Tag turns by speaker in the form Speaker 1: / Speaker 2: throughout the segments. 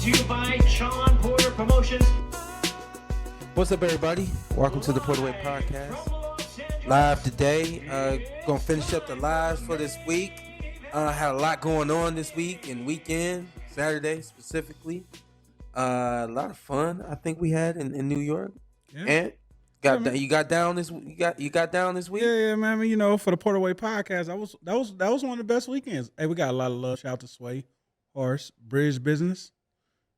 Speaker 1: to you by Shawn Porter Promotions.
Speaker 2: What's up, everybody? Welcome to the PorterWay podcast. Live today. Gonna finish up the lives for this week. Had a lot going on this week and weekend, Saturday specifically. A lot of fun I think we had in New York. Yeah. And you got down this week.
Speaker 3: Yeah, man. I mean, you know, for the PorterWay podcast, that was one of the best weekends. Hey, we got a lot of love. Shout out to Sway, Horse, Bridge Business.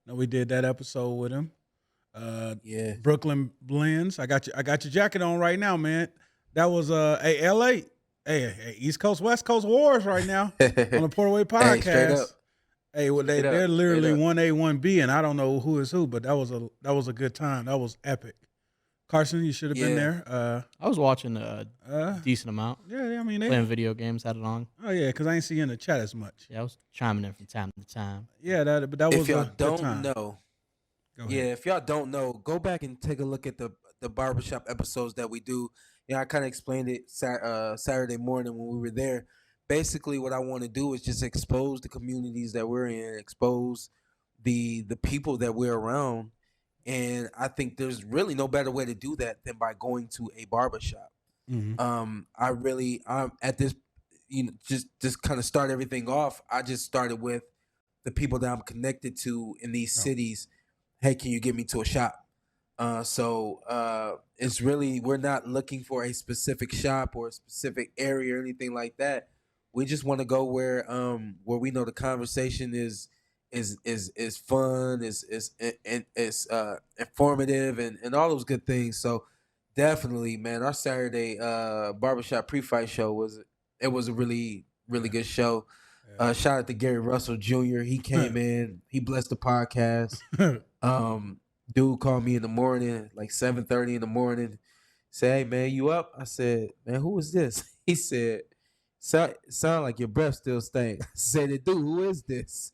Speaker 3: No, we did that episode with him.
Speaker 2: Yeah.
Speaker 3: Brooklyn Blends. I got your jacket on right now, man. That was LA. Hey, East Coast, West Coast wars right now on the PorterWay podcast.
Speaker 2: Hey, straight up.
Speaker 3: Hey, well, they're literally 1A, 1B, and I don't know who is who, but that was a good time. That was epic. Carson, you should have been there.
Speaker 4: I was watching a decent amount.
Speaker 3: Yeah, I mean,
Speaker 4: playing video games, had it on.
Speaker 3: Oh yeah, because I ain't see you in the chat as much.
Speaker 4: Yeah, I was chiming in from time to time.
Speaker 3: Yeah, that was
Speaker 2: if y'all
Speaker 3: a
Speaker 2: don't
Speaker 3: good time.
Speaker 2: know. Yeah, if y'all don't know, go back and take a look at the barbershop episodes that we do. Yeah, I kind of explained it Saturday morning when we were there. Basically, what I want to do is just expose the communities that we're in, expose the people that we're around. And I think there's really no better way to do that than by going to a barbershop. Mm-hmm. I'm at this, just kind of start everything off. I just started with the people that I'm connected to in these cities. Hey, can you get me to a shop? So it's really, we're not looking for a specific shop or a specific area or anything like that. We just want to go where we know the conversation is fun, is informative, and all those good things. So definitely, man, our Saturday barbershop pre-fight show was a really good show. Yeah. Shout out to Gary Russell Jr. He came in, he blessed the podcast. Dude called me in the morning, like 7:30 in the morning. Said, "Hey man, you up?" I said, "Man, who is this?" He said, "Sound like your breath still stank." I said, "Dude, who is this?"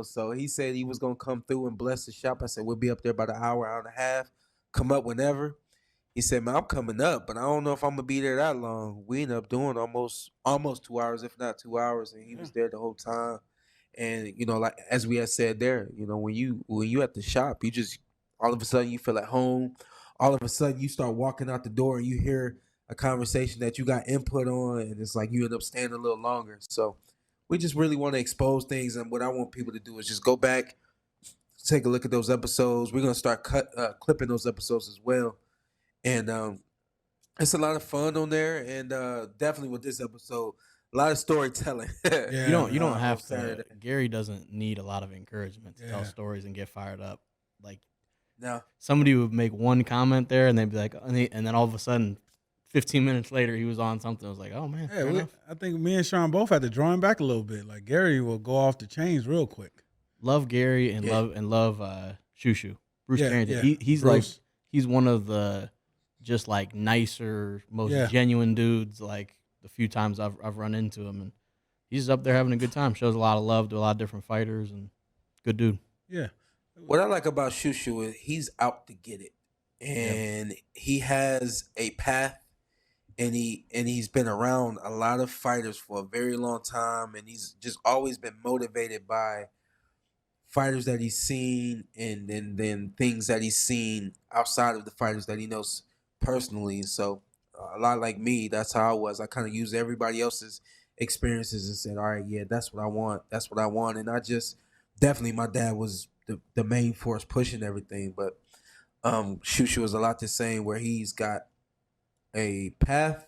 Speaker 2: So he said he was gonna come through and bless the shop. I said, "We'll be up there about an hour and a half. Come up whenever." He said, "Man, I'm coming up, but I don't know if I'm gonna be there that long." We ended up doing almost 2 hours, if not 2 hours, and he was there the whole time. And like as we had said there, when you at the shop, you just all of a sudden you feel at home. All of a sudden you start walking out the door and you hear a conversation that you got input on, and it's like you end up staying a little longer. So we just really want to expose things, and what I want people to do is just go back, take a look at those episodes. We're gonna start clipping those episodes as well, and it's a lot of fun on there, and definitely with this episode. A lot of storytelling.
Speaker 4: You don't have to. Gary doesn't need a lot of encouragement to tell stories and get fired up. Like,
Speaker 2: no,
Speaker 4: somebody would make one comment there, and they'd be like, and then all of a sudden, 15 minutes later, he was on something. I was like, oh man.
Speaker 3: Yeah, I think me and Sean both had to draw him back a little bit. Like Gary will go off the chains real quick.
Speaker 4: Love Gary and love Shushu. Bruce Carrington.
Speaker 3: Yeah.
Speaker 4: He's Bruce. Like he's one of the just like nicer, most genuine dudes. Like. The few times I've run into him, and he's up there having a good time. Shows a lot of love to a lot of different fighters, and good dude.
Speaker 3: Yeah.
Speaker 2: What I like about Shushu is he's out to get it, and he has a path, and he's been around a lot of fighters for a very long time, and he's just always been motivated by fighters that he's seen, and then things that he's seen outside of the fighters that he knows personally. So. A lot like me, that's how I was. I kind of used everybody else's experiences and said, all right, yeah, that's what I want. That's what I want. And I just, definitely my dad was the main force pushing everything. But Shushu is a lot the same, where he's got a path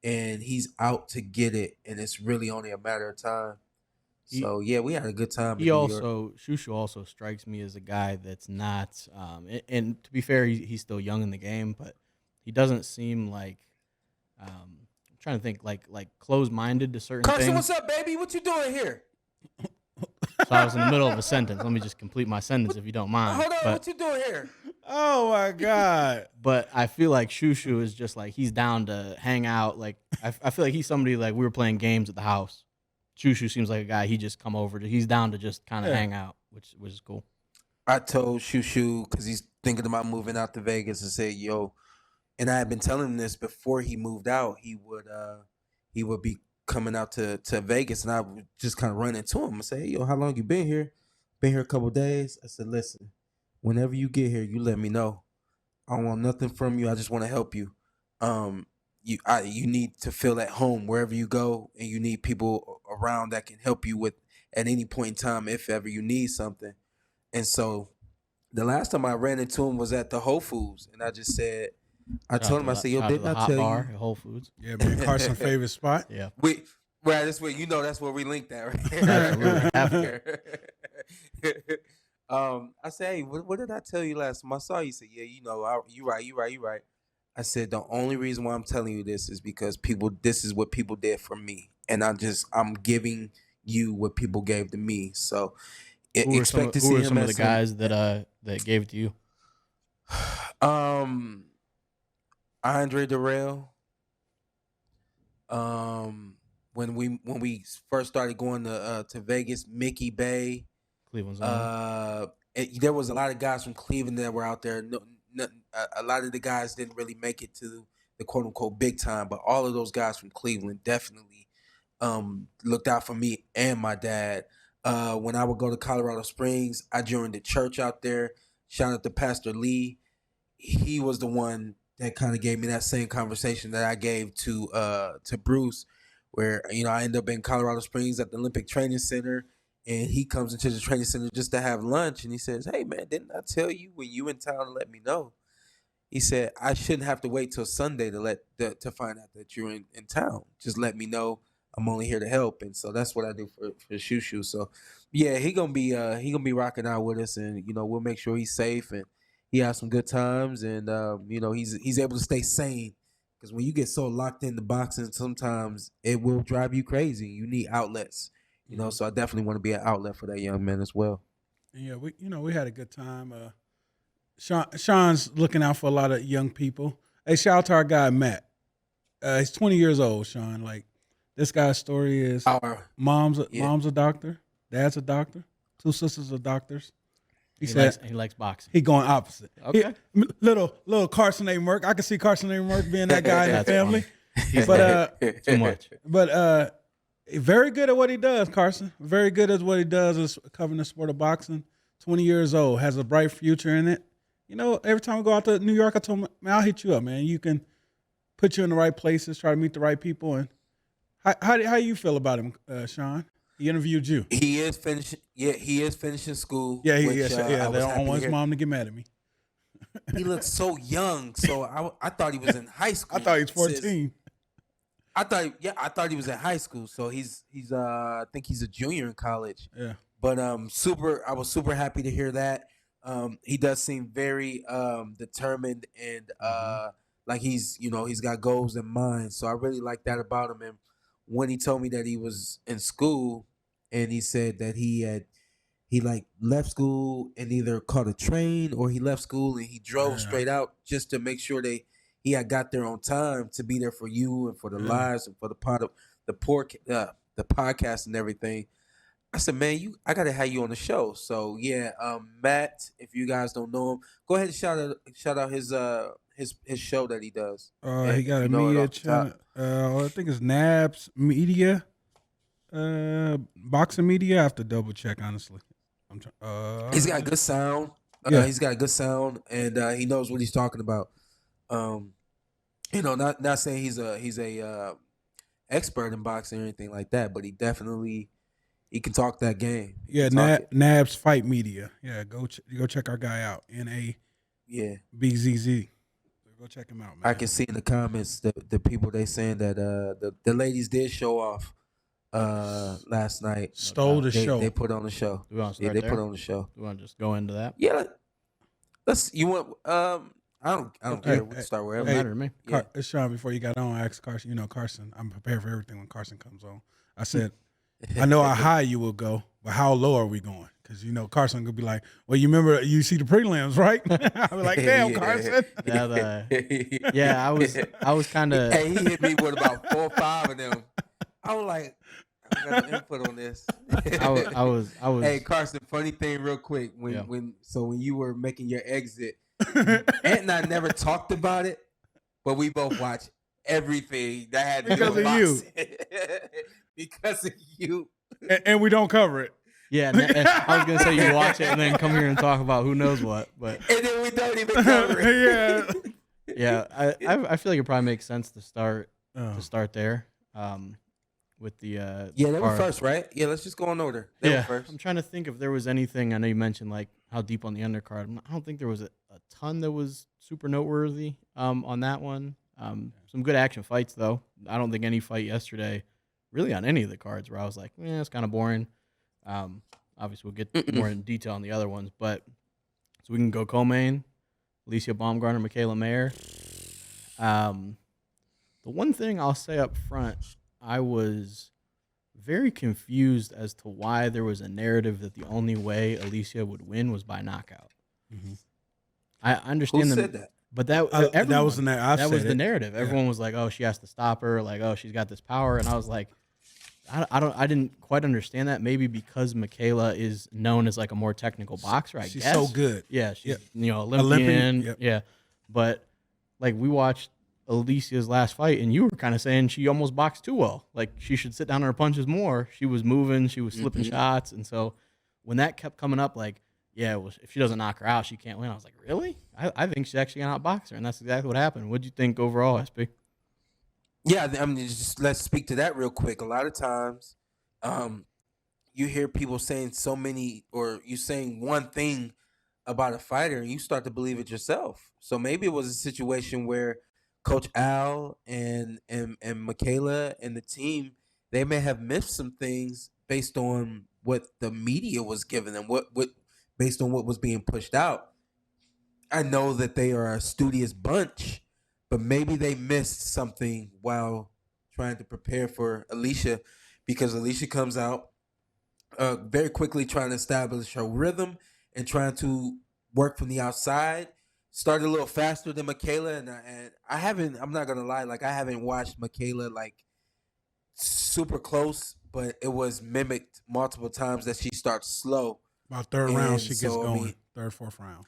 Speaker 2: and he's out to get it. And it's really only a matter of time. So, yeah, we had a good time.
Speaker 4: Shushu also strikes me as a guy that's not, and to be fair, he's still young in the game, but he doesn't seem like I'm trying to think like closed-minded to certain
Speaker 2: Carson,
Speaker 4: things.
Speaker 2: What's up, baby? What you doing here?
Speaker 4: So I was in the middle of a sentence. Let me just complete my sentence if you don't mind.
Speaker 2: Hold on, what you doing here?
Speaker 3: Oh my God!
Speaker 4: But I feel like Shushu is just like he's down to hang out. Like I feel like he's somebody like we were playing games at the house. Shushu seems like a guy he just come over to. He's down to just kind of hang out, which is cool.
Speaker 2: I told Shushu because he's thinking about moving out to Vegas and say, yo. And I had been telling him this before he moved out. He would be coming out to Vegas, and I would just kind of run into him and say, hey, yo, how long you been here? been here a couple days. I said, listen, whenever you get here, you let me know. I don't want nothing from you. I just want to help you. You need to feel at home wherever you go, and you need people around that can help you with at any point in time if ever you need something. And so the last time I ran into him was at the Whole Foods, and I just said, I told him, I said, yo, didn't I tell
Speaker 4: bar
Speaker 2: you?
Speaker 4: at Whole Foods.
Speaker 3: Yeah, man. Carson's favorite spot.
Speaker 4: Yeah.
Speaker 2: Right, that's where that's where we linked that,
Speaker 4: Absolutely.
Speaker 2: I said, hey, what did I tell you last time I saw you? He said, yeah, you right. I said, the only reason why I'm telling you this is because this is what people did for me, and I'm giving you what people gave to me. So
Speaker 4: Who are some of the guys that gave it to you?
Speaker 2: Andre Dirrell. When we first started going to Vegas, Mickey Bay,
Speaker 4: Cleveland's
Speaker 2: there was a lot of guys from Cleveland that were out there. A lot of the guys didn't really make it to the quote unquote big time, but all of those guys from Cleveland definitely looked out for me and my dad. When I would go to Colorado Springs, I joined the church out there. Shout out to Pastor Lee. He was the one that kind of gave me that same conversation that I gave to Bruce, where I ended up in Colorado Springs at the Olympic Training Center, and he comes into the training center just to have lunch, and he says, "Hey man, didn't I tell you when you in town to let me know?" He said, "I shouldn't have to wait till Sunday to find out that you're in town. Just let me know. I'm only here to help." And so that's what I do for Shushu. So yeah, he gonna be rocking out with us, and we'll make sure he's safe and he has some good times, and he's able to stay sane, because when you get so locked into boxing, sometimes it will drive you crazy. You need outlets, So I definitely want to be an outlet for that young man as well.
Speaker 3: Yeah, we had a good time. Sean's looking out for a lot of young people. Hey, shout out to our guy Matt. He's 20 years old. Sean, like, this guy's story is mom's a doctor, dad's a doctor, 2 sisters are doctors. He
Speaker 4: likes boxing.
Speaker 3: He going opposite.
Speaker 4: Okay.
Speaker 3: Little Carson Merk. I can see Carson Merk being that guy in the family.
Speaker 4: Too much.
Speaker 3: But very good at what he does, Carson. Very good at what he does is covering the sport of boxing. 20 years old, has a bright future in it. Every time I go out to New York, I told him, man, I'll hit you up, man. You can put you in the right places, try to meet the right people. And how do you feel about him, Sean? He interviewed you.
Speaker 2: He is finishing. Yeah, he is finishing school.
Speaker 3: Yeah, they don't want his mom to get mad at me.
Speaker 2: He looks so young. So I thought he was in high school.
Speaker 3: I thought he was 14.
Speaker 2: I thought he was in high school. So he's I think he's a junior in college.
Speaker 3: Yeah.
Speaker 2: But I was super happy to hear that. He does seem very determined and like he's got goals in mind. So I really like that about him. And when he told me that he was in school, and he said that he left school and either caught a train or he left school and he drove straight out just to make sure he had got there on time to be there for you and for the lives and for the podcast and everything. I said, man, I gotta have you on the show. So yeah, Matt, if you guys don't know him, go ahead and shout out his show that he does.
Speaker 3: He got a media channel. I think it's Nabs Media. Boxing Media. I have to double check, honestly.
Speaker 2: He's got good sound. He's got good sound, and he knows what he's talking about. Not saying he's a expert in boxing or anything like that, but he can talk that game.
Speaker 3: Nabs Fight Media. Yeah, go check our guy out. NABZZ. Go check him out, man.
Speaker 2: I can see in the comments the people they saying that the ladies did show off last night.
Speaker 3: Stole the show.
Speaker 2: They put on the show.
Speaker 4: We want to start there?
Speaker 2: Put on the show.
Speaker 4: We want to just go into that?
Speaker 2: Yeah. You want? I don't care. We can start wherever.
Speaker 4: Doesn't matter to me.
Speaker 3: Yeah. Sean, before you got on, I asked Carson. Carson, I'm prepared for everything when Carson comes on. I said, I know how high you will go, but how low are we going? Because Carson could be like, well, you see the prelims, right? I'll be like, damn, Carson.
Speaker 4: I was kind of.
Speaker 2: Hey, he hit me with about 4 or 5 of them. I was like, I got an input on this.
Speaker 4: I was.
Speaker 2: Hey, Carson, funny thing, real quick. When you were making your exit, Ant and I never talked about it, but we both watched everything that had to do with boxing. Because of you.
Speaker 3: And we don't cover it.
Speaker 4: Yeah, I was gonna say you watch it and then come here and talk about who knows what, but
Speaker 2: And then we don't even cover it.
Speaker 3: Yeah.
Speaker 4: yeah, I feel like it probably makes sense to start there, with the
Speaker 2: Yeah, they were
Speaker 4: card.
Speaker 2: first, right? Yeah, let's just go on order. They were first.
Speaker 4: I'm trying to think if there was anything. I know you mentioned like how deep on the undercard. I don't think there was a ton that was super noteworthy on that one. Some good action fights though. I don't think any fight yesterday, really on any of the cards, where I was like, it's kind of boring. Obviously, we'll get more in detail on the other ones, but so we can go co-main, Alycia Baumgardner, Mikaela Mayer. The one thing I'll say up front, I was very confused as to why there was a narrative that the only way Alycia would win was by knockout.
Speaker 3: Mm-hmm.
Speaker 4: I understand
Speaker 2: Who said that?
Speaker 4: but that was the narrative. Everyone was like, "Oh, she has to stop her." Like, "Oh, she's got this power," and I was like, I didn't quite understand that. Maybe because Mikaela is known as like a more technical boxer.
Speaker 3: She's
Speaker 4: guess
Speaker 3: so good.
Speaker 4: Yeah, she's Olympian.
Speaker 3: Yep.
Speaker 4: Yeah, but like we watched Alicia's last fight, and you were kind of saying she almost boxed too well. Like she should sit down on her punches more. She was moving, she was slipping shots, and so when that kept coming up, like, well, if she doesn't knock her out, she can't win. I was like, really? I think she's actually gonna outbox her, and that's exactly what happened. What'd you think overall, SP?
Speaker 2: Yeah, I mean, just let's speak to that real quick. A lot of times, you hear people saying so many, or you saying one thing about a fighter, and you start to believe it yourself. So maybe it was a situation where Coach Al and Mikaela and the team, they may have missed some things based on what the media was giving them, what based on what was being pushed out. I know that they are a studious bunch, but maybe they missed something while trying to prepare for Alycia, because Alycia comes out very quickly trying to establish her rhythm and trying to work from the outside. Started a little faster than Mikaela, and I'm not gonna lie, like I haven't watched Mikaela like super close, but it was mimicked multiple times that she starts slow.
Speaker 3: About third round, she gets
Speaker 2: so,
Speaker 3: going. Third, fourth round.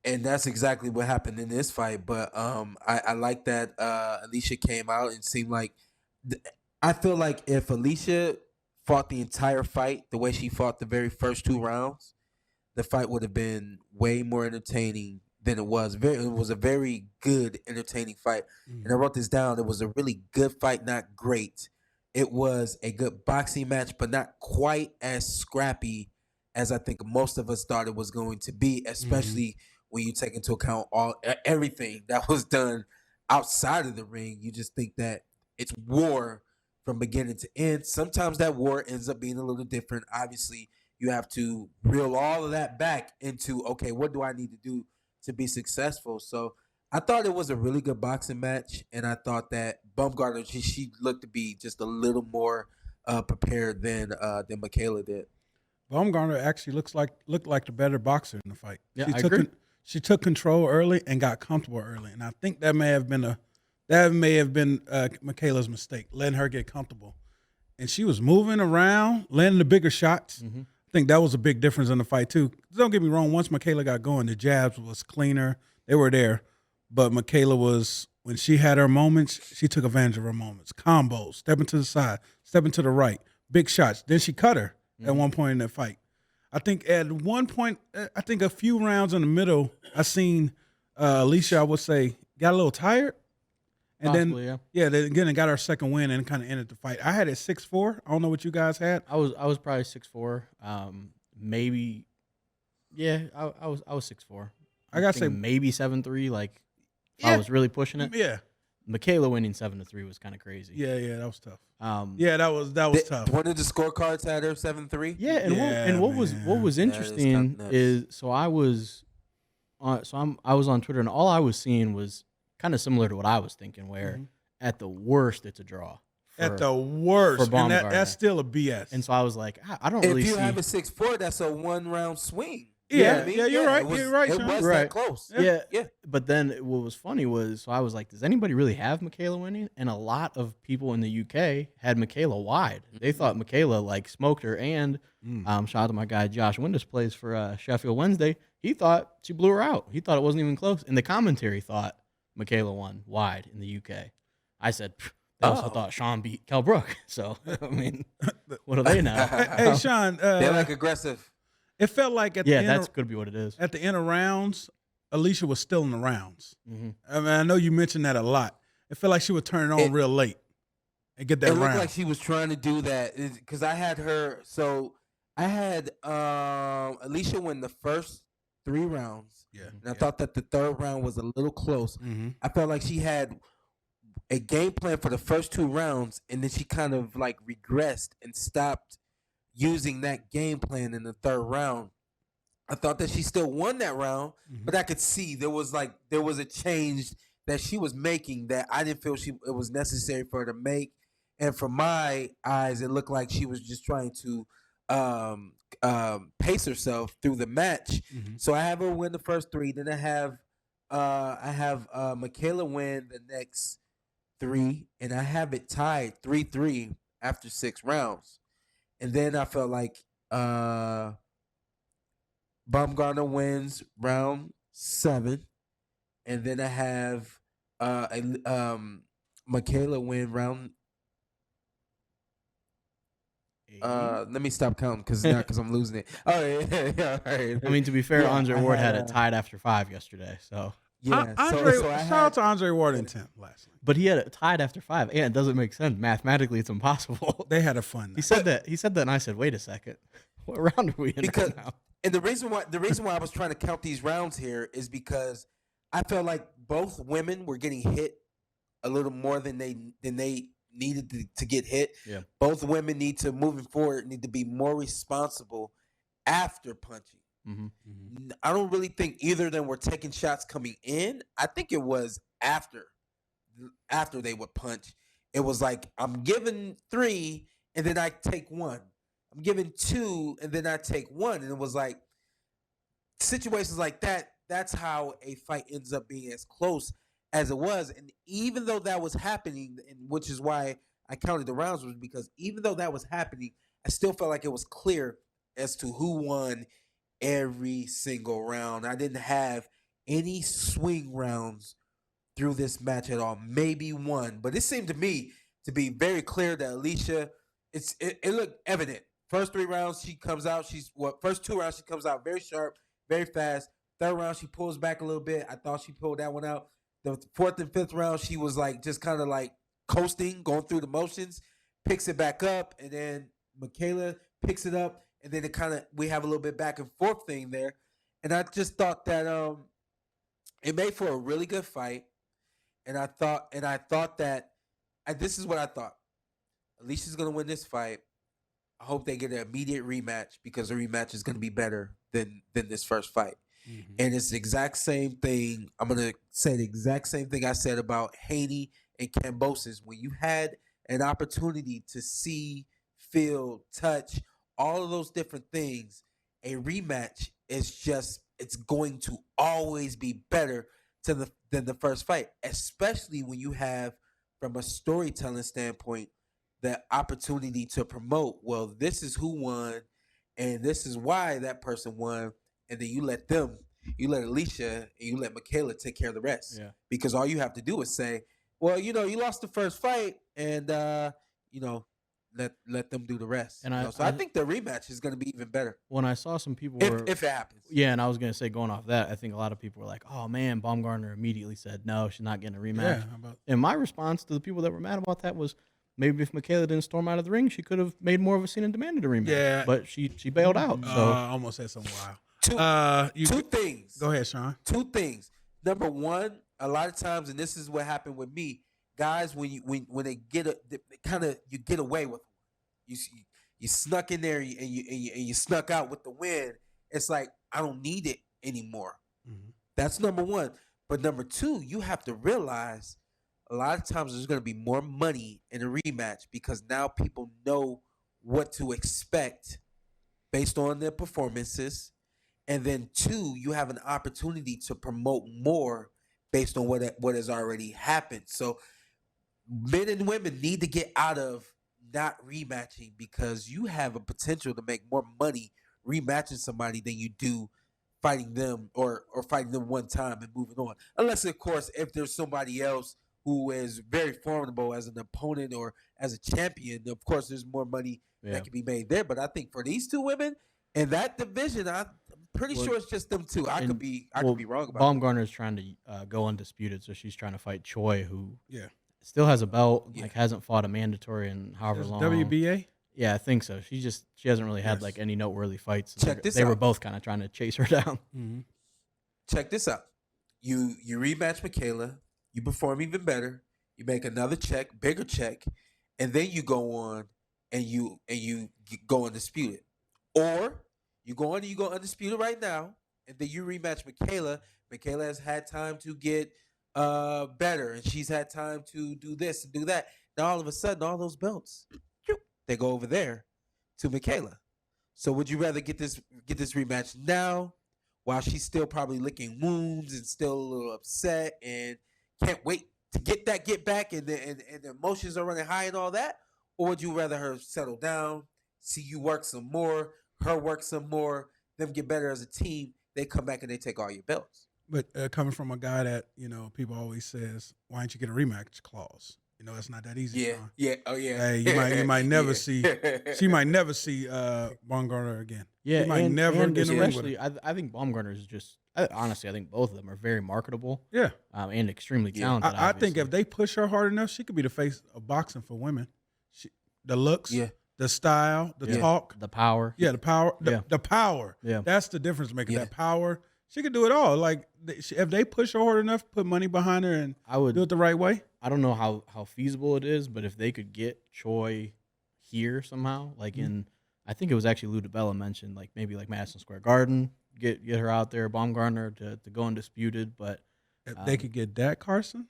Speaker 2: And that's exactly what happened in this fight. But I like that Alycia came out and seemed like I feel like if Alycia fought the entire fight the way she fought the very first 2 rounds, the fight would have been way more entertaining than it was. It was a very good, entertaining fight. And I wrote this down. It was a really good fight, not great. It was a good boxing match, but not quite as scrappy as I think most of us thought it was going to be, especially when you take into account everything that was done outside of the ring. You just think that it's war from beginning to end. Sometimes that war ends up being a little different. Obviously, you have to reel all of that back into, okay, what do I need to do to be successful? So I thought it was a really good boxing match, and I thought that Baumgardner, she looked to be just a little more prepared than Mikaela did.
Speaker 3: Baumgardner actually looked like the better boxer in the fight.
Speaker 4: Yeah, I agree.
Speaker 3: She took control early and got comfortable early, and I think that may have been Mikaela's mistake, letting her get comfortable. And she was moving around, landing the bigger shots. I think that was a big difference in the fight too. Don't get me wrong. Once Mikaela got going, the jabs was cleaner. They were there, but Mikaela was, when she had her moments, she took advantage of her moments. Combos, stepping to the side, stepping to the right, big shots. Then she cut her at one point in that fight. I think at one point, I think a few rounds in the middle, I seen Alycia, I would say, got a little tired. And
Speaker 4: Possibly,
Speaker 3: then, then again, got our second win and kind of ended the fight. I had it 6-4. I don't know what you guys had.
Speaker 4: I was probably 6'4". Maybe, I was 6'4".
Speaker 3: I gotta say
Speaker 4: maybe 7'3". Like, if I was really pushing it.
Speaker 3: Yeah.
Speaker 4: Mikaela winning 7-3 was kind of crazy.
Speaker 3: Yeah, that was tough. That was tough.
Speaker 2: One of the scorecards had her 7-3.
Speaker 4: Yeah, and what was interesting is I was on Twitter, and all I was seeing was kind of similar to what I was thinking, where at the worst it's a draw.
Speaker 3: At the worst,
Speaker 4: for
Speaker 3: and that's still a BS.
Speaker 4: And so I was like, I don't really see.
Speaker 2: If you have a 6-4, that's a 1-round swing.
Speaker 3: Yeah, you're right. You're right.
Speaker 2: It was
Speaker 3: right.
Speaker 2: that close.
Speaker 4: Yeah. But then what was funny was, so I was like, does anybody really have Mikaela winning? And a lot of people in the UK had Mikaela wide. They thought Mikaela like smoked her. And shout out to my guy Josh Windus, plays for Sheffield Wednesday. He thought she blew her out. He thought it wasn't even close. And the commentary thought Mikaela won wide in the UK. I said, They also thought Sean beat Kell Brook. So, I mean, what do they know?
Speaker 3: Hey, Sean.
Speaker 2: They're like aggressive.
Speaker 3: It felt like at the end
Speaker 4: that's could be what it is.
Speaker 3: At the end of rounds, Alycia was still in the rounds.
Speaker 4: Mm-hmm.
Speaker 3: I mean, I know you mentioned that a lot. It felt like she would turn it on real late and get that round.
Speaker 2: It looked like she was trying to do that because I had her. So I had Alycia win the first 3 rounds.
Speaker 3: Yeah.
Speaker 2: And I thought that the 3rd round was a little close.
Speaker 3: Mm-hmm.
Speaker 2: I felt like she had a game plan for the first 2 rounds, and then she kind of like regressed and stopped using that game plan in the 3rd round. I thought that she still won that round, but I could see there was a change that she was making that I didn't feel it was necessary for her to make. And from my eyes, it looked like she was just trying to pace herself through the match.
Speaker 3: Mm-hmm.
Speaker 2: So I have her win the first 3. Then I have Mikaela win the next 3, and I have it tied 3-3 after 6 rounds. And then I felt like Baumgardner wins round 7, and then I have Mikaela win round. Let me stop counting because I'm losing it. Oh yeah. All right.
Speaker 4: I mean, to be fair,
Speaker 2: Yeah,
Speaker 4: Andre
Speaker 2: I
Speaker 4: Ward had
Speaker 2: had,
Speaker 4: it tied after 5 yesterday. So
Speaker 2: yeah.
Speaker 3: Shout out to Andre Ward in 10th last night.
Speaker 4: but he had it tied after 5. Yeah, it doesn't make sense. Mathematically, it's impossible.
Speaker 3: They had a fun night.
Speaker 4: He said that, and I said, "Wait a second, what round are we in
Speaker 2: because
Speaker 4: now?"
Speaker 2: and the reason why I was trying to count these rounds here is because I felt like both women were getting hit a little more than they needed to get hit.
Speaker 4: Yeah.
Speaker 2: Both women need to be more responsible after punching.
Speaker 4: Mm-hmm.
Speaker 2: I don't really think either of them were taking shots coming in. I think it was after they would punch. It was like, I'm giving 3 and then I take 1. I'm giving 2 and then I take 1. And it was like situations like that. That's how a fight ends up being as close as it was. And even though that was happening, and which is why I counted the rounds, was because even though that was happening, I still felt like it was clear as to who won every single round. I didn't have any swing rounds through this match at all. Maybe one, but it seemed to me to be very clear that Alycia, it looked evident. First 3 rounds, she comes out. First 2 rounds, she comes out very sharp, very fast. 3rd round, she pulls back a little bit. I thought she pulled that one out. The 4th and 5th round, she was like just kind of like coasting, going through the motions, picks it back up, and then Mikaela picks it up, and then we have a little bit back and forth thing there. And I just thought that it made for a really good fight. And I thought that this is what I thought. Alicia's gonna win this fight. I hope they get an immediate rematch because the rematch is gonna be better than this first fight. Mm-hmm. And it's the exact same thing. I'm going to say the exact same thing I said about Haney and Kambosos. When you had an opportunity to see, feel, touch, all of those different things, a rematch it's going to always be better than the first fight, especially when you have, from a storytelling standpoint, the opportunity to promote, well, this is who won, and this is why that person won. And then you let Alycia and you let Mikaela take care of the rest.
Speaker 4: Yeah.
Speaker 2: Because all you have to do is say, well, you lost the first fight, and let them do the rest. And I think the rematch is going to be even better. When
Speaker 4: I saw some people
Speaker 2: if it happens.
Speaker 4: Yeah, and I was going to say, going off that, I think a lot of people were like, oh man, Baumgardner immediately said no, she's not getting a rematch.
Speaker 3: Yeah,
Speaker 4: and my response to the people that were mad about that was, maybe if Mikaela didn't storm out of the ring, she could have made more of a scene and demanded a rematch. Yeah. But she bailed out. So
Speaker 3: I almost said something wild.
Speaker 2: Two things.
Speaker 3: Go ahead, Sean.
Speaker 2: 2 things. Number one, a lot of times, and this is what happened with me, guys, when they get you get away with them. You snuck in there and you snuck out with the win. It's like, I don't need it anymore. Mm-hmm. That's number one. But number 2, you have to realize a lot of times there's going to be more money in a rematch because now people know what to expect based on their performances. And then 2, you have an opportunity to promote more based on what has already happened. So men and women need to get out of not rematching because you have a potential to make more money rematching somebody than you do fighting them or fighting them one time and moving on. Unless, of course, if there's somebody else who is very formidable as an opponent or as a champion. Of course, there's more money that can be made there. But I think for these two women in that division, I'm pretty sure it's just them two. I could be wrong about it.
Speaker 4: Baumgardner is trying to go undisputed, so she's trying to fight Choi, who still has a belt, like hasn't fought a mandatory in however long.
Speaker 3: WBA?
Speaker 4: Yeah, I think so. She hasn't really had like any noteworthy fights.
Speaker 2: Check this out.
Speaker 4: They were both kind of trying to chase her down.
Speaker 3: Mm-hmm.
Speaker 2: Check this out. You rematch Mikaela, you perform even better, you make another check, bigger check, and then you go on and you go undisputed. Or you go on and you go undisputed right now, and then you rematch Mikaela. Mikaela has had time to get better, and she's had time to do this and do that. Now all of a sudden, all those belts, they go over there to Mikaela. So would you rather get this rematch now, while she's still probably licking wounds and still a little upset and can't wait to get back, and the emotions are running high and all that? Or would you rather her settle down, see you work some more, her work some more, them get better as a team, they come back and they take all your belts?
Speaker 3: But coming from a guy that, people always says, why don't you get a rematch clause? It's not that easy.
Speaker 2: Yeah,
Speaker 3: Sean.
Speaker 2: yeah, oh yeah.
Speaker 3: Hey, you might never see. She might never see Baumgardner again.
Speaker 4: Yeah,
Speaker 3: she might never get in the ring with
Speaker 4: especially,
Speaker 3: her.
Speaker 4: I think Baumgardner is just honestly, I think both of them are very marketable.
Speaker 3: Yeah,
Speaker 4: and extremely talented.
Speaker 3: I think if they push her hard enough, she could be the face of boxing for women. The looks, the style, the talk,
Speaker 4: the power.
Speaker 3: Yeah, the power. The power. Yeah, that's the difference maker. That power. She could do it all. Like if they push her hard enough, put money behind her, and do it the right way.
Speaker 4: I don't know how feasible it is, but if they could get Choi here somehow, like I think it was actually Lou DiBella mentioned, like maybe like Madison Square Garden, get her out there, Baumgardner to go undisputed. But
Speaker 3: if they could get that Carson,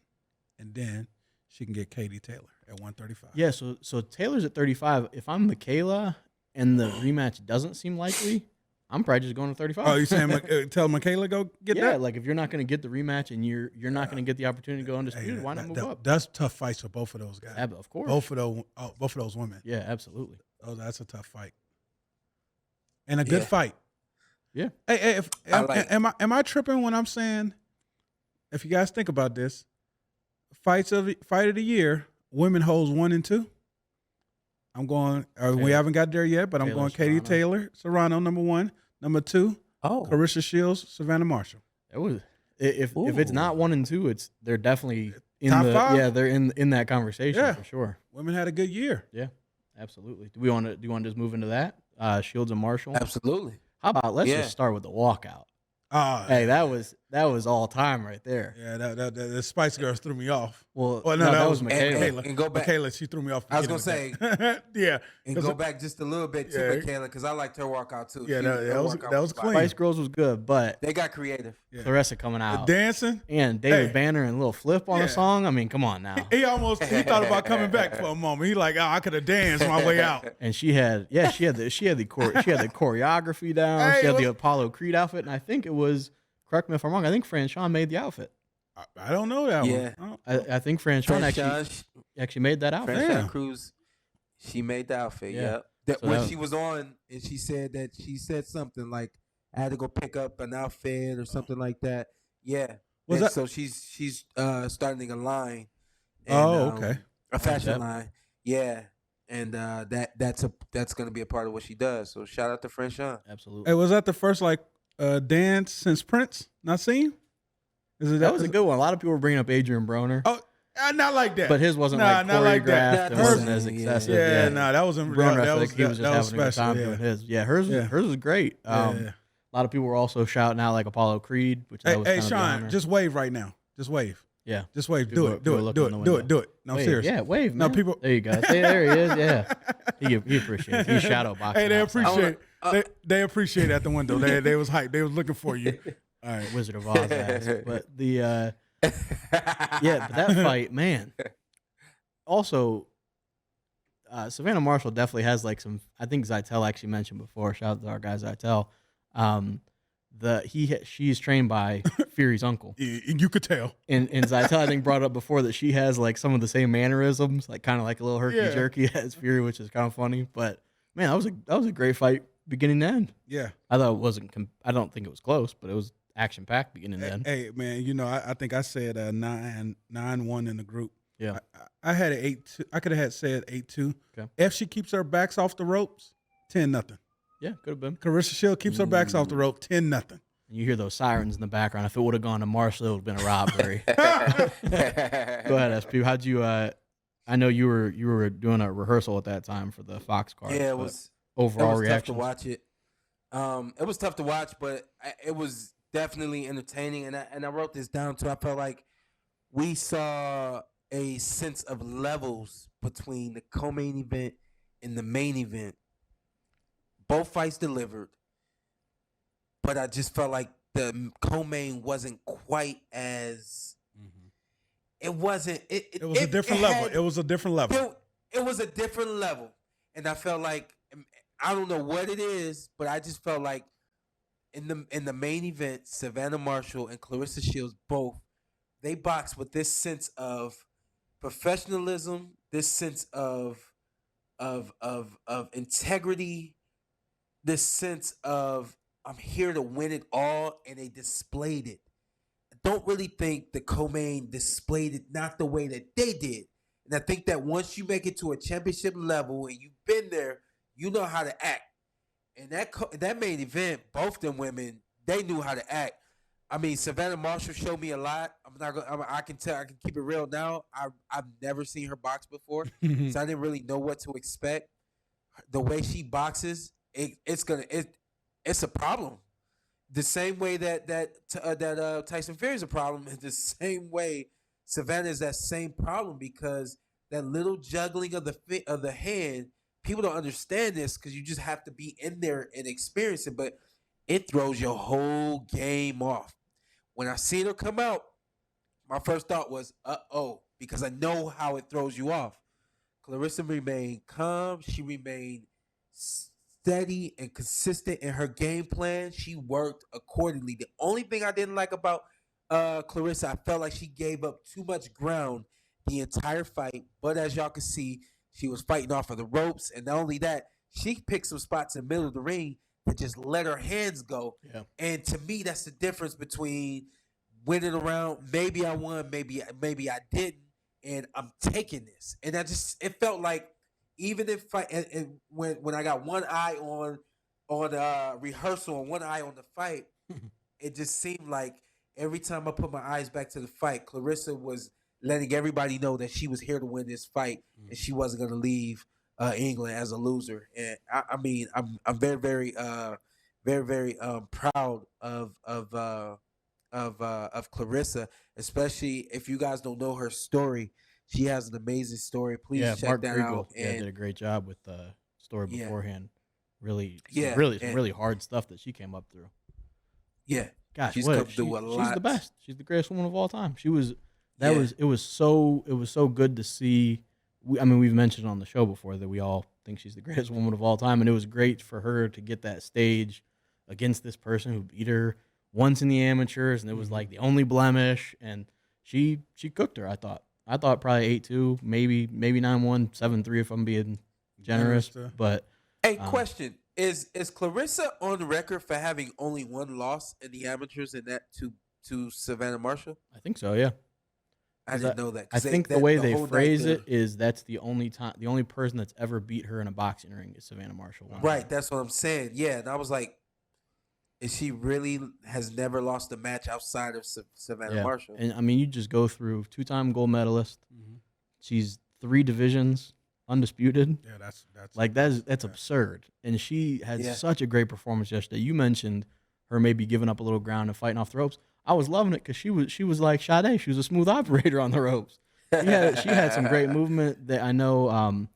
Speaker 3: and then she can get Katie Taylor at 135.
Speaker 4: Yeah, so Taylor's at 35. If I'm Mikaela and the rematch doesn't seem likely, I'm probably just going to 35.
Speaker 3: Oh, you saying tell Mikaela go get that?
Speaker 4: Yeah, like if you're not going to get the rematch and you're not going to get the opportunity to go undisputed, why not move up?
Speaker 3: That's tough fights for both of those guys.
Speaker 4: Yeah, of course.
Speaker 3: Both of those women.
Speaker 4: Yeah, absolutely.
Speaker 3: Oh, that's a tough fight. And a good fight.
Speaker 4: Yeah.
Speaker 3: Hey, am I tripping when I'm saying, if you guys think about this, fight of the year, women holds 1 and 2. I'm going. We haven't got there yet, but I'm going Katie Taylor, Serrano, number 1. Number 2, Claressa Shields, Savannah Marshall.
Speaker 4: It was if it's not 1 and 2, they're definitely in
Speaker 3: top 5.
Speaker 4: Yeah, they're in that conversation for sure.
Speaker 3: Women had a good year.
Speaker 4: Yeah, absolutely. Do you want to just move into that? Shields and Marshall.
Speaker 2: Absolutely.
Speaker 4: How about let's just start with the walkout. Hey, that was all time right there.
Speaker 3: Yeah, the Spice Girls threw me off.
Speaker 4: Well, no, that was Mikaela.
Speaker 2: And go back.
Speaker 3: Mikaela, she threw me off.
Speaker 2: I was gonna say,
Speaker 3: yeah.
Speaker 2: And go back just a little bit to Mikaela, because I liked her walkout too.
Speaker 3: Yeah, that was clean.
Speaker 4: Spice Girls was good, but
Speaker 2: they got creative.
Speaker 3: Yeah.
Speaker 4: Claressa coming out,
Speaker 3: dancing,
Speaker 4: and David Banner and Little Flip on the song. I mean, come on now.
Speaker 3: He thought about coming back for a moment. He like, I could have danced my way out.
Speaker 4: And she had the choreography down. She had the Apollo Creed outfit, and I think it was. Correct me if I'm wrong. I think Franchon made the outfit.
Speaker 3: I don't know that one.
Speaker 4: I think Franchon actually made that outfit.
Speaker 2: Franchon Cruz, she made the outfit. Yeah. She was on, and she said something like, "I had to go pick up an outfit" or something like that. Yeah. So she's starting a line. And,
Speaker 3: okay.
Speaker 2: A fashion line. Yeah. And that's going to be a part of what she does. So shout out to Franchon.
Speaker 4: Absolutely.
Speaker 3: Hey, was that the first dance since Prince? Not seen?
Speaker 4: That was a good one. A lot of people were bringing up Adrian Broner.
Speaker 3: Oh, not like that.
Speaker 4: But his wasn't choreographed. It wasn't as excessive.
Speaker 3: Yeah, that wasn't.
Speaker 4: Broner,
Speaker 3: that
Speaker 4: I
Speaker 3: was,
Speaker 4: think he was just having a good time doing his. Yeah, hers was great. A lot of people were also shouting out like Apollo Creed, which that was kind of
Speaker 3: Sean, just wave right now. Just wave.
Speaker 4: Yeah,
Speaker 3: just wave. Do it. No, seriously.
Speaker 4: Yeah, wave. Man.
Speaker 3: No, people.
Speaker 4: There you go. There he is. Yeah, he appreciates it. He's shadow boxing.
Speaker 3: Hey, they appreciate. They appreciate it at the window. They was hyped. They was looking for you. All right,
Speaker 4: Wizard of Oz ass. But but that fight, man. Also, Savannah Marshall definitely has like some. I think Zittel actually mentioned before. Shout out to our guy Zittel. She's trained by Fury's uncle.
Speaker 3: You could tell.
Speaker 4: And Zittel, I think, brought up before that she has like some of the same mannerisms, like kind of like a little herky jerky as Fury, which is kind of funny. But man, that was a great fight, beginning to end.
Speaker 3: Yeah,
Speaker 4: I thought it wasn't. I don't think it was close, but it action packed beginning then.
Speaker 3: Hey, man, you know, I think I said 9-1 in the group.
Speaker 4: Yeah.
Speaker 3: I had an 8-2. I could have said 8-2.
Speaker 4: Okay.
Speaker 3: If she keeps her backs off the ropes, 10-0.
Speaker 4: Yeah, could have been.
Speaker 3: Claressa Shields keeps her backs off the rope, 10-0.
Speaker 4: You hear those sirens in the background. If it would have gone to Marshall, it would have been a robbery. Go ahead, SP. How'd you? I know you were doing a rehearsal at that time for the Fox card.
Speaker 2: Yeah, it was
Speaker 4: overall
Speaker 2: tough to
Speaker 4: reaction.
Speaker 2: watch it. It was tough to watch, but it was definitely entertaining. And I wrote this down too. I felt like we saw a sense of levels between the co-main event and the main event. Both fights delivered, but I just felt like the co-main wasn't quite as. It wasn't. It
Speaker 3: was a different level. It was a different level.
Speaker 2: It was a different level, and I felt like I don't know what it is, but I just felt like in the main event, Savannah Marshall and Claressa Shields both they boxed with this sense of professionalism, this sense of integrity, this sense of I'm here to win it all, and they displayed it. I don't really think the co-main displayed it not the way that they did. And I think that once you make it to a championship level and you've been there, you know how to act. And that main event, both them women, they knew how to act. I mean, Savannah Marshall showed me a lot. I can tell. I can keep it real now. I've never seen her box before, so I didn't really know what to expect. The way she boxes, it's a problem. The same way that Tyson Fury is a problem, is the same way Savannah is that same problem, because that little juggling of the hand, people don't understand this because you just have to be in there and experience it, but it throws your whole game off. When I seen her come out, my first thought was, because I know how it throws you off. Claressa remained calm. She remained steady and consistent in her game plan. She worked accordingly. The only thing I didn't like about Claressa, I felt like she gave up too much ground the entire fight. But as y'all can see, she was fighting off of the ropes. And not only that, she picked some spots in the middle of the ring to just let her hands go. Yeah. And to me, that's the difference between winning around. Maybe I won, maybe I didn't, and I'm taking this. And it felt like even if when I got one eye on rehearsal and one eye on the fight, it just seemed like every time I put my eyes back to the fight, Claressa was letting everybody know that she was here to win this fight and she wasn't going to leave England as a loser. And I mean, I'm very, very, very, very proud of Claressa, especially if you guys don't know her story. She has an amazing story. Please check Mark that Kriegel, out.
Speaker 4: And did a great job with the story beforehand. Really hard stuff that she came up through.
Speaker 2: Yeah,
Speaker 4: gosh,
Speaker 2: she's come through a lot.
Speaker 4: She's the best. She's the greatest woman of all time. She was. It was so good to see. We've mentioned on the show before that we all think she's the greatest woman of all time, and it was great for her to get that stage against this person who beat her once in the amateurs, and it was like the only blemish, and she cooked her. I thought probably 8-2, maybe 9-1, 7-3 if I'm being generous. But
Speaker 2: hey, question: Is Claressa on record for having only one loss in the amateurs, and that to Savannah Marshall?
Speaker 4: I think so. Yeah.
Speaker 2: I didn't know that.
Speaker 4: I think the way they phrase it is that's the only person that's ever beat her in a boxing ring is Savannah Marshall.
Speaker 2: Right, that's what I'm saying. Yeah, and I was like, is she really has never lost a match outside of Savannah Marshall?
Speaker 4: And I mean, you just go through 2-time gold medalist. Mm-hmm. She's 3 divisions undisputed. Yeah, that's absurd. And she had such a great performance yesterday. You mentioned her maybe giving up a little ground and fighting off the ropes. I was loving it because she was like Sade. She was a smooth operator on the ropes. She had some great movement that I know.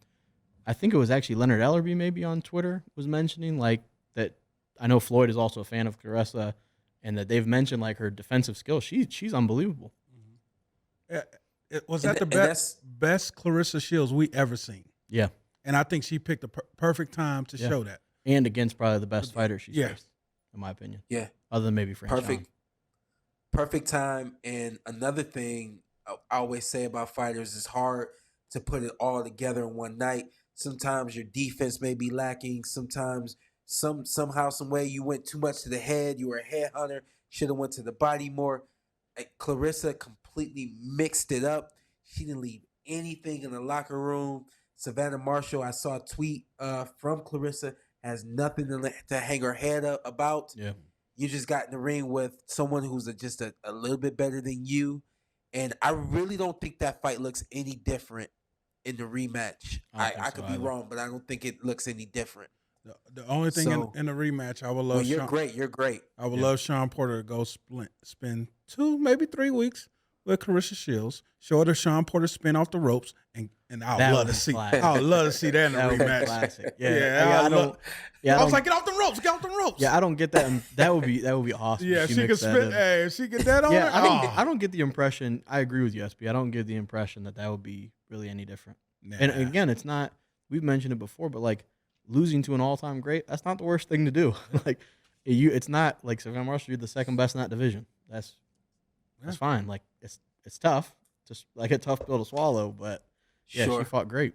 Speaker 4: I think it was actually Leonard Ellerby maybe on Twitter was mentioning like that. I know Floyd is also a fan of Claressa, and that they've mentioned like her defensive skills. She's unbelievable.
Speaker 3: Mm-hmm. Was that the best Claressa Shields we ever seen?
Speaker 4: Yeah,
Speaker 3: and I think she picked the perfect time to show that.
Speaker 4: And against probably the best fighter she's faced, in my opinion.
Speaker 2: Yeah,
Speaker 4: other than maybe Frank.
Speaker 2: Perfect time. And another thing I always say about fighters, is hard to put it all together in one night. Sometimes your defense may be lacking. Sometimes somehow, some way you went too much to the head. You were a headhunter. Should have went to the body more. Like, Claressa completely mixed it up. She didn't leave anything in the locker room. Savannah Marshall, I saw a tweet from Claressa, has nothing to hang her head up about.
Speaker 4: Yeah.
Speaker 2: You just got in the ring with someone who's just a little bit better than you. And I really don't think that fight looks any different in the rematch. I could be wrong, but I don't think it looks any different.
Speaker 3: The only thing in the rematch, I would love.
Speaker 2: Well, you're great. You're great.
Speaker 3: I would love Shawn Porter to go spend 2, maybe 3 weeks with Claressa Shields. Show her the Shawn Porter spin off the ropes, and I'd love to see. I'd love to see that in the rematch.
Speaker 4: Classic.
Speaker 3: I was like, get off the ropes, get off the ropes.
Speaker 4: Yeah, I don't get that. That would be awesome.
Speaker 3: Yeah, she could spin. Hey, if she get that on.
Speaker 4: Yeah, I don't get the impression. I agree with you, SB. I don't get the impression that would be really any different. Nah. And again, it's not. We've mentioned it before, but like losing to an all-time great, that's not the worst thing to do. Like it's not like Savannah Marshall. You're the second best in that division. That's fine. Like it's tough. Just like a tough pill to swallow, but yeah, she fought great.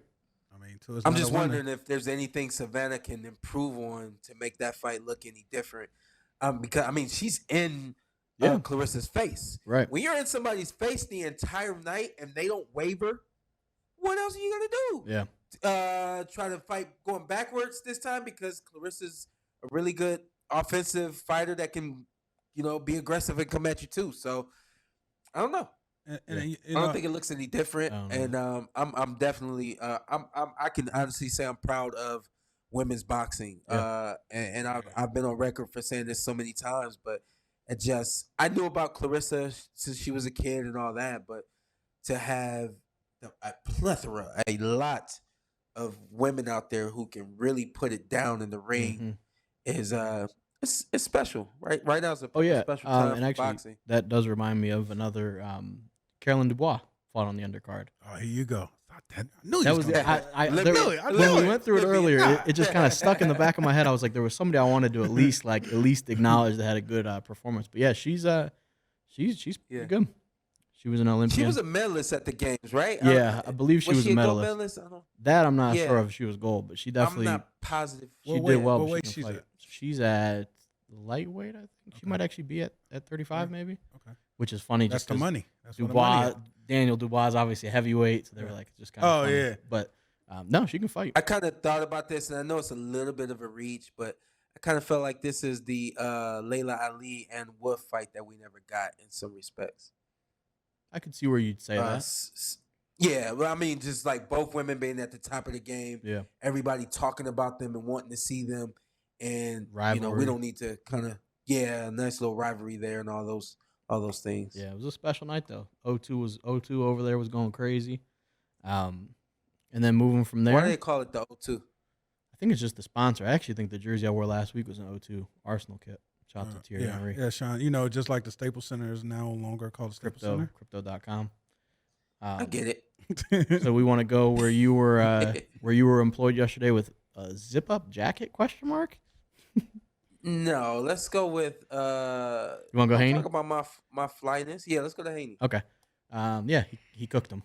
Speaker 3: I mean,
Speaker 2: I'm just wondering if there's anything Savannah can improve on to make that fight look any different. Because I mean, she's in Claressa's face.
Speaker 4: Right.
Speaker 2: When you're in somebody's face the entire night and they don't waver, what else are you gonna do?
Speaker 4: Yeah.
Speaker 2: Try to fight going backwards this time because Claressa's a really good offensive fighter that can, be aggressive and come at you too. So I don't know. I don't think it looks any different, and I'm definitely I can honestly say I'm proud of women's boxing, and I've been on record for saying this so many times, but I knew about Claressa since she was a kid and all that, but to have a lot of women out there who can really put it down in the ring is it's special, right? Right now it's a special time
Speaker 4: and actually,
Speaker 2: boxing.
Speaker 4: That does remind me of another. Carolyn Dubois fought on the undercard.
Speaker 3: Oh, here you go. I
Speaker 4: knew that was when we went through it earlier. It just kind of stuck in the back of my head. I was like, there was somebody I wanted to at least acknowledge that had a good performance. But yeah, she's pretty good. She was an Olympian.
Speaker 2: She was a medalist at the games, right?
Speaker 4: Yeah, I believe she was a medalist.
Speaker 2: Gold medalist?
Speaker 4: That I'm not sure if she was gold, but she definitely.
Speaker 2: I'm not positive.
Speaker 4: She did well.
Speaker 3: What weight she's at?
Speaker 4: She's at lightweight, I think. She might actually be at 35, maybe.
Speaker 3: Okay.
Speaker 4: Which is funny.
Speaker 3: That's
Speaker 4: just
Speaker 3: the money. That's
Speaker 4: Dubois, Daniel Dubois is obviously a heavyweight, so they were like just kind of.
Speaker 3: Yeah.
Speaker 4: But no, she can fight.
Speaker 2: I kind of thought about this, and I know it's a little bit of a reach, but I kind of felt like this is the Layla Ali and Wolf fight that we never got in some respects.
Speaker 4: I could see where you'd say that.
Speaker 2: Yeah, well, I mean, just like both women being at the top of the game.
Speaker 4: Yeah.
Speaker 2: Everybody talking about them and wanting to see them, and
Speaker 4: rivalry.
Speaker 2: We don't need to kind of a nice little rivalry there and all those things.
Speaker 4: Yeah, it was a special night though. O2 over there was going crazy. And then moving from there.
Speaker 2: Why do they call it the O2?
Speaker 4: I think it's just the sponsor. I actually think the jersey I wore last week was an O2 Arsenal kit. Shout out to Thierry Henry.
Speaker 3: Yeah, Sean. Just like the Staples Center is now no longer called the Staples Center.
Speaker 4: Crypto.com.
Speaker 2: I get it.
Speaker 4: So we want to go where you were employed yesterday with a zip-up jacket, question mark?
Speaker 2: No, let's go with
Speaker 4: you want to go Haney?
Speaker 2: Talk about my flyness. Yeah, let's go to Haney.
Speaker 4: Okay. Yeah, he cooked them.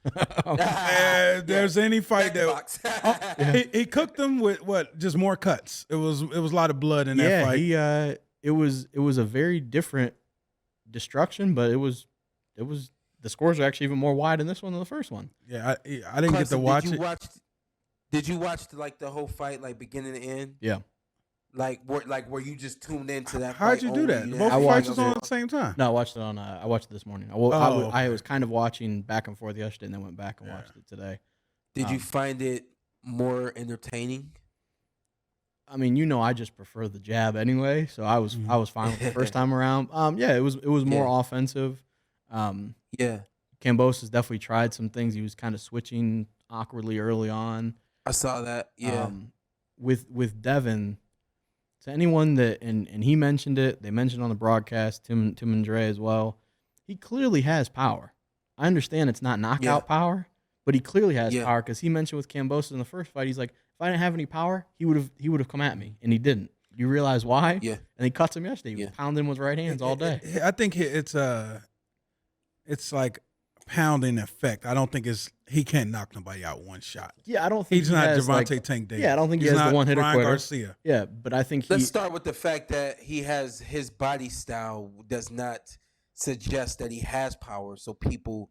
Speaker 3: If there's any fight that he cooked them with just more cuts. It was a lot of blood in that fight.
Speaker 4: It was a very different destruction, but it was the scores are actually even more wide in this one than the first one.
Speaker 3: Yeah, I didn't get to watch it.
Speaker 2: Did you watch the whole fight beginning to end?
Speaker 4: Yeah.
Speaker 2: Were you just tuned into that?
Speaker 3: How'd you do that? Both fights was on at the same time.
Speaker 4: No, I watched it this morning. I was kind of watching back and forth yesterday, and then went back and watched it today. Did
Speaker 2: you find it more entertaining?
Speaker 4: I mean, I just prefer the jab anyway, so I was fine with the first time around. It was more offensive. Kambosos definitely tried some things. He was kind of switching awkwardly early on.
Speaker 2: I saw that. Yeah.
Speaker 4: With Devin. To anyone that and he mentioned it, they mentioned on the broadcast, Tim and Dre as well. He clearly has power. I understand it's not knockout power, but he clearly has power because he mentioned with Kambosos in the first fight, he's like, if I didn't have any power, he would have come at me, and he didn't. You realize why? Yeah. And he cuts him yesterday. He was pounding him with right hands all day.
Speaker 3: I think it's like pounding effect. I don't think he can't knock nobody out one shot.
Speaker 4: Yeah, I don't think
Speaker 3: He's not
Speaker 4: has,
Speaker 3: Gervonta Tank Davis.
Speaker 4: Yeah, I don't think
Speaker 3: he's
Speaker 4: he has
Speaker 3: not
Speaker 4: the one-hitter
Speaker 3: Ryan
Speaker 4: quitter.
Speaker 3: Garcia.
Speaker 4: Yeah, but I think
Speaker 2: Let's start with the fact that he has his body style does not suggest that he has power, so people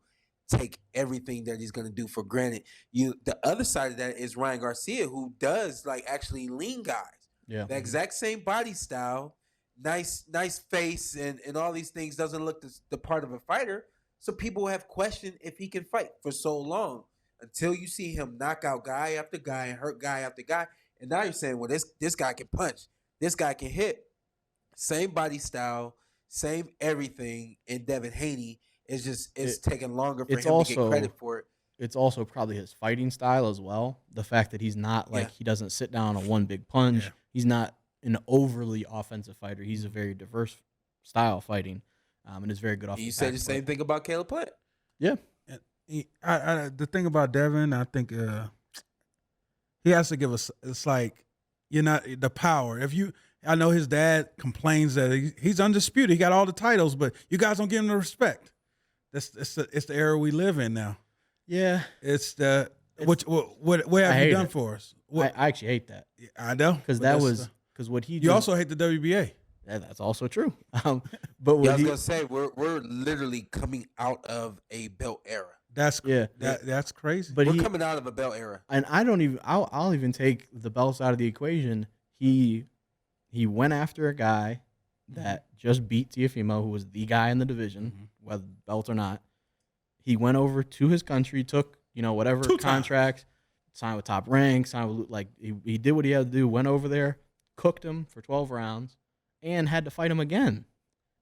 Speaker 2: take everything that he's going to do for granted. The other side of that is Ryan Garcia, who does like actually lean guys.
Speaker 4: Yeah.
Speaker 2: The exact same body style, nice face, and all these things, doesn't look the part of a fighter. So people have questioned if he can fight for so long until you see him knock out guy after guy and hurt guy after guy. And now you're saying, well, this guy can punch. This guy can hit. Same body style, same everything. And Devin Haney is just taking longer for him to get credit for it.
Speaker 4: It's also probably his fighting style as well. The fact that he's not like he doesn't sit down on one big punch. Yeah. He's not an overly offensive fighter. He's a very diverse style fighting. And is very good off.
Speaker 2: You say the same thing about Caleb Plant.
Speaker 4: Yeah.
Speaker 3: The thing about Devin, I think he has to give us. It's like you're not the power. I know his dad complains that he's undisputed. He got all the titles, but you guys don't give him the respect. It's the era we live in now.
Speaker 4: Yeah.
Speaker 3: What have you done for us?
Speaker 4: I actually hate that.
Speaker 3: I know
Speaker 4: because what he.
Speaker 3: You also hate the WBA.
Speaker 4: Yeah, that's also true. But
Speaker 2: I was gonna say we're literally coming out of a belt era.
Speaker 3: That's crazy.
Speaker 2: But we're coming out of a belt era,
Speaker 4: and I'll even take the belts out of the equation. He went after a guy that just beat Teofimo, who was the guy in the division, whether belt or not. He went over to his country, took whatever contracts, signed with Top Rank, signed with he did what he had to do. Went over there, cooked him for 12 rounds. And had to fight him again,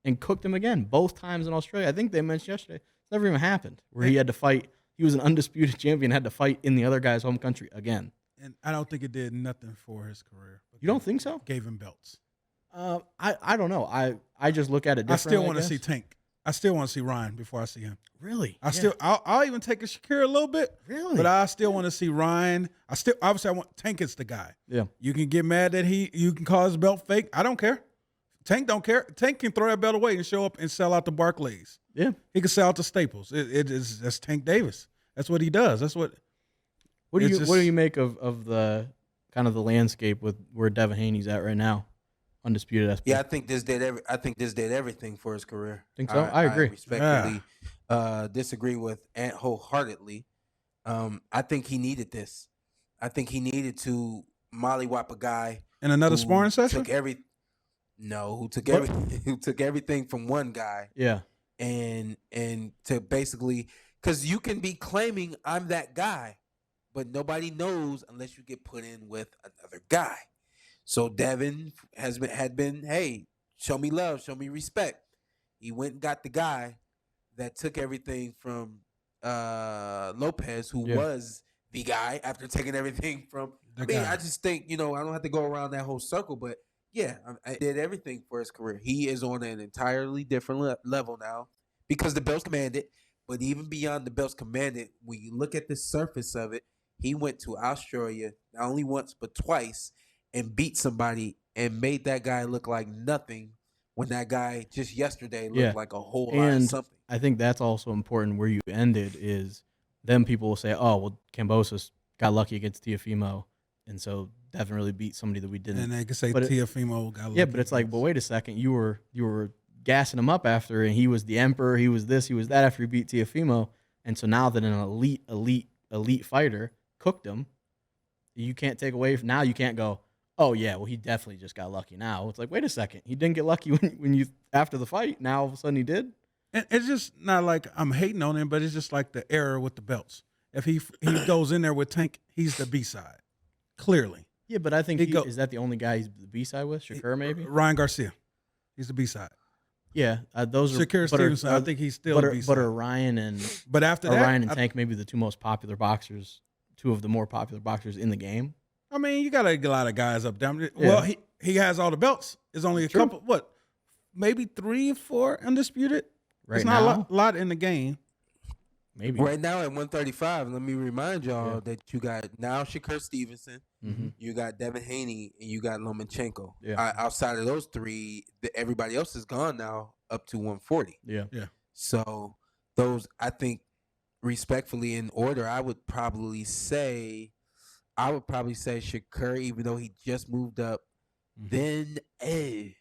Speaker 4: and cooked him again both times in Australia. I think they mentioned yesterday it's never even happened where he had to fight. He was an undisputed champion, had to fight in the other guy's home country again.
Speaker 3: And I don't think it did nothing for his career.
Speaker 4: You don't think so?
Speaker 3: Gave him belts.
Speaker 4: I don't know. I just look at it differently.
Speaker 3: I still want to see Tank. I still want to see Ryan before I see him.
Speaker 4: Really?
Speaker 3: I'll even take a Shakira a little bit.
Speaker 4: Really?
Speaker 3: But I still want to see Ryan. Obviously I want Tank is the guy.
Speaker 4: Yeah.
Speaker 3: You can get mad that you can call his belt fake. I don't care. Tank don't care. Tank can throw that belt away and show up and sell out the Barclays.
Speaker 4: Yeah.
Speaker 3: He can sell out the Staples. That's Tank Davis. That's what he does. That's what.
Speaker 4: What do you make of the kind of the landscape with where Devin Haney's at right now? Undisputed SP.
Speaker 2: Yeah, I think this did everything for his career.
Speaker 4: Think so? I agree.
Speaker 2: I respectfully disagree with Ant wholeheartedly. I think he needed this. I think he needed to mollywop a guy
Speaker 3: in another sparring session.
Speaker 2: Who took everything from one guy.
Speaker 4: Yeah.
Speaker 2: And to basically, because you can be claiming I'm that guy, but nobody knows unless you get put in with another guy. So Devin had been, hey, show me love, show me respect. He went and got the guy that took everything from Lopez, who was the guy after taking everything from. I just think I don't have to go around that whole circle, but. Yeah, I did everything for his career. He is on an entirely different level now because the belts commanded. But even beyond the belts commanded, when you look at the surface of it, he went to Australia not only once but twice and beat somebody and made that guy look like nothing when that guy just yesterday looked like a whole lot of something.
Speaker 4: I think that's also important where you ended is then people will say, oh, well, Kambosos got lucky against Teofimo, and so Devin really beat somebody that we didn't.
Speaker 3: And they could say Teofimo got lucky.
Speaker 4: Yeah, but it's like, but wait a second, you were gassing him up after, and he was the emperor, he was this, he was that after he beat Teofimo, and so now that an elite fighter cooked him, you can't take away from, now you can't go, oh yeah, well he definitely just got lucky now. It's like, wait a second, he didn't get lucky when you after the fight, now all of a sudden he did.
Speaker 3: And it's just not like I'm hating on him, but it's just like the error with the belts. If he goes in there with Tank, he's the B-side, clearly.
Speaker 4: Yeah, but I think is that the only guy he's the B-side with? Shakur maybe?
Speaker 3: Ryan Garcia, he's the B-side.
Speaker 4: Yeah, those are
Speaker 3: Shakur Stevenson. I think he's still the B-side.
Speaker 4: But are Ryan and Ryan and Tank maybe the two most popular boxers, two of the more popular boxers in the game?
Speaker 3: I mean, you got a lot of guys up there. Yeah. Well, he has all the belts. There's only a couple, maybe 3 or 4 undisputed? It's not a lot in the game.
Speaker 4: Maybe.
Speaker 2: Right now at 135, let me remind y'all that you got now Shakur Stevenson, you got Devin Haney, and you got Lomachenko.
Speaker 4: Yeah.
Speaker 2: Outside of those 3, everybody else is gone now up to 140.
Speaker 4: Yeah.
Speaker 3: Yeah.
Speaker 2: So those, I think respectfully in order, I would probably say Shakur, even though he just moved up. Then I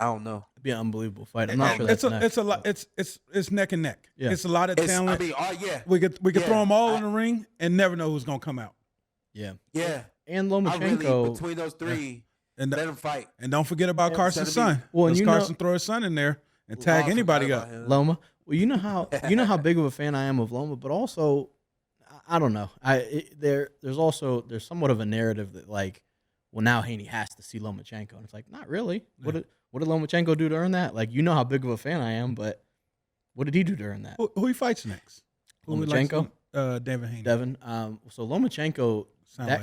Speaker 2: don't know.
Speaker 4: It'd be an unbelievable fight. I'm not sure that's next.
Speaker 3: It's a lot. It's neck and neck.
Speaker 4: Yeah.
Speaker 3: It's a lot of talent.
Speaker 2: I mean, yeah.
Speaker 3: We could throw them all in the ring and never know who's gonna come out.
Speaker 4: Yeah.
Speaker 2: Yeah.
Speaker 4: And Lomachenko.
Speaker 2: Between those three,
Speaker 3: and
Speaker 2: let them fight.
Speaker 3: And don't forget about Carson's son.
Speaker 4: Well, and
Speaker 3: Carson throw his son in there and tag anybody up.
Speaker 4: Loma. Well, you know how big of a fan I am of Loma, but also, I don't know. There's somewhat of a narrative that like, well, now Haney has to see Lomachenko, and it's like, not really.
Speaker 3: Yeah.
Speaker 4: What did Lomachenko do to earn that? Like, you know how big of a fan I am, but what did he do to earn that?
Speaker 3: Who he fights next?
Speaker 4: Lomachenko?
Speaker 3: Devin Haney.
Speaker 4: Devin. So Lomachenko,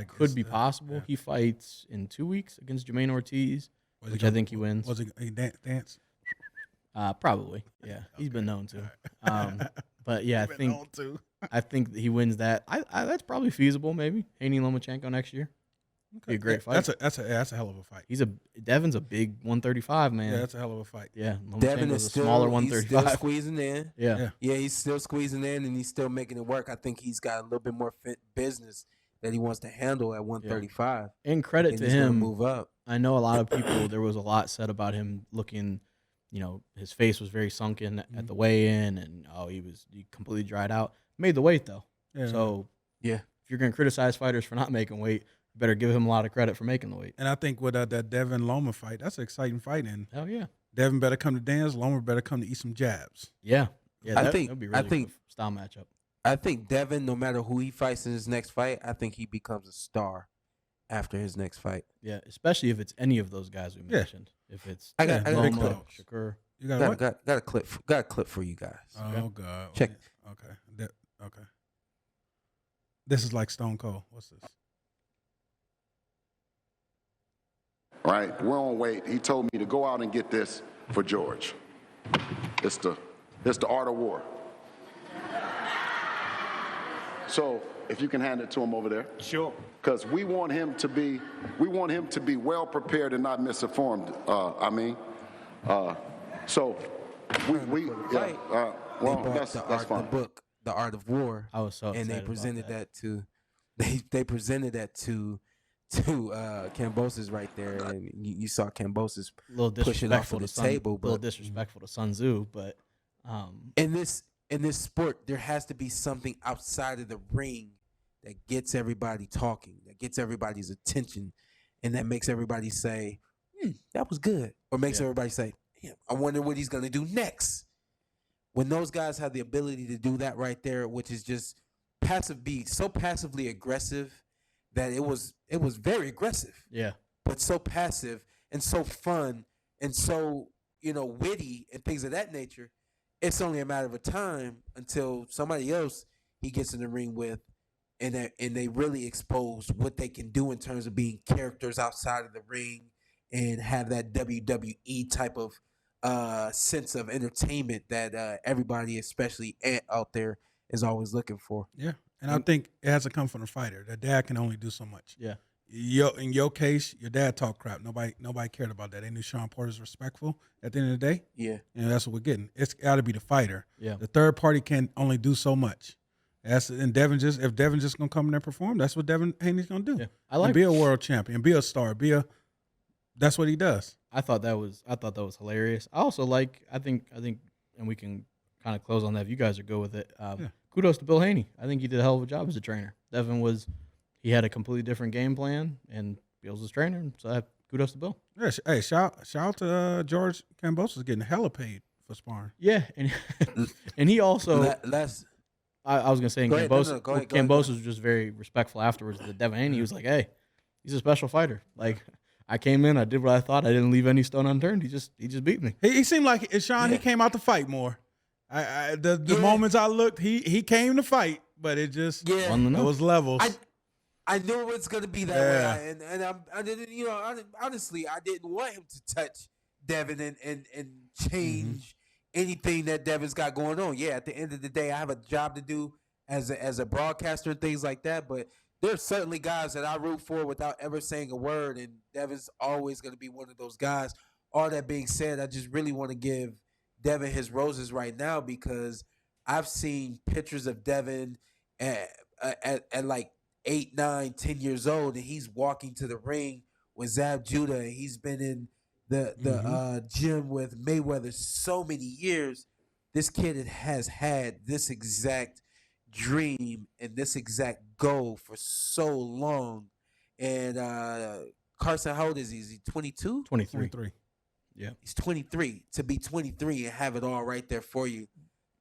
Speaker 4: could be possible.
Speaker 3: Yeah.
Speaker 4: He fights in 2 weeks against Jermaine Ortiz, which I think he wins.
Speaker 3: Was he dance?
Speaker 4: Probably. Yeah, he's been known to. But yeah, I think that he wins that. I that's probably feasible. Maybe Haney Lomachenko next year. Be a great fight.
Speaker 3: That's a hell of a fight.
Speaker 4: Devin's a big 135 man.
Speaker 3: Yeah, that's a hell of a fight.
Speaker 4: Yeah,
Speaker 2: Devin is
Speaker 4: a smaller 135.
Speaker 2: He's still squeezing in.
Speaker 4: Yeah,
Speaker 2: he's still squeezing in, and he's still making it work. I think he's got a little bit more business that he wants to handle at 135.
Speaker 4: Yeah. And credit to him,
Speaker 2: move up.
Speaker 4: I know a lot of people. There was a lot said about him looking. His face was very sunken at the weigh-in, and he completely dried out. Made the weight though.
Speaker 3: Yeah.
Speaker 4: So
Speaker 2: yeah,
Speaker 4: if you're gonna criticize fighters for not making weight, you better give him a lot of credit for making the weight.
Speaker 3: And I think with that Devin Loma fight, that's an exciting fight. And
Speaker 4: hell yeah,
Speaker 3: Devin better come to dance. Loma better come to eat some jabs.
Speaker 4: Yeah.
Speaker 2: That'd be
Speaker 4: really good style matchup.
Speaker 2: I think Devin, no matter who he fights in his next fight, I think he becomes a star after his next fight.
Speaker 4: Yeah, especially if it's any of those guys we mentioned. If it's
Speaker 2: I got
Speaker 4: Loma, Shakur.
Speaker 3: You got
Speaker 2: a clip for you guys.
Speaker 3: Oh God.
Speaker 2: Check.
Speaker 3: Okay. Okay. This is like Stone Cold. What's this?
Speaker 5: All right, we're on weight. He told me to go out and get this for George. It's the art of war. So if you can hand it to him over there.
Speaker 1: Sure.
Speaker 5: Because we want him to be well prepared and not misinformed. So that's fine.
Speaker 2: The book, The Art of War.
Speaker 4: I was so excited
Speaker 2: and they presented
Speaker 4: about
Speaker 2: that. They presented that to Kambosos right there, and you saw Kambosos push it off of the table.
Speaker 4: A little disrespectful to Sun Tzu, but
Speaker 2: in this sport, there has to be something outside of the ring that gets everybody talking, that gets everybody's attention, and that makes everybody say, "That was good," or makes everybody say, "I wonder what he's gonna do next." When those guys have the ability to do that right there, which is just be so passively aggressive that it was very aggressive.
Speaker 4: Yeah.
Speaker 2: But so passive and so fun and so, witty and things of that nature. It's only a matter of time until somebody else he gets in the ring with and they really expose what they can do in terms of being characters outside of the ring and have that WWE type of sense of entertainment that everybody, especially out there, is always looking for.
Speaker 3: Yeah, and I think it has to come from the fighter. The dad can only do so much.
Speaker 4: Yeah.
Speaker 3: In your case, your dad talked crap. Nobody cared about that. They knew Shawn Porter's respectful at the end of the day.
Speaker 2: Yeah.
Speaker 3: And that's what we're getting. It's got to be the fighter.
Speaker 4: Yeah.
Speaker 3: The third party can only do so much. If Devin just gonna come in there and perform, that's what Devin Haney's gonna do.
Speaker 4: Yeah.
Speaker 3: Be a world champion, be a star, that's what he does.
Speaker 4: I thought that was hilarious. I also I think, and we can kind of close on that if you guys are good with it. Kudos to Bill Haney. I think he did a hell of a job as a trainer. He had a completely different game plan, and Bill's his trainer, so kudos to Bill.
Speaker 3: Yeah, hey, shout out to George Kambosos getting hella paid for sparring.
Speaker 4: Yeah, and he also I was gonna say Kambosos was just very respectful afterwards to Devin Haney. He was like, "Hey, he's a special fighter. Like, I came in, I did what I thought. I didn't leave any stone unturned. He just beat me."
Speaker 3: He seemed like Shawn. He came out to fight more. The moments I looked, he came to fight, but it just it was levels.
Speaker 2: I knew it was gonna be that way, and I didn't. Honestly, I didn't want him to touch Devin and change anything that Devin's got going on. Yeah, at the end of the day, I have a job to do as a broadcaster and things like that. But there's certainly guys that I root for without ever saying a word, and Devin's always gonna be one of those guys. All that being said, I just really want to give Devin his roses right now because I've seen pictures of Devin at like 8, 9, 10 years old, and he's walking to the ring with Zab Judah. And he's been in the gym with Mayweather so many years. This kid has had this exact dream and this exact goal for so long. And Carson, how old is he? Is he 22?
Speaker 4: 23. Yeah.
Speaker 2: He's 23. To be 23 and have it all right there for you.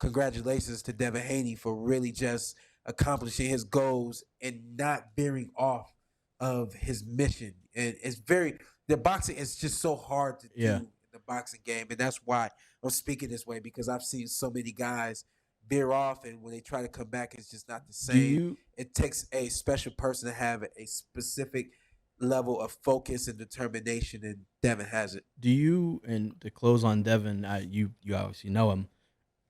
Speaker 2: Congratulations to Devin Haney for really just accomplishing his goals and not veering off of his mission. And it's the boxing is just so hard to do in the boxing game. And that's why I'm speaking this way, because I've seen so many guys veer off, and when they try to come back, it's just not the same. It takes a special person to have a specific level of focus and determination, and Devin has it.
Speaker 4: Do you, and to close on Devin, you obviously know him,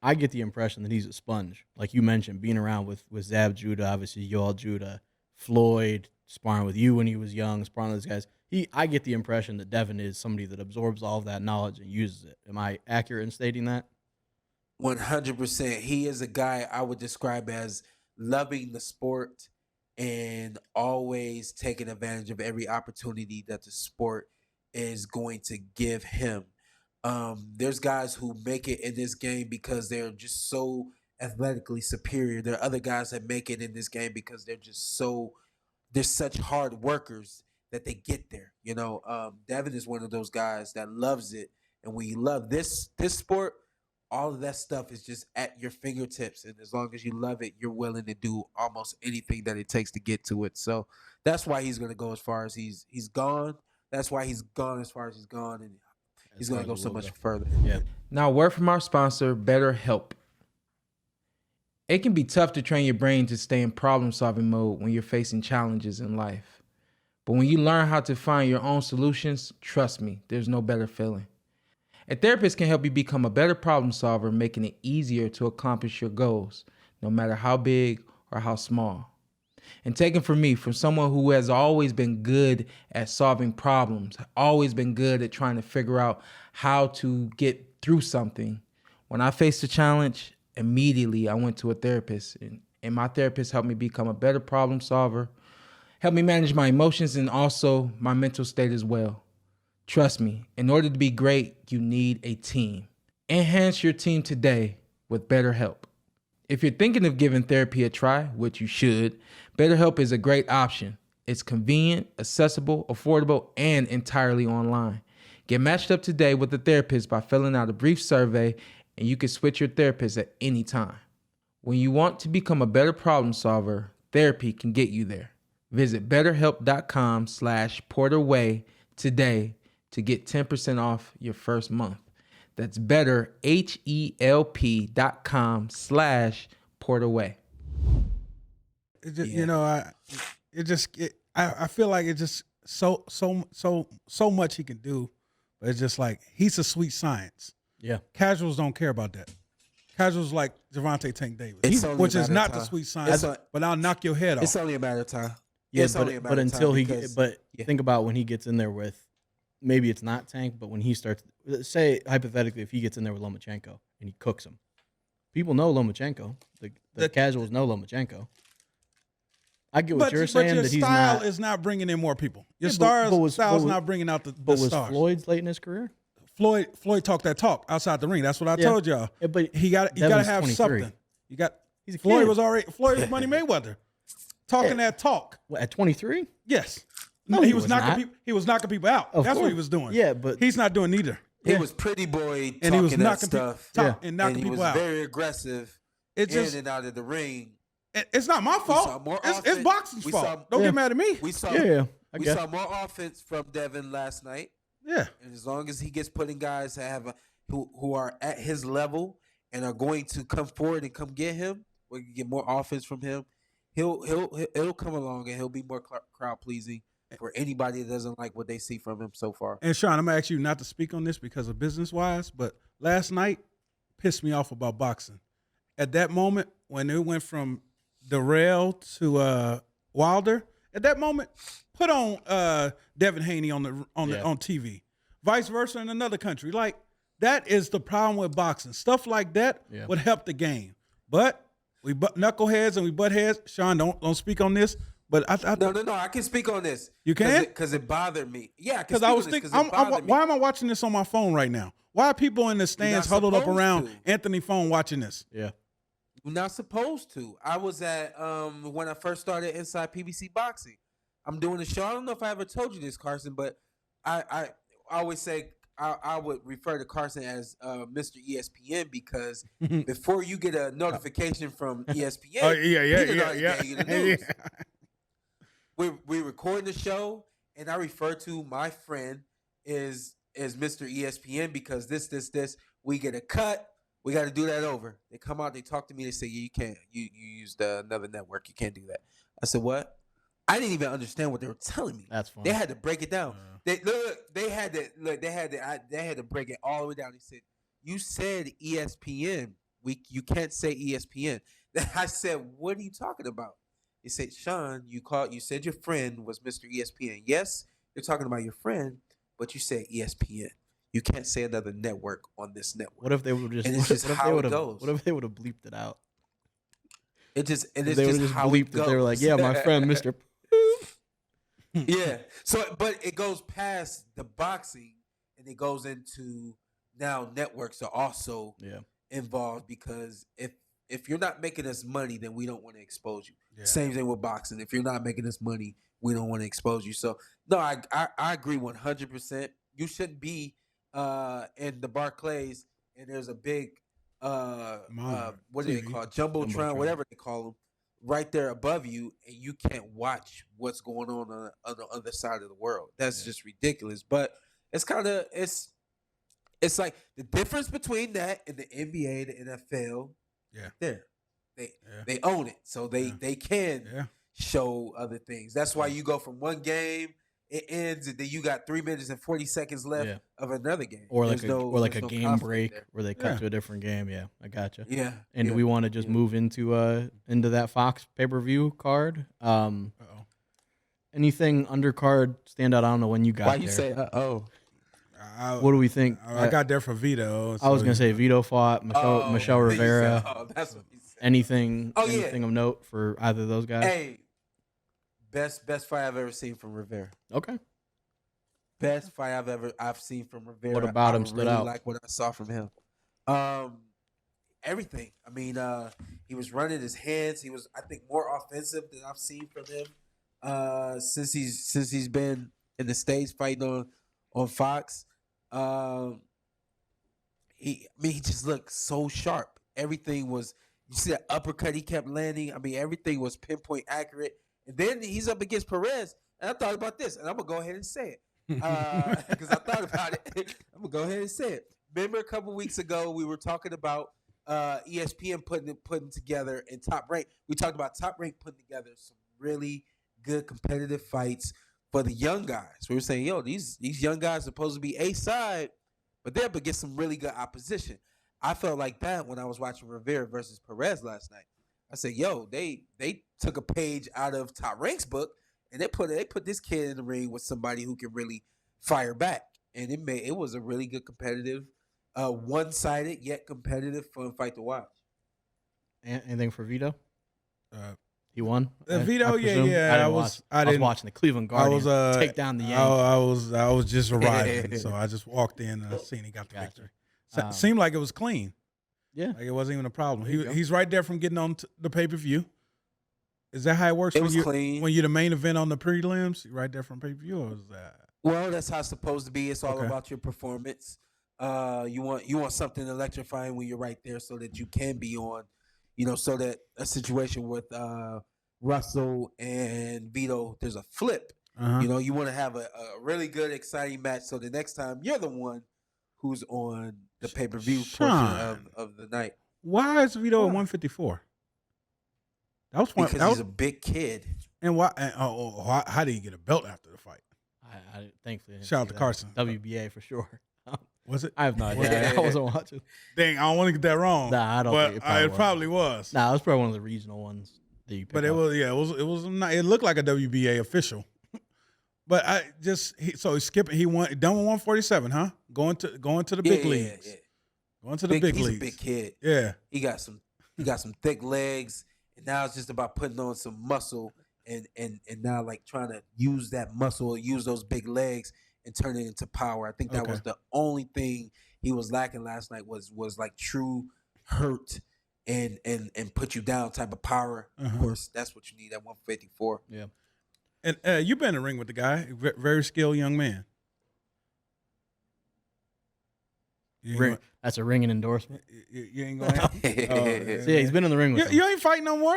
Speaker 4: I get the impression that he's a sponge. Like you mentioned, being around with Zab Judah, obviously Yoel Judah, Floyd, sparring with you when he was young, sparring with those guys. I get the impression that Devin is somebody that absorbs all of that knowledge and uses it. Am I accurate in stating that?
Speaker 2: 100%. He is a guy I would describe as loving the sport and always taking advantage of every opportunity that the sport is going to give him. There's guys who make it in this game because they're just so athletically superior. There are other guys that make it in this game because they're such hard workers that they get there. You know, Devin is one of those guys that loves it. And when you love this sport, all of that stuff is just at your fingertips. And as long as you love it, you're willing to do almost anything that it takes to get to it. So that's why he's going to go as far as he's gone. That's why he's gone as far as he's gone. And he's going to go so much further.
Speaker 6: Yeah. Now, word from our sponsor, BetterHelp. It can be tough to train your brain to stay in problem-solving mode when you're facing challenges in life. But when you learn how to find your own solutions, trust me, there's no better feeling. A therapist can help you become a better problem solver, making it easier to accomplish your goals, no matter how big or how small. And taken from me, from someone who has always been good at solving problems, always been good at trying to figure out how to get through something, when I faced a challenge, immediately I went to a therapist. And my therapist helped me become a better problem solver, helped me manage my emotions and also my mental state as well. Trust me, in order to be great, you need a team. Enhance your team today with BetterHelp. If you're thinking of giving therapy a try, which you should, BetterHelp is a great option. It's convenient, accessible, affordable, and entirely online. Get matched up today with a therapist by filling out a brief survey, and you can switch your therapist at any time. When you want to become a better problem solver, therapy can get you there. Visit betterhelp.com/PorterWay today to get 10% off your first month. That's betterhelp.com/PorterWay.
Speaker 3: It just, you know, I feel like it just so much he can do, but it's just like he's a sweet science.
Speaker 4: Yeah.
Speaker 3: Casuals don't care about that. Casuals like Gervonta Tank Davis, which is not the sweet science, but I'll knock your head off.
Speaker 2: It's only a matter of time.
Speaker 4: Yeah, but until think about when he gets in there with, maybe it's not Tank, but when he starts, say hypothetically, if he gets in there with Lomachenko and he cooks him, people know Lomachenko. The casuals know Lomachenko. I get what you're saying.
Speaker 3: But
Speaker 4: that
Speaker 3: your
Speaker 4: he's
Speaker 3: style
Speaker 4: not,
Speaker 3: is not bringing in more people. Your style's not bringing out the
Speaker 4: But was
Speaker 3: stars.
Speaker 4: Floyd's late in his career?
Speaker 3: Floyd talked that talk outside the ring. That's what I told y'all.
Speaker 4: Yeah, but
Speaker 3: you got to have
Speaker 4: 23.
Speaker 3: something.
Speaker 4: He's a
Speaker 3: Floyd
Speaker 4: kid.
Speaker 3: was Money Mayweather, talking that talk.
Speaker 4: What, at 23?
Speaker 3: Yes.
Speaker 4: No,
Speaker 3: he was knocking people. He was knocking people out. That's
Speaker 4: course.
Speaker 3: what he was doing.
Speaker 4: Yeah, but
Speaker 3: he's not doing neither.
Speaker 2: He was pretty boy
Speaker 3: And he was
Speaker 2: talking that
Speaker 3: knocking
Speaker 2: stuff.
Speaker 3: and knocking
Speaker 2: and he
Speaker 3: people
Speaker 2: was
Speaker 3: out.
Speaker 2: very aggressive in and out of the ring.
Speaker 3: It's not my fault. It's boxing's fault. Don't get mad at me.
Speaker 2: We saw more offense from Devin last night.
Speaker 3: Yeah.
Speaker 2: And as long as he gets putting guys that who are at his level and are going to come forward and come get him, we can get more offense from him. It'll come along and he'll be more crowd pleasing for anybody that doesn't like what they see from him so far.
Speaker 3: And Shawn, I'm gonna ask you not to speak on this because of business wise, but last night pissed me off about boxing. At that moment when it went from Dirrell to Wilder, at that moment, put on Devin Haney on TV. Vice versa in another country. Like, that is the problem with boxing. Stuff like that would help the game. But we butt knuckleheads and we butt heads. Shawn, don't speak on this. But
Speaker 2: No. I can speak on this.
Speaker 3: You can?
Speaker 2: Because it bothered me. Yeah,
Speaker 3: because I was thinking, why am I watching this on my phone right now? Why are people in the stands huddled up around Anthony's phone watching this?
Speaker 4: Yeah.
Speaker 2: You're not supposed to. I was at when I first started inside PBC Boxing. I'm doing the show. I don't know if I ever told you this, Carson, but I always say I would refer to Carson as Mr. ESPN because before you get a notification from ESPN,
Speaker 3: yeah.
Speaker 2: We record the show, and I refer to my friend as Mr. ESPN because this we get a cut. We got to do that over. They come out, they talk to me, they say, yeah, you can't. You used another network. You can't do that. I said, what? I didn't even understand what they were telling me.
Speaker 4: That's funny.
Speaker 2: They had to break it down. They had to break it all the way down. They said, you said ESPN. You can't say ESPN. I said, what are you talking about? They said, Shawn, you said your friend was Mr. ESPN. Yes, you're talking about your friend, but you said ESPN. You can't say another network on this network.
Speaker 4: What if they would just?
Speaker 2: And it's just how it goes.
Speaker 4: What if they would have bleeped it out?
Speaker 2: It's just
Speaker 4: how
Speaker 2: bleeped
Speaker 4: it goes. They were like, "Yeah, my friend, Mr."
Speaker 2: Yeah. So, but it goes past the boxing, and it goes into now networks are also involved because if you're not making us money, then we don't want to expose you. Yeah. Same thing with boxing. If you're not making us money, we don't want to expose you. So, no, I agree 100%. You shouldn't be in the Barclays, and there's a big what do they call it? Jumbotron, whatever they call them, right there above you, and you can't watch what's going on the other side of the world. That's just ridiculous. But it's kind of it's like the difference between that and the NBA, the NFL. Yeah, there they own it, so they can show other things. That's why you go from one game. It ends, and then you got 3 minutes and 40 seconds left of another game,
Speaker 4: or like a game break where they cut to a different game. Yeah, I gotcha.
Speaker 2: Yeah,
Speaker 4: and do we want to just move into that Fox pay-per-view card? Anything undercard stand out? I don't know when you got there.
Speaker 2: Why you say
Speaker 4: what do we think?
Speaker 3: I got there for Vito.
Speaker 4: I was gonna say Vito fought Michel Rivera.
Speaker 2: That's what he said.
Speaker 4: Anything of note for either of those guys?
Speaker 2: Hey. Best fight I've ever seen from Rivera.
Speaker 4: Okay.
Speaker 2: Best fight I've seen from Rivera.
Speaker 4: What about him stood out?
Speaker 2: Like what I saw from him. Everything. I mean, he was running his hands. He was, I think, more offensive than I've seen from him since he's been in the States fighting on Fox. He just looked so sharp. Everything was. You see that uppercut he kept landing. I mean, everything was pinpoint accurate. And then he's up against Perez, and I thought about this, and I'm going to go ahead and say it. Because I thought about it. I'm going to go ahead and say it. Remember a couple weeks ago, we were talking about ESPN putting together in Top Rank. We talked about Top Rank putting together some really good competitive fights for the young guys. We were saying, yo, these young guys are supposed to be A-side, but they're up against some really good opposition. I felt like that when I was watching Rivera versus Perez last night. I said, yo, they took a page out of Top Rank's book, and they put this kid in the ring with somebody who can really fire back. And it was a really good competitive, one-sided yet competitive fun fight to watch.
Speaker 4: Anything for Vito? He won.
Speaker 3: Vito,
Speaker 4: I was watching the Cleveland Guardians take down the Yankees.
Speaker 3: I was just arriving, so I just walked in and I seen he got the victory. Seemed like it was clean.
Speaker 4: Yeah,
Speaker 3: like it wasn't even a problem. He's right there from getting on the pay-per-view. Is that how it works?
Speaker 2: Clean.
Speaker 3: When you're the main event on the prelims, you're right there from pay-per-view, or is that?
Speaker 2: Well, that's how it's supposed to be. It's all about your performance. You want something electrifying when you're right there, so that you can be on. So that a situation with Russell and Vito, there's a flip. You want to have a really good, exciting match, so the next time you're the one who's on the pay-per-view portion of the night.
Speaker 3: Why is Vito at 154?
Speaker 2: Because he's a big kid.
Speaker 3: And why? How did he get a belt after the fight?
Speaker 4: I thankfully
Speaker 3: shout out to Carson.
Speaker 4: WBA for sure.
Speaker 3: Was it?
Speaker 4: I have no idea. I wasn't watching.
Speaker 3: Dang, I don't want to get that wrong.
Speaker 4: Nah, I don't.
Speaker 3: But it probably was.
Speaker 4: Nah, it was probably one of the regional ones that you picked
Speaker 3: But it
Speaker 4: up.
Speaker 3: was not. It looked like a WBA official. But he's skipping. He won done with 147, huh? Going to the big leagues.
Speaker 2: Yeah.
Speaker 3: Going to the big leagues.
Speaker 2: He's a big kid.
Speaker 3: Yeah,
Speaker 2: he got some He got some thick legs, and now it's just about putting on some muscle and now like trying to use that muscle, use those big legs, and turn it into power. I think that was the only thing he was lacking last night was like true hurt and put you down type of power. Of course, that's what you need at 154.
Speaker 3: Yeah. And you've been in the ring with the guy, very skilled young man.
Speaker 4: That's a ringing endorsement.
Speaker 3: You ain't going to
Speaker 4: yeah, he's been in the ring with him.
Speaker 3: You ain't fighting no more?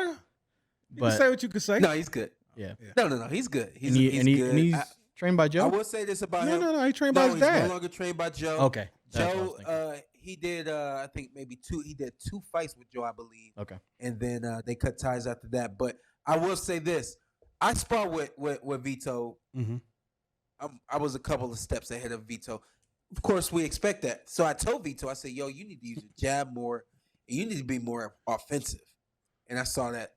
Speaker 3: You can say what you can say.
Speaker 2: No, he's good.
Speaker 4: Yeah.
Speaker 2: No, he's good. He's good.
Speaker 4: And he's trained by Joe?
Speaker 2: I will say this about him.
Speaker 3: No, he trained by his dad.
Speaker 2: He's no longer trained by Joe.
Speaker 4: Okay.
Speaker 2: Joe, he did, I think maybe he did 2 fights with Joe, I believe.
Speaker 4: Okay.
Speaker 2: And then they cut ties after that. But I will say this. I sparred with Vito.
Speaker 3: Mm-hmm.
Speaker 2: I was a couple of steps ahead of Vito. Of course, we expect that. So I told Vito, I said, yo, you need to use your jab more, and you need to be more offensive. And I saw that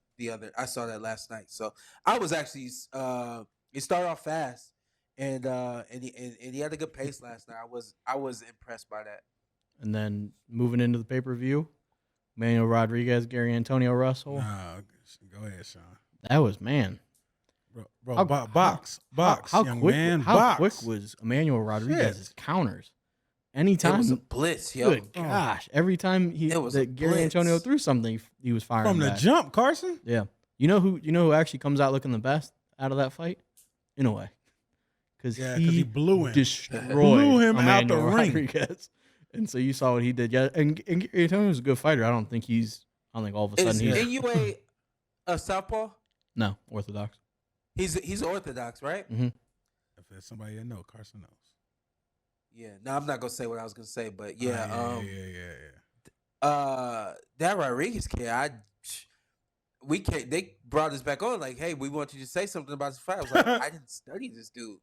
Speaker 2: last night. So I was actually it started off fast, and he had a good pace last night. I was impressed by that.
Speaker 4: And then moving into the pay-per-view, Emmanuel Rodriguez, Gary Antonio Russell.
Speaker 3: Go ahead, Sean.
Speaker 4: That was, man.
Speaker 3: Bro, box,
Speaker 4: how
Speaker 3: young
Speaker 4: quick,
Speaker 3: man,
Speaker 4: how
Speaker 3: box.
Speaker 4: quick was Emmanuel Rodriguez's counters? Anytime,
Speaker 2: it was a blitz, yo.
Speaker 4: Good gosh! Every time Gary Antonio threw something, he was firing
Speaker 3: from the
Speaker 4: back.
Speaker 3: jump. Carson,
Speaker 4: yeah. You know who actually comes out looking the best out of that fight, in a way, because he
Speaker 3: blew him,
Speaker 4: destroyed
Speaker 3: him
Speaker 4: Emmanuel
Speaker 3: out the
Speaker 4: Rodriguez.
Speaker 3: ring.
Speaker 4: And so you saw what he did. Yeah, and Gary Antonio was a good fighter. I don't think all of a sudden he's
Speaker 2: NUA a southpaw.
Speaker 4: No, orthodox.
Speaker 2: He's orthodox, right?
Speaker 4: Mm-hmm.
Speaker 3: If there's somebody that knows, Carson knows.
Speaker 2: Yeah. No, I'm not gonna say what I was gonna say, but yeah.
Speaker 3: Yeah.
Speaker 2: That Rodriguez kid, they brought us back on like, hey, we want you to say something about this fight. I was like, I didn't study this dude.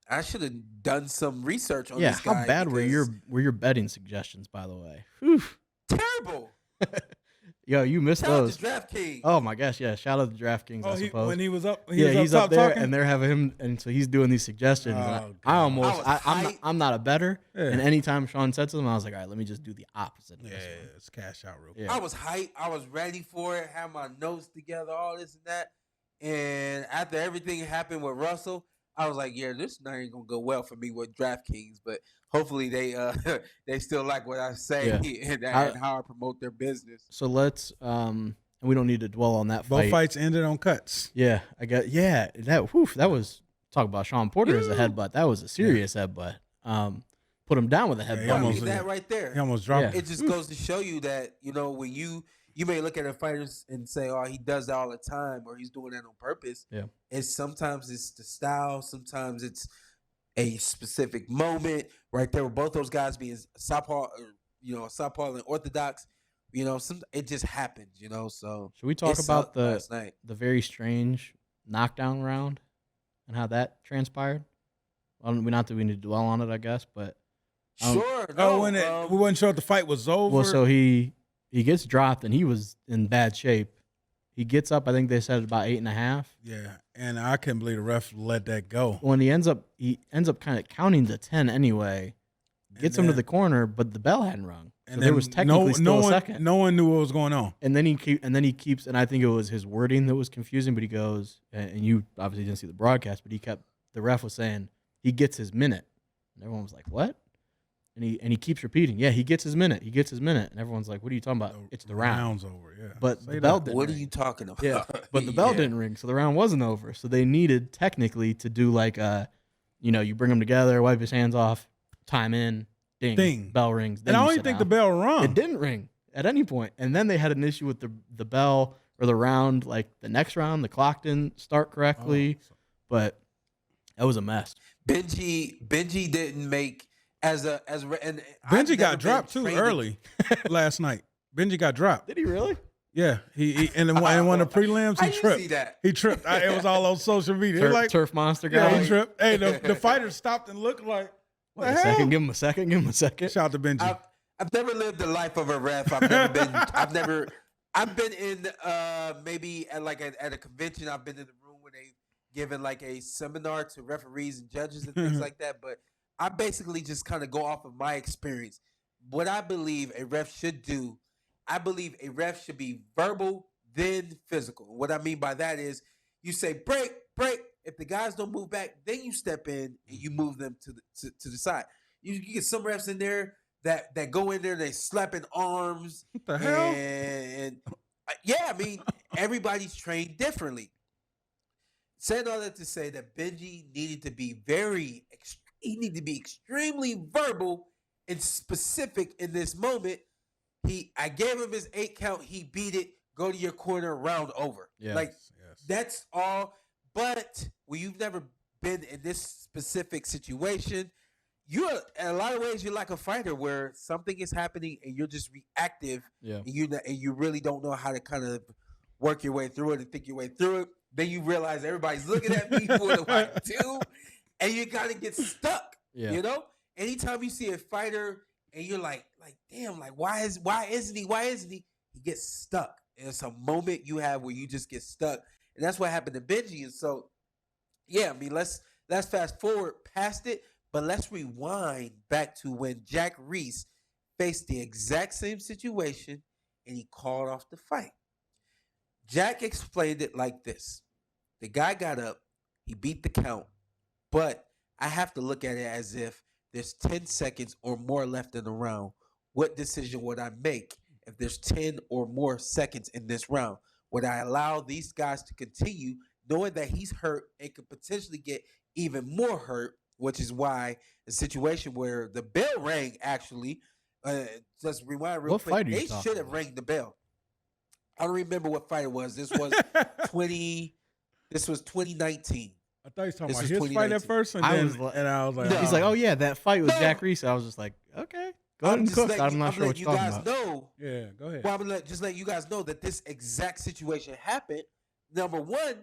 Speaker 2: I should have done some research on this guy.
Speaker 4: How bad were your betting suggestions, by the way? Whew.
Speaker 2: Terrible.
Speaker 4: Yo, you missed those.
Speaker 2: Shout out to DraftKings.
Speaker 4: Oh my gosh, yeah. Shout out to DraftKings, I suppose.
Speaker 3: When he was up,
Speaker 4: he's
Speaker 3: up
Speaker 4: up there,
Speaker 3: talking?
Speaker 4: and they're having him, and so he's doing these suggestions. I'm not a bettor, and anytime Sean said something, I was like, all right, let me just do the opposite.
Speaker 3: Yeah, it's cash out real quick.
Speaker 2: Yeah. I was hyped. I was ready for it. Had my notes together, all this and that. And after everything happened with Russell, I was like, yeah, this not even gonna go well for me with DraftKings, but hopefully they still like what I say and how I promote their business.
Speaker 4: So let's and we don't need to dwell on that fight.
Speaker 3: Both fights ended on cuts.
Speaker 4: Yeah, that was talk about Shawn Porter as a headbutt. That was a serious headbutt. Put him down with a headbutt.
Speaker 2: That right there.
Speaker 3: He almost dropped.
Speaker 2: It just goes to show you that, when you may look at a fighter and say, oh, he does that all the time, or he's doing that on purpose.
Speaker 4: Yeah.
Speaker 2: Sometimes it's the style, sometimes it's a specific moment right there with both those guys being southpaw and orthodox. It just happens, so.
Speaker 4: Should we talk about the very strange knockdown round and how that transpired? Well, not that we need to dwell on it, I guess, but.
Speaker 2: Sure.
Speaker 3: We wasn't sure if the fight was over.
Speaker 4: Well, so he gets dropped, and he was in bad shape. He gets up, I think they said about 8.5.
Speaker 3: Yeah, and I couldn't believe the ref let that go.
Speaker 4: When he ends up kind of counting to 10 anyway, gets him to the corner, but the bell hadn't rung. So there was technically still a second.
Speaker 3: No one knew what was going on.
Speaker 4: And then he keeps, and I think it was his wording that was confusing, but he goes, and you obviously didn't see the broadcast, but the ref was saying he gets his minute. And everyone was like, what? And he keeps repeating, yeah, he gets his minute. And everyone's like, what are you talking about? It's the round.
Speaker 3: Round's over, yeah.
Speaker 4: But the bell didn't
Speaker 2: What
Speaker 4: ring.
Speaker 2: are you talking about?
Speaker 4: Yeah, but the bell didn't ring, so the round wasn't over. So they needed technically to do like you bring them together, wipe his hands off, time in, ding. Bell rings.
Speaker 3: And I don't even think the bell rung.
Speaker 4: It didn't ring at any point. And then they had an issue with the bell or the round, like the next round, the clock didn't start correctly, but that was a mess.
Speaker 2: Benji didn't make and
Speaker 3: Benji got dropped too early last night. Benji got dropped.
Speaker 4: Did he really?
Speaker 3: Yeah, he and in one of the prelims he tripped.
Speaker 2: See that?
Speaker 3: He tripped. It was all on social media.
Speaker 4: Turf monster guy.
Speaker 3: Yeah, he tripped. Hey, the fighter stopped and looked like,
Speaker 4: Wait a second. Give him a second.
Speaker 3: Shout out to Benji.
Speaker 2: I've never lived the life of a ref. I've been in maybe at a convention. I've been in the room where they've given like a seminar to referees and judges and things like that. But I basically just kind of go off of my experience. What I believe a ref should do, I believe a ref should be verbal, then physical. What I mean by that is you say break. If the guys don't move back, then you step in and you move them to the side. You get some refs in there that go in there, they slapping arms.
Speaker 3: What the hell?
Speaker 2: And I mean, everybody's trained differently. Saying all that to say that Benji needed to be extremely verbal and specific in this moment. I gave him his 8 count. He beat it. Go to your corner, round over.
Speaker 3: Yes.
Speaker 2: That's all. But when you've never been in this specific situation, you're in a lot of ways you're like a fighter where something is happening and you're just reactive.
Speaker 4: Yeah.
Speaker 2: And you really don't know how to kind of work your way through it and think your way through it. Then you realize everybody's looking at me. What do I do? And you kind of get stuck.
Speaker 4: Yeah.
Speaker 2: You know, anytime you see a fighter and you're like damn, like why isn't he? He gets stuck. And it's a moment you have where you just get stuck. And that's what happened to Benji. And so, yeah, I mean, let's fast forward past it, but let's rewind back to when Jack Reese faced the exact same situation and he called off the fight. Jack explained it like this. The guy got up, he beat the count, but I have to look at it as if there's 10 seconds or more left in the round. What decision would I make if there's 10 or more seconds in this round? Would I allow these guys to continue knowing that he's hurt and could potentially get even more hurt, which is why the situation where the bell rang actually, just rewind real quick, they should have rang the bell. I don't remember what fight it was. This was 2019.
Speaker 3: I thought he was talking about his fight at first, and I was like,
Speaker 4: no. He's like, oh yeah, that fight with Jack Reese. I was just like, okay, go ahead and cook. I'm not sure what you're talking about.
Speaker 2: Know,
Speaker 3: yeah, go ahead.
Speaker 2: Well, I'm gonna just let you guys know that this exact situation happened. Number one,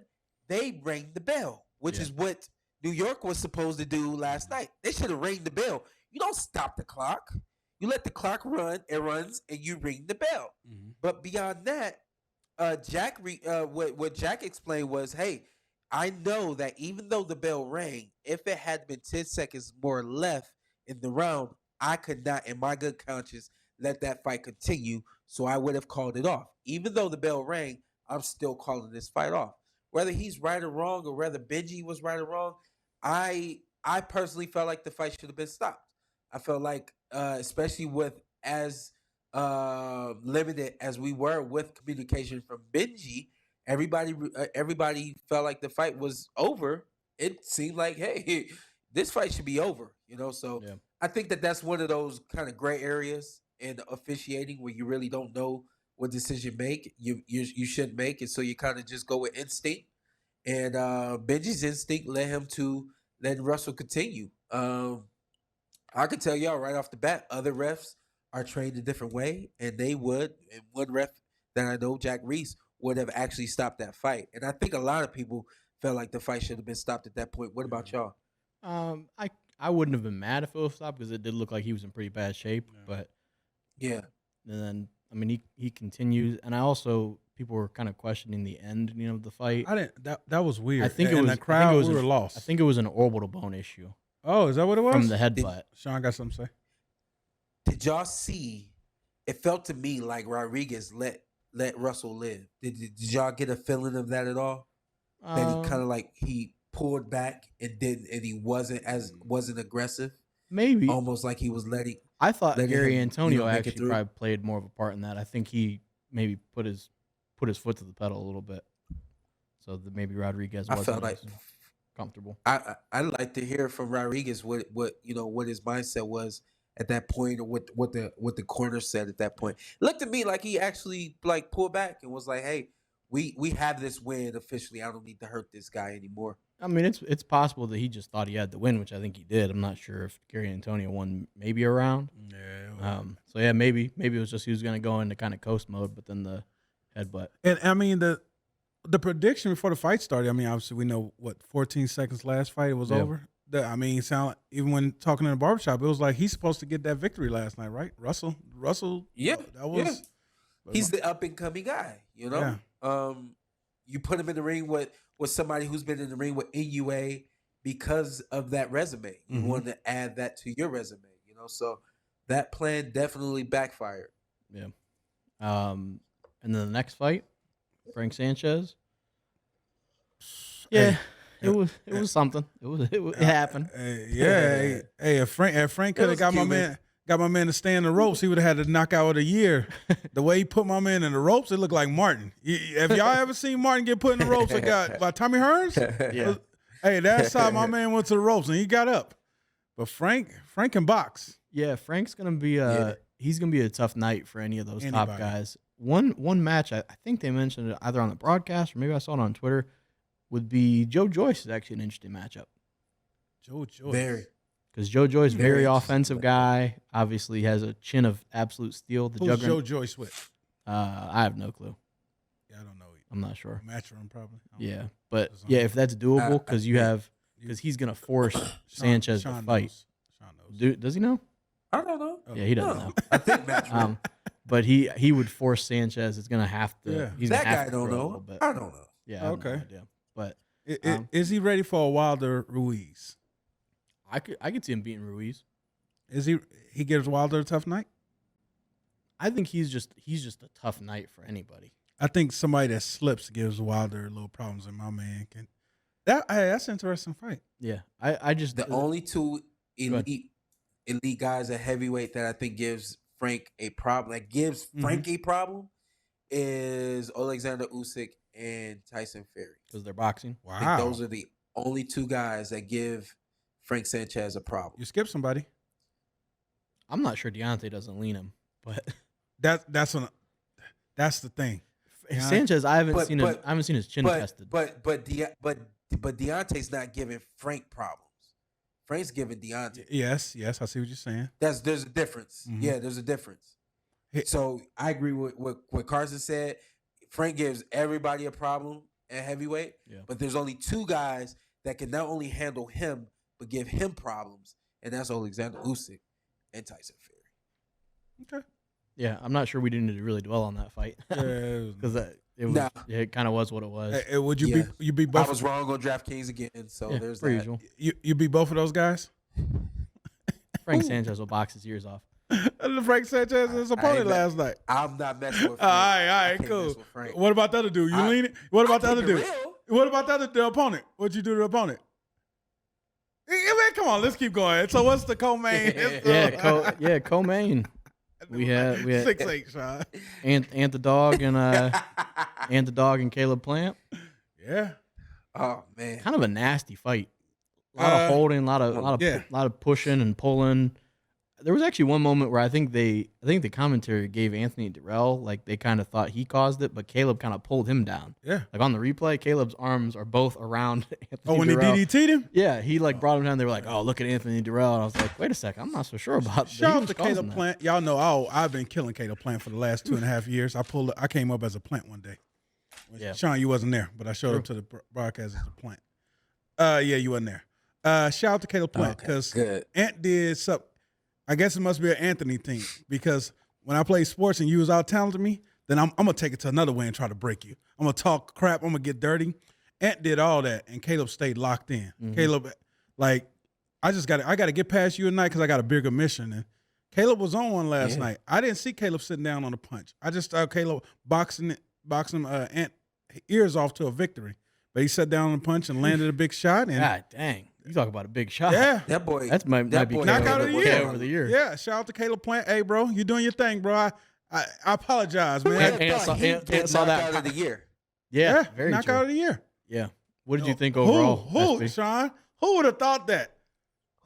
Speaker 2: they rang the bell, which is what New York was supposed to do last night. They should have rang the bell. You don't stop the clock. You let the clock run. It runs, and you ring the bell. Mm-hmm. But beyond that, what Jack explained was, hey, I know that even though the bell rang, if it had been 10 seconds more left in the round, I could not, in my good conscience, let that fight continue. So I would have called it off. Even though the bell rang, I'm still calling this fight off. Whether he's right or wrong, or whether Benji was right or wrong, I personally felt like the fight should have been stopped. I felt like, especially with as limited as we were with communication from Benji, everybody felt like the fight was over. It seemed like, hey, this fight should be over, you know? So I think that's one of those kind of gray areas in officiating where you really don't know what decision you should make. And so you kind of just go with instinct. And Benji's instinct led him to letting Russell continue. I can tell y'all right off the bat, other refs are trained a different way, and they would. And one ref that I know, Jack Reese, would have actually stopped that fight. And I think a lot of people felt like the fight should have been stopped at that point. What about y'all?
Speaker 4: I wouldn't have been mad if it was stopped because it did look like he was in pretty bad shape. But
Speaker 2: yeah,
Speaker 4: and then I mean he continues, and I also people were kind of questioning the ending of the fight.
Speaker 3: I didn't. That was weird.
Speaker 4: I think it was
Speaker 3: the crowd.
Speaker 4: We
Speaker 3: were lost.
Speaker 4: I think it was an orbital bone issue.
Speaker 3: Oh, is that what it was?
Speaker 4: From the headbutt.
Speaker 3: Sean got something to say.
Speaker 2: Did y'all see? It felt to me like Rodriguez let Russell live. Did y'all get a feeling of that at all? That he kind of like he pulled back and he wasn't aggressive.
Speaker 4: Maybe
Speaker 2: almost like he was letting.
Speaker 4: I thought Gary Antonio actually probably played more of a part in that. I think he maybe put his foot to the pedal a little bit, so that maybe Rodriguez wasn't comfortable.
Speaker 2: I'd like to hear from Rodriguez what his mindset was at that point, or what the corner said at that point. It looked to me like he actually like pulled back and was like, "Hey, we have this win officially. I don't need to hurt this guy anymore."
Speaker 4: I mean, it's possible that he just thought he had the win, which I think he did. I'm not sure if Gary Antonio won maybe a round.
Speaker 3: Yeah.
Speaker 4: So yeah, maybe it was just he was going to go into kind of coast mode, but then the headbutt.
Speaker 3: And I mean the prediction before the fight started. I mean, obviously we know 14 seconds last fight it was over. Even when talking in the barbershop, it was like he's supposed to get that victory last night, right? Russell.
Speaker 2: Yeah,
Speaker 3: that was.
Speaker 2: Yeah. He's the up and coming guy. You know, you put him in the ring with somebody who's been in the ring with NUA because of that resume. You want to add that to your resume. You know, so that plan definitely backfired.
Speaker 4: Yeah. And then the next fight, Frank Sanchez. Yeah, it was something. It happened.
Speaker 3: Hey, if Frank could have got my man to stay in the ropes, he would have had the knockout of the year. The way he put my man in the ropes, it looked like Martin. Have y'all ever seen Martin get put in the ropes by Tommy Hearns?
Speaker 4: Yeah.
Speaker 3: Hey, that's how my man went to the ropes and he got up. But Frank can box.
Speaker 4: Yeah, Frank's gonna be he's gonna be a tough night for any of those top guys. One match I think they mentioned it either on the broadcast or maybe I saw it on Twitter would be Joe Joyce is actually an interesting matchup.
Speaker 3: Joe Joyce.
Speaker 2: Very.
Speaker 4: Because Joe Joyce, very offensive guy, obviously has a chin of absolute steel.
Speaker 3: Who's Joe Joyce with?
Speaker 4: I have no clue.
Speaker 3: Yeah, I don't know.
Speaker 4: I'm not sure.
Speaker 3: Matchroom probably.
Speaker 4: Yeah, but yeah, if that's doable, because he's gonna force Sanchez to fight.
Speaker 3: Sean knows.
Speaker 4: Does he know?
Speaker 2: I don't know.
Speaker 4: Yeah, he doesn't know.
Speaker 2: I think Matchroom.
Speaker 4: But he would force Sanchez. It's gonna have to.
Speaker 3: Yeah.
Speaker 4: He's
Speaker 2: That
Speaker 4: gonna have
Speaker 2: guy
Speaker 4: to
Speaker 2: don't
Speaker 4: throw a
Speaker 2: know.
Speaker 4: little bit.
Speaker 2: I don't know.
Speaker 4: Yeah. I have
Speaker 3: Okay.
Speaker 4: No idea. But
Speaker 3: Is he ready for a Wilder Ruiz?
Speaker 4: I could see him beating Ruiz.
Speaker 3: Is he gives Wilder a tough night?
Speaker 4: I think he's just a tough night for anybody.
Speaker 3: I think somebody that slips gives Wilder little problems, and my man can. That's an interesting fight.
Speaker 4: Yeah. I just
Speaker 2: The only two elite guys at heavyweight that I think gives Frank a problem, Frank a problem, is Alexander Usyk and Tyson Fury.
Speaker 4: because they're boxing.
Speaker 3: Wow.
Speaker 2: I think those are the only two guys that give Frank Sanchez a problem.
Speaker 3: You skip somebody.
Speaker 4: I'm not sure Deontay doesn't lean him, but
Speaker 3: That's the thing. Yeah.
Speaker 4: Sanchez, I haven't
Speaker 2: But-
Speaker 4: seen
Speaker 2: but-
Speaker 4: his chin tested.
Speaker 2: But Deontay's not giving Frank problems. Frank's giving Deontay.
Speaker 3: Yes, I see what you're saying.
Speaker 2: There's a difference.
Speaker 3: Mhm.
Speaker 2: Yeah, there's a difference. So I agree with what Carson said. Frank gives everybody a problem at heavyweight,
Speaker 4: Yeah.
Speaker 2: but there's only two guys that can not only handle him but give him problems, and that's Alexander Usyk and Tyson Fury.
Speaker 3: Okay.
Speaker 4: Yeah, I'm not sure we didn't need to really dwell on that fight because it kind of was what it was.
Speaker 3: Would you
Speaker 2: Yeah.
Speaker 3: you be
Speaker 2: I
Speaker 3: both?
Speaker 2: was wrong on DraftKings again, so
Speaker 4: Yeah,
Speaker 2: there's
Speaker 4: per
Speaker 2: that.
Speaker 4: usual.
Speaker 3: You beat both of those guys.
Speaker 4: Frank Sanchez will box his ears off.
Speaker 3: Frank Sanchez his opponent last night.
Speaker 2: I'm not messing with Frank.
Speaker 3: All
Speaker 2: I
Speaker 3: right,
Speaker 2: can't
Speaker 3: cool.
Speaker 2: mess with Frank.
Speaker 3: What about the other dude? You leaning? What about the other dude?
Speaker 2: Dirrell.
Speaker 3: What about the opponent? What'd you do to the opponent? Man, come on, let's keep going. So what's the co-main?
Speaker 4: Co-main. We had
Speaker 3: 6'8", Sean.
Speaker 4: Ant the dog and Caleb Plant.
Speaker 3: Yeah.
Speaker 2: Oh man.
Speaker 4: Kind of a nasty fight. A lot of holding, a lot of pushing and pulling. There was actually one moment where I think the commentary gave Anthony Dirrell, like they kind of thought he caused it, but Caleb kind of pulled him down.
Speaker 3: Yeah.
Speaker 4: Like on the replay, Caleb's arms are both around Anthony
Speaker 3: When
Speaker 4: Dirrell.
Speaker 3: he DDT'd him?
Speaker 4: Yeah, he like brought him down. They were like, "Oh, look at Anthony Dirrell." And I was like, "Wait a second, I'm not so sure about."
Speaker 3: Shout out to Caleb Plant. Y'all know I've been killing Caleb Plant for the last 2.5 years. I came up as a Plant one day.
Speaker 4: Yeah.
Speaker 3: Sean, you wasn't there, but I showed up to the broadcast as a Plant. Yeah, you wasn't there. Shout out to Caleb Plant because Ant did something. I guess it must be an Anthony thing because when I play sports and you was out talenting me, then I'm gonna take it to another way and try to break you. I'm gonna talk crap. I'm gonna get dirty. Ant did all that, and Caleb stayed locked in.
Speaker 4: Mm-hmm.
Speaker 3: Caleb, like, I got to get past you tonight because I got a bigger mission. And Caleb was on one last night. I didn't see Caleb sitting down on a punch. I just saw Caleb boxing Ant ears off to a victory. But he sat down on a punch and landed a big shot. And
Speaker 4: God dang, you talk about a big shot.
Speaker 3: yeah,
Speaker 2: That boy.
Speaker 4: Might be
Speaker 3: knockout of the year.
Speaker 4: over the year.
Speaker 3: Yeah, shout out to Caleb Plant. Hey, bro, you doing your thing, bro. I apologize, man.
Speaker 4: Ant saw that.
Speaker 2: Knockout of the year.
Speaker 4: Yeah, very
Speaker 3: knockout
Speaker 4: true.
Speaker 3: of the year.
Speaker 4: Yeah. What did you think overall?
Speaker 3: Who,
Speaker 4: SB?
Speaker 3: Sean? Who would have thought that?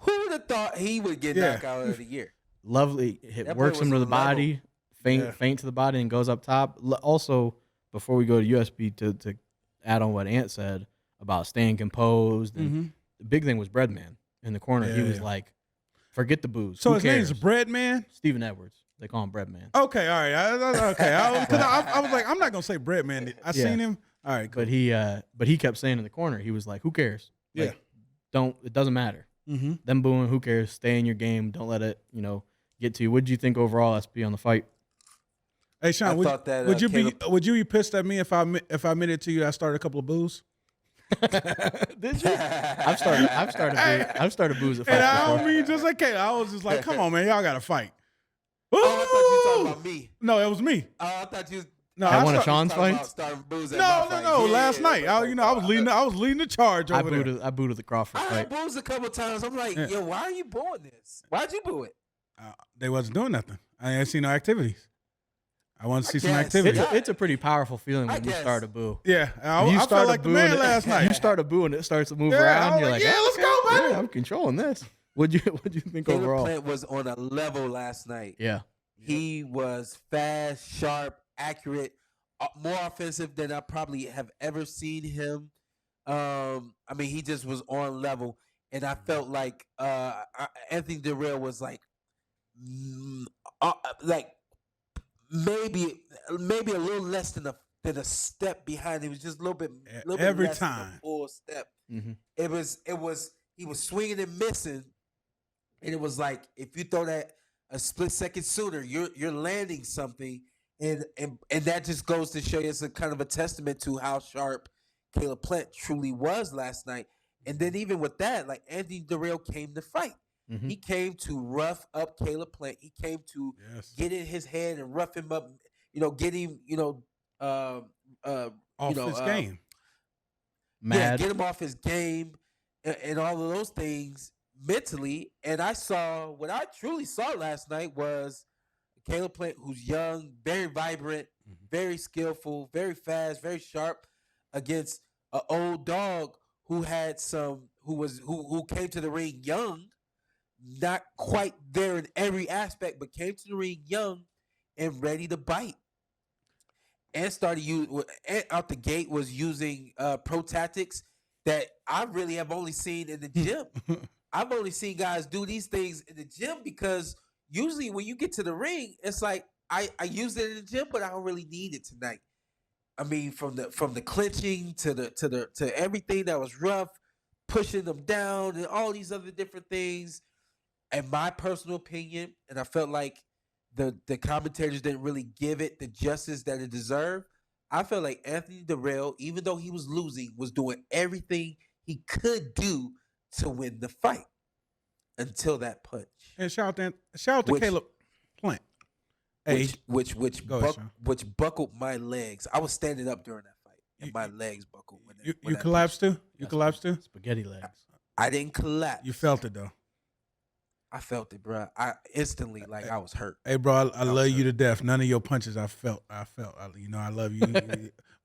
Speaker 2: Who would have thought he would get knockout of the year?
Speaker 4: Lovely.
Speaker 2: That boy
Speaker 4: Works him
Speaker 2: was
Speaker 4: to the
Speaker 2: a level.
Speaker 4: body, feint to the body, and goes up top. Also, before we go to USB, to add on what Ant said about staying composed, and the big thing was Breadman in the corner. He was like, "Forget the booze."
Speaker 3: So
Speaker 4: Who
Speaker 3: his
Speaker 4: cares?
Speaker 3: name's Breadman?
Speaker 4: Stephen Edwards. They call him Breadman.
Speaker 3: Okay, all right. Okay. I was like, I'm not going to say Breadman. I seen him. All right, cool.
Speaker 4: But he kept saying in the corner, he was like, "Who cares? Like, it doesn't matter.
Speaker 3: Mm-hmm.
Speaker 4: Them booing, who cares? Stay in your game. Don't let it, get to you." What did you think overall, SP, on the fight?
Speaker 3: Hey, Sean, would you be pissed at me if I admitted to you I started a couple of boos?
Speaker 4: Did you? I've started booze at
Speaker 3: And
Speaker 4: fights
Speaker 3: I
Speaker 4: before.
Speaker 3: don't mean just like Caleb. I was just like, come on, man, y'all got to fight.
Speaker 2: Oh, I thought you were talking about me.
Speaker 3: No, it was me.
Speaker 2: Oh, I thought you was
Speaker 3: No,
Speaker 4: At
Speaker 3: I
Speaker 4: one of
Speaker 3: start-
Speaker 4: Sean's fights?
Speaker 2: starting booze at
Speaker 3: No,
Speaker 2: my
Speaker 3: no,
Speaker 2: fight.
Speaker 3: no.
Speaker 2: Yeah,
Speaker 3: Last night, I was leading the charge
Speaker 4: I
Speaker 3: over there.
Speaker 4: booed the Crawford
Speaker 2: I
Speaker 4: fight.
Speaker 2: heard booze a couple times. I'm like, yo, why are you booing this? Why'd you boo it?
Speaker 3: They wasn't doing nothing. I ain't seen no activities. I want to see some
Speaker 2: guess.
Speaker 3: activity.
Speaker 4: It's a pretty powerful feeling
Speaker 2: I
Speaker 4: when you
Speaker 2: guess.
Speaker 4: start a boo.
Speaker 3: Yeah, I
Speaker 4: You
Speaker 3: felt
Speaker 4: start
Speaker 3: like
Speaker 4: a
Speaker 3: the
Speaker 4: boo
Speaker 3: man
Speaker 4: and
Speaker 3: last night.
Speaker 4: You start a boo and it starts to move
Speaker 3: Yeah, I
Speaker 4: around.
Speaker 3: was
Speaker 4: You're
Speaker 3: like,
Speaker 4: like,
Speaker 3: yeah, let's go, buddy.
Speaker 4: Yeah, I'm controlling this. What'd you think
Speaker 2: Caleb
Speaker 4: overall?
Speaker 2: Plant was on a level last night.
Speaker 4: Yeah.
Speaker 2: He was fast, sharp, accurate, more offensive than I probably have ever seen him. I mean, he just was on level, and I felt like Anthony Dirrell was like maybe a little less than a step behind. He was just a little bit
Speaker 3: Every
Speaker 2: less than
Speaker 3: time.
Speaker 2: a full step.
Speaker 4: Mm-hmm.
Speaker 2: It was he was swinging and missing, and it was like if you throw that a split second sooner, you're landing something, and that just goes to show you it's a kind of a testament to how sharp Caleb Plant truly was last night. And then even with that, like Anthony Dirrell came to fight.
Speaker 4: Mm-hmm.
Speaker 2: He came to rough up Caleb Plant. He came to get in his head and rough him up. Get him.
Speaker 3: Off his game.
Speaker 4: Mad.
Speaker 2: Yeah, get him off his game and all of those things mentally. And I saw what I truly saw last night was Caleb Plant, who's young, very vibrant, very skillful, very fast, very sharp, against an old dog who had who came to the ring young, not quite there in every aspect, but came to the ring young and ready to bite. And started out the gate was using pro tactics that I really have only seen in the gym. I've only seen guys do these things in the gym because usually when you get to the ring, it's like I use it in the gym, but I don't really need it tonight. I mean, from the clinching to everything that was rough, pushing them down, and all these other different things. In my personal opinion, and I felt like the commentators didn't really give it the justice that it deserved. I felt like Anthony Dirrell, even though he was losing, was doing everything he could do to win the fight until that punch.
Speaker 3: And shout out to Caleb Plant. Hey,
Speaker 2: Which
Speaker 3: Go ahead,
Speaker 2: buckled my legs. I was standing up during that fight, and my legs buckled.
Speaker 3: you collapsed too? You collapsed too?
Speaker 4: Spaghetti legs.
Speaker 2: I didn't collapse.
Speaker 3: You felt it though.
Speaker 2: I felt it, bro. I instantly I was hurt.
Speaker 3: Hey, bro, I love you to death. None of your punches I felt. I love you.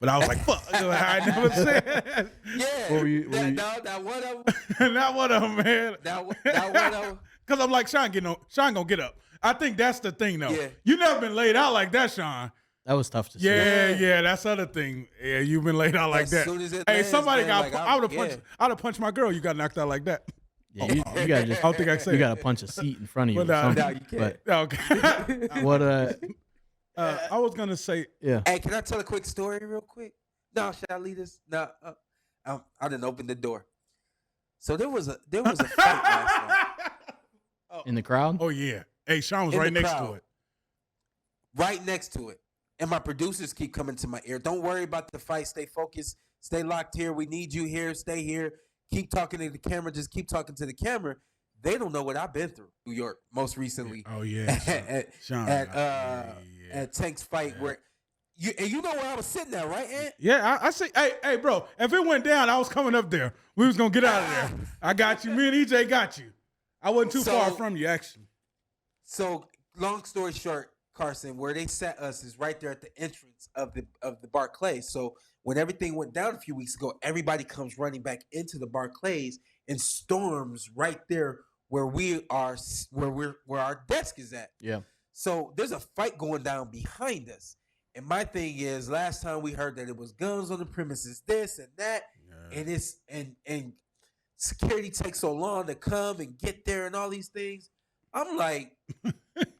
Speaker 3: But I was like, fuck. I never said.
Speaker 2: Yeah. That one of them.
Speaker 3: Not one of them, man.
Speaker 2: That one of them.
Speaker 3: Because I'm like, Sean gonna get up. I think that's the thing, though.
Speaker 2: Yeah.
Speaker 3: You never been laid out like that, Sean.
Speaker 4: That was tough to see.
Speaker 3: Yeah, that's the other thing. Yeah, you've been laid out like
Speaker 2: As
Speaker 3: that.
Speaker 2: soon as it
Speaker 3: Hey,
Speaker 2: lands,
Speaker 3: somebody
Speaker 2: man,
Speaker 3: got. I would have punched my girl. You got knocked out like that.
Speaker 4: Yeah, you gotta just.
Speaker 3: I don't think I can say
Speaker 4: You
Speaker 3: that.
Speaker 4: gotta punch a seat in front of you.
Speaker 3: Well,
Speaker 4: or
Speaker 3: no,
Speaker 4: something.
Speaker 2: you can't.
Speaker 3: Okay.
Speaker 4: But what?
Speaker 3: I was gonna say.
Speaker 4: Yeah.
Speaker 2: Hey, can I tell a quick story real quick? No, should I leave this? No, I didn't open the door. So there was a fight last night.
Speaker 4: In the crowd.
Speaker 3: Oh yeah. Hey, Sean was
Speaker 2: In
Speaker 3: right
Speaker 2: the
Speaker 3: next
Speaker 2: crowd.
Speaker 3: to it.
Speaker 2: Right next to it. And my producers keep coming to my ear. Don't worry about the fight. Stay focused. Stay locked here. We need you here. Stay here. Keep talking to the camera. Just keep talking to the camera. They don't know what I've been through. New York, most recently.
Speaker 3: Oh yeah. Sean.
Speaker 2: At Tank's fight where you know where I was sitting at, right, Ant?
Speaker 3: Yeah, I see. Hey, bro, if it went down, I was coming up there. We was gonna get out of there. I got you. Me and EJ got you. I wasn't too far from you, actually.
Speaker 2: So, long story short, Carson, where they sat us is right there at the entrance of the Barclays. So when everything went down a few weeks ago, everybody comes running back into the Barclays and storms right there where we are, where our desk is at.
Speaker 4: Yeah.
Speaker 2: So there's a fight going down behind us. And my thing is, last time we heard that it was guns on the premises, this and that, and it's and security takes so long to come and get there and all these things. I'm like,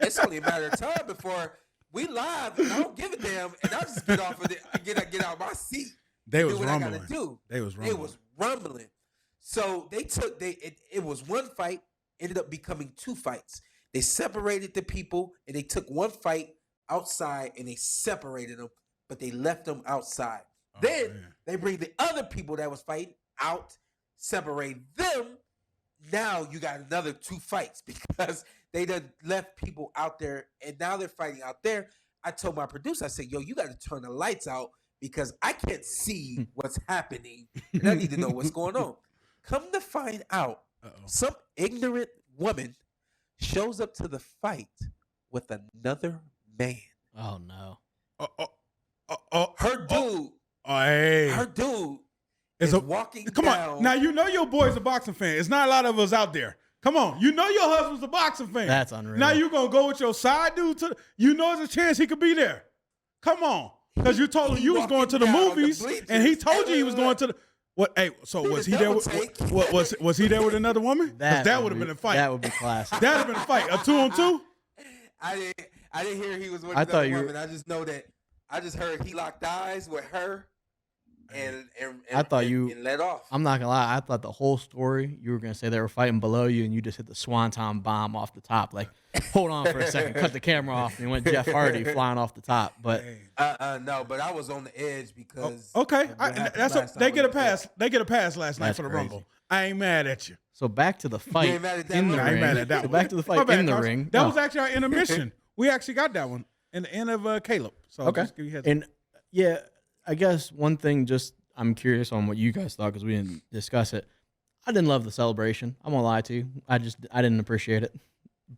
Speaker 2: it's only a matter of time before we live, and I don't give a damn, and I just get off of it, get out of my seat.
Speaker 3: They was
Speaker 2: do what
Speaker 3: rumbling.
Speaker 2: I gotta do.
Speaker 3: They was rumbling.
Speaker 2: It was rumbling. So it was one fight, ended up becoming two fights. They separated the people, and they took one fight outside, and they separated them, but they left them outside. They bring the other people that was fighting out, separate them. Now you got another two fights because they done left people out there, and now they're fighting out there. I told my producer, I said, yo, you got to turn the lights out because I can't see what's happening, and I need to know what's going on. Come to find out, some ignorant woman shows up to the fight with another man.
Speaker 4: Oh no.
Speaker 2: Her dude.
Speaker 3: Hey.
Speaker 2: Her dude is walking
Speaker 3: Come
Speaker 2: down.
Speaker 3: on. Now, you know your boy's a boxing fan. It's not a lot of us out there. Come on. You know your husband's a boxing fan.
Speaker 4: That's unreal.
Speaker 3: Now you going to go with your side dude you know there's a chance he could be there. Come on. Because you told him you was going to the movies, and he told you he was going to the... What? Hey, so was he there with... Was he there with another woman? Because that would have been a fight.
Speaker 4: That would be classic.
Speaker 3: That would have been a fight. A 2-on-2?
Speaker 2: I didn't hear he was with another woman. I just know that... I just heard he locked eyes with her and let off.
Speaker 4: I'm not gonna lie. I thought the whole story you were gonna say they were fighting below you, and you just hit the swanton bomb off the top. Like, hold on for a second, cut the camera off, and went Jeff Hardy flying off the top. But
Speaker 2: no, but I was on the edge because
Speaker 3: they get a pass. They get a pass last night for the Rumble. I ain't mad at you.
Speaker 4: So back to the fight
Speaker 2: ain't mad at that
Speaker 4: in the
Speaker 2: one?
Speaker 3: I ain't
Speaker 4: ring.
Speaker 3: mad at that
Speaker 4: So
Speaker 3: one.
Speaker 4: back to the fight in the ring.
Speaker 3: That was actually our intermission. We actually got that one in the end of Caleb. So just give you a heads up.
Speaker 4: And yeah, I guess one thing, just I'm curious on what you guys thought because we didn't discuss it. I didn't love the celebration. I'm gonna lie to you. I didn't appreciate it.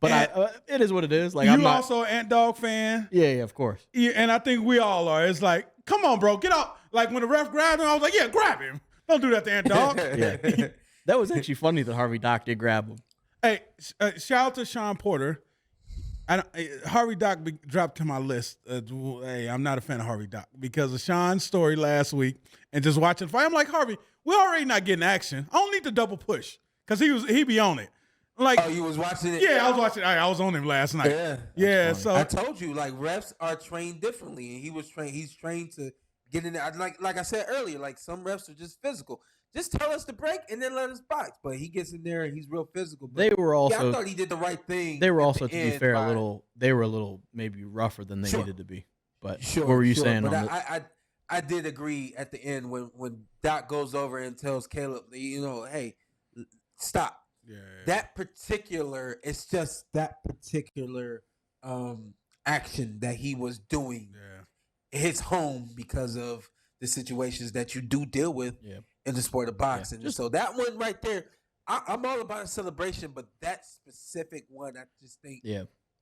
Speaker 4: But it is what it is. Like, I'm
Speaker 3: also an Ant Dog fan.
Speaker 4: Yeah, of course.
Speaker 3: Yeah, and I think we all are. It's like, come on, bro, get out. Like when the ref grabbed him, I was like, yeah, grab him. Don't do that to Ant Dog.
Speaker 4: Yeah, that was actually funny that Harvey Doc did grab him.
Speaker 3: Hey, shout out to Shawn Porter. Harvey Doc dropped to my list. Hey, I'm not a fan of Harvey Doc because of Sean's story last week and just watching the fight. I'm like, Harvey, we're already not getting action. I don't need the double push because he be on it. Like,
Speaker 2: you was watching it?
Speaker 3: Yeah, I was watching. I was on him last night. Yeah. So
Speaker 2: I told you, like, refs are trained differently, and he was trained. He's trained to get in there. Like I said earlier, like some refs are just physical. Just tell us to break and then let us box. But he gets in there and he's real physical. But
Speaker 4: they were also.
Speaker 2: I thought he did the right thing.
Speaker 4: They were also, to be fair, They were a little maybe rougher than they needed to be. But what were you saying?
Speaker 2: But
Speaker 4: on
Speaker 2: I did agree at the end when Doc goes over and tells Caleb, hey, stop. Yeah. That particular action that he was doing hits home because of the situations that you do deal with in the sport of boxing. Yeah. So that one right there, I'm all about a celebration, but that specific one, I just think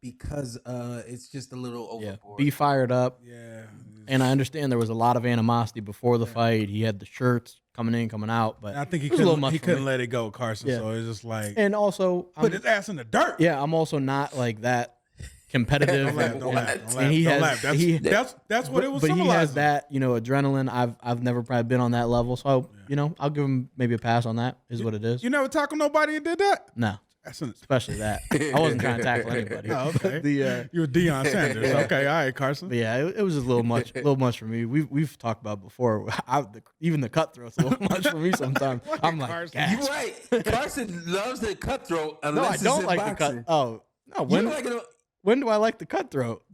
Speaker 2: because it's just a little overboard.
Speaker 4: Be fired up.
Speaker 3: Yeah.
Speaker 4: And I understand there was a lot of animosity before the fight. He had the shirts coming in, coming out, but
Speaker 3: I think he couldn't let it go, Carson. Yeah. So it's just like,
Speaker 4: and also
Speaker 3: put his ass in the dirt.
Speaker 4: Yeah, I'm also not like that competitive.
Speaker 3: Don't laugh. That's what it was.
Speaker 4: But he has that, adrenaline. I've never probably been on that level, so I'll give him maybe a pass on that. Is what it is.
Speaker 3: You never tackled nobody and did that?
Speaker 4: No. Especially that. I wasn't trying to tackle anybody.
Speaker 3: Oh, okay. You were Deion Sanders. Okay, all right, Carson.
Speaker 4: But yeah, it was just a little much for me. We've talked about before. Even the cutthroat's a little much for me sometimes. I'm like,
Speaker 2: Carson. You're right. Carson loves the cutthroat.
Speaker 4: No, I don't like
Speaker 2: boxing.
Speaker 4: the cut. Oh no, when do I like the cutthroat?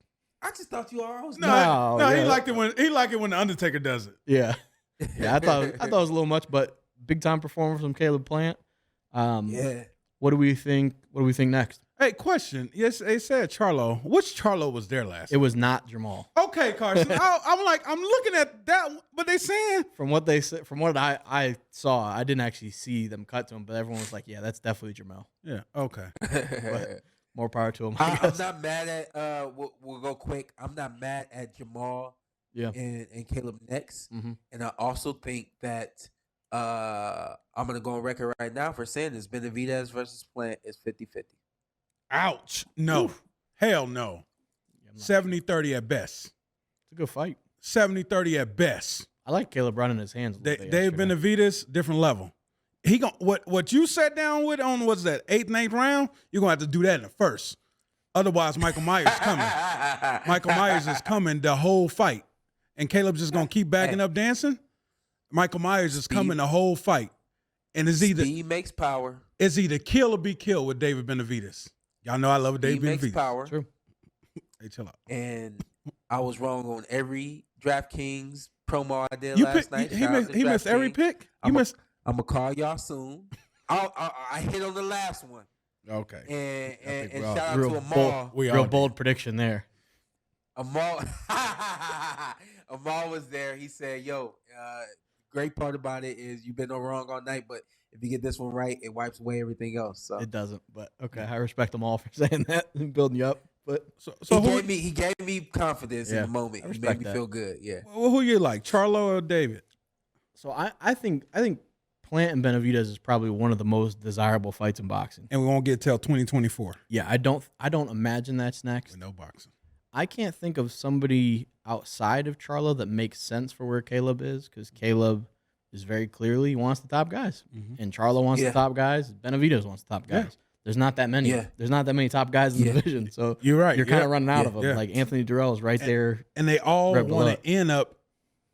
Speaker 2: I just thought you always.
Speaker 3: No. He liked it when the Undertaker does it.
Speaker 4: Yeah, I thought it was a little much, but big time performance from Caleb Plant. What do we think? What do we think next?
Speaker 3: Hey, question. Yes, they said Charlo. Which Charlo was there last?
Speaker 4: It was not Jamal.
Speaker 3: Okay, Carson. I'm looking at that, but they saying
Speaker 4: from what I saw, I didn't actually see them cut to him, but everyone was like, "Yeah, that's definitely Jamal."
Speaker 3: Yeah. Okay.
Speaker 4: But more power to him.
Speaker 2: I'm not mad at. We'll go quick. I'm not mad at Jamal.
Speaker 4: Yeah.
Speaker 2: And Caleb next,
Speaker 4: and
Speaker 2: I also think that. I'm going to go on record right now for saying this. Benavidez versus Plant is 50-50.
Speaker 3: Ouch. No. Oof. Hell no. 70-30 at best.
Speaker 4: It's a good fight.
Speaker 3: 70-30 at best.
Speaker 4: I like Caleb running his hands.
Speaker 3: Dave Benavidez, different level. He what you sat down with on, what's that, 8th and 8th round? You're going to have to do that in the first. Otherwise, Michael Myers coming. Michael Myers is coming the whole fight. And Caleb's just going to keep backing up dancing? Michael Myers is coming the whole fight. And it's either
Speaker 2: speed makes power.
Speaker 3: It's either kill or be killed with David Benavidez. Y'all know I love David Benavidez.
Speaker 2: Makes power.
Speaker 4: True.
Speaker 3: Hey, chill out.
Speaker 2: And I was wrong on every DraftKings promo I did last night.
Speaker 3: He missed every pick.
Speaker 2: I'm gonna call y'all soon. I hit on the last one.
Speaker 3: Okay.
Speaker 2: And
Speaker 3: we're
Speaker 2: shout
Speaker 3: all-
Speaker 2: out
Speaker 4: real
Speaker 2: to Amal.
Speaker 3: We
Speaker 4: Real
Speaker 3: all
Speaker 4: bold prediction there.
Speaker 2: Amal, Amal was there. He said, "Yo, great part about it is you've been no wrong all night, but if you get this one right, it wipes away everything else." So
Speaker 4: It doesn't, but okay. I respect them all for saying that and building you up. But
Speaker 3: So
Speaker 2: he gave me confidence in
Speaker 4: Yeah,
Speaker 2: the moment.
Speaker 4: I
Speaker 2: He made
Speaker 4: respect
Speaker 2: me
Speaker 4: that.
Speaker 2: feel good. Yeah.
Speaker 3: who you like, Charlo or David?
Speaker 4: so I think Plant and Benavidez is probably one of the most desirable fights in boxing.
Speaker 3: And we won't get till 2024
Speaker 4: Yeah, I don't imagine that's next.
Speaker 3: with no boxing.
Speaker 4: I can't think of somebody outside of Charlo that makes sense for where Caleb is, because Caleb is very clearly he wants the top guys, and Charlo wants the top guys. Benavidez wants the top guys.
Speaker 3: Yeah.
Speaker 4: There's not that many.
Speaker 2: Yeah.
Speaker 4: There's not that many top guys in the division, so
Speaker 3: You're right.
Speaker 4: You're kind
Speaker 3: Yeah.
Speaker 4: of running out
Speaker 2: Yeah.
Speaker 4: of them.
Speaker 3: Yeah.
Speaker 4: Like Anthony Dirrell is right there.
Speaker 3: And they all
Speaker 4: Right below
Speaker 3: want to end up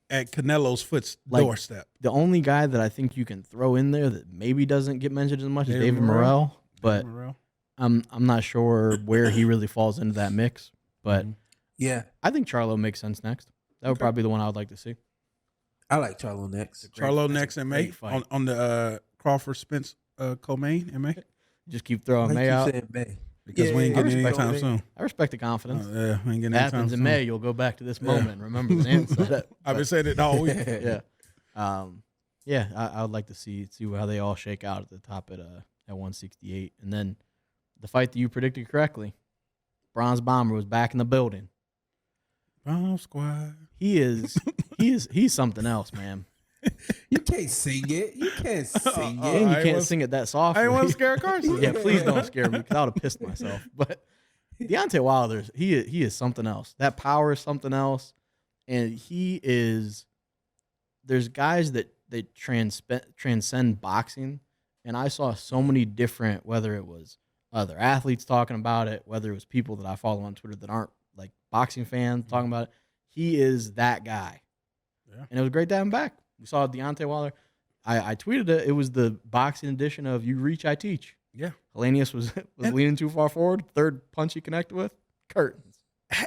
Speaker 3: at Canelo's doorstep.
Speaker 4: The only guy that I think you can throw in there that maybe doesn't get mentioned as much is
Speaker 3: David
Speaker 4: David
Speaker 3: Morrell.
Speaker 4: Morrell, but
Speaker 3: Morrell.
Speaker 4: I'm not sure where he really falls into that mix. But
Speaker 2: Yeah.
Speaker 4: I think Charlo makes sense next. That would probably be the one I would like to see.
Speaker 2: I like Charlo next.
Speaker 3: Charlo next in May
Speaker 4: great fight.
Speaker 3: on the Crawford Spence co-main in May
Speaker 4: Just keep throwing
Speaker 2: Why
Speaker 4: May
Speaker 2: you
Speaker 4: out.
Speaker 2: saying May?
Speaker 3: because we ain't
Speaker 2: I
Speaker 3: getting
Speaker 2: respect
Speaker 3: anytime
Speaker 2: May.
Speaker 3: soon.
Speaker 4: I respect the confidence.
Speaker 3: Yeah, we ain't getting
Speaker 4: It
Speaker 3: anytime
Speaker 4: happens in
Speaker 3: soon.
Speaker 4: May. You'll go back to this moment and remember Zan said it.
Speaker 3: I've been saying it all week.
Speaker 4: Yeah. I would like to see how they all shake out at the top at 168. And then the fight that you predicted correctly, Bronze Bomber was back in the building.
Speaker 3: Bomb squad.
Speaker 4: He's something else, man.
Speaker 2: You can't sing it. You can't sing
Speaker 3: Oh,
Speaker 2: it.
Speaker 4: And you
Speaker 3: I
Speaker 4: can't
Speaker 3: was-
Speaker 4: sing it that softly.
Speaker 3: I ain't want to scare Carson.
Speaker 4: Yeah, please don't scare me because I would have pissed myself. But Deontay Wilder, he is something else. That power is something else, and he is. There's guys that transcend boxing, and I saw so many different. Whether it was other athletes talking about it, whether it was people that I follow on Twitter that aren't like boxing fans talking about it, he is that guy.
Speaker 3: Yeah.
Speaker 4: And it was great to have him back. We saw Deontay Wilder. I tweeted it. It was the boxing edition of "You Reach, I Teach."
Speaker 3: Yeah.
Speaker 4: Helenius was leaning too far forward. Third punch he connected with, curtains.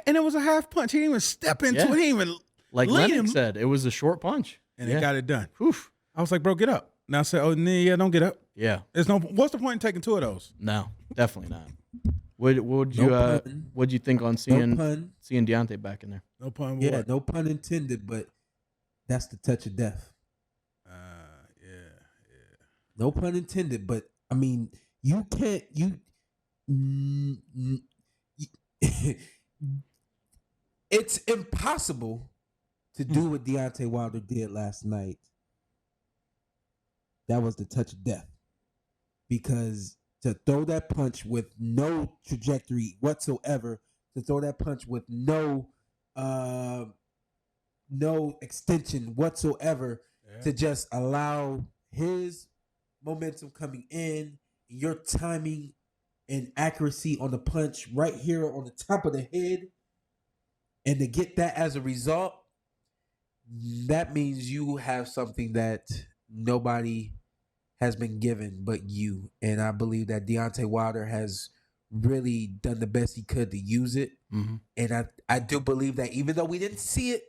Speaker 3: And it was a half punch. He didn't even step into it. He didn't even
Speaker 4: Like
Speaker 3: lean
Speaker 4: Lennox
Speaker 3: him.
Speaker 4: said, it was a short punch.
Speaker 3: And he got it done.
Speaker 4: Oof.
Speaker 3: I was like, bro, get up. Now I said, oh, yeah, don't get up.
Speaker 4: Yeah.
Speaker 3: There's no. What's the point in taking two of those?
Speaker 4: No, definitely not. What'd
Speaker 2: No pun.
Speaker 4: you think on
Speaker 2: No
Speaker 4: seeing
Speaker 2: pun.
Speaker 4: Deontay back in there?
Speaker 3: No pun.
Speaker 2: Yeah,
Speaker 3: What?
Speaker 2: no pun intended, but that's the touch of death.
Speaker 3: Yeah.
Speaker 2: No pun intended, but I mean, you can't. It's impossible to do what Deontay Wilder did last night. That was the touch of death. Because to throw that punch with no trajectory whatsoever, to throw that punch with no extension whatsoever, to just allow his momentum coming in, your timing and accuracy on the punch right here on the top of the head, and to get that as a result, that means you have something that nobody has been given but you. And I believe that Deontay Wilder has really done the best he could to use it.
Speaker 4: Mm-hmm.
Speaker 2: And I do believe that even though we didn't see it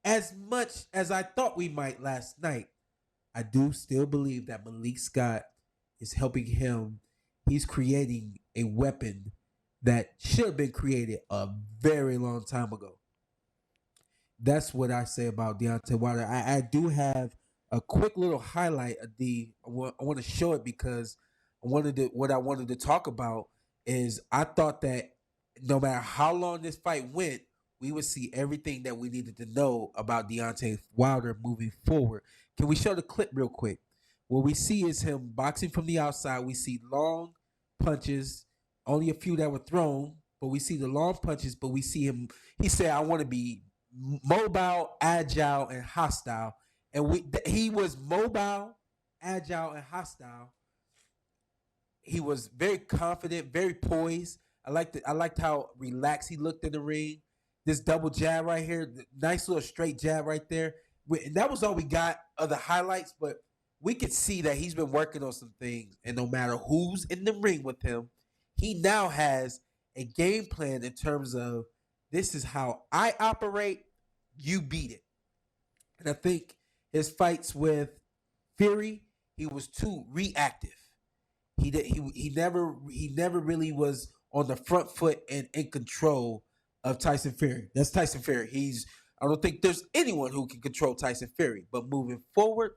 Speaker 2: as much as I thought we might last night, I do still believe that Malik Scott is helping him. He's creating a weapon that should have been created a very long time ago. That's what I say about Deontay Wilder. I do have a quick little highlight of I want to show it because what I wanted to talk about is I thought that no matter how long this fight went, we would see everything that we needed to know about Deontay Wilder moving forward. Can we show the clip real quick? What we see is him boxing from the outside. We see long punches, only a few that were thrown, but we see the long punches, but we see him, he said, I want to be mobile, agile, and hostile. And he was mobile, agile, and hostile. He was very confident, very poised. I liked how relaxed he looked in the ring. This double jab right here, nice little straight jab right there. And that was all we got of the highlights, but we could see that he's been working on some things. And no matter who's in the ring with him, he now has a game plan in terms of this is how I operate, you beat it. And I think his fights with Fury, he was too reactive. He never really was on the front foot and in control of Tyson Fury. That's Tyson Fury. I don't think there's anyone who can control Tyson Fury. But moving forward,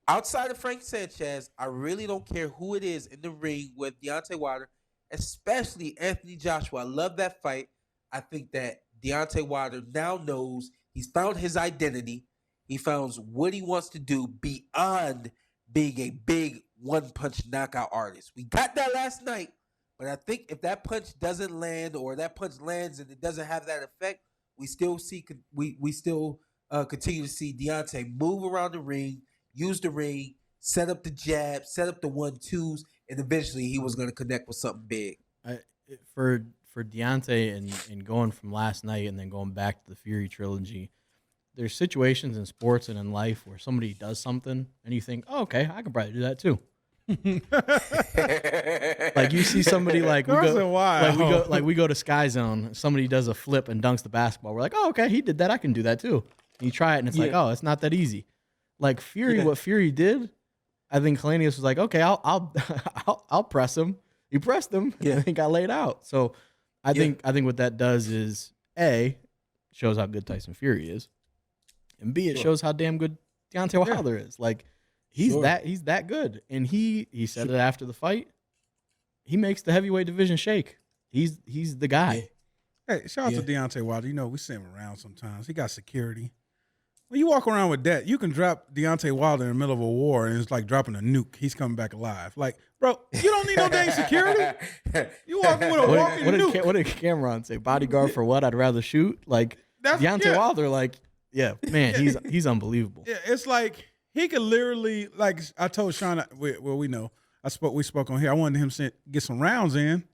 Speaker 2: outside of Frank Sanchez, I really don't care who it is in the ring with Deontay Wilder, especially Anthony Joshua. I love that fight. I think that Deontay Wilder now knows he's found his identity. He found what he wants to do beyond being a big one-punch knockout artist. We got that last night, but I think if that punch doesn't land or that punch lands and it doesn't have that effect, we still continue to see Deontay move around the ring, use the ring, set up the jab, set up the 1-2s, and eventually he was going to connect with something big.
Speaker 4: For Deontay and going from last night and then going back to the Fury trilogy, there's situations in sports and in life where somebody does something and you think, oh, okay, I can probably do that too. Like you see somebody we go to Sky Zone, somebody does a flip and dunks the basketball. We're like, oh, okay, he did that. I can do that too. And you try it and it's like, oh, it's not that easy. Like Fury, what Fury did, I think Helenius was like, okay, I'll press him. He pressed him and he got laid out. So I think what that does is A, shows how good Tyson Fury is, and B, it shows how damn good Deontay Wilder is. Like he's that good. And he said it after the fight. He makes the heavyweight division shake. He's the guy.
Speaker 3: Hey, shout out to Deontay Wilder. You know, we see him around sometimes. He got security. When you walk around with that, you can drop Deontay Wilder in the middle of a war and it's like dropping a nuke. He's coming back alive. Like, bro, you don't need no dang security. You walking with a walking nuke.
Speaker 4: What did Cameron say? Bodyguard for what? I'd rather shoot. Like Deontay Wilder, like, man, he's unbelievable.
Speaker 3: Yeah, it's like he could literally, like I told Sean, we know. We spoke on here. I wanted him to get some rounds in,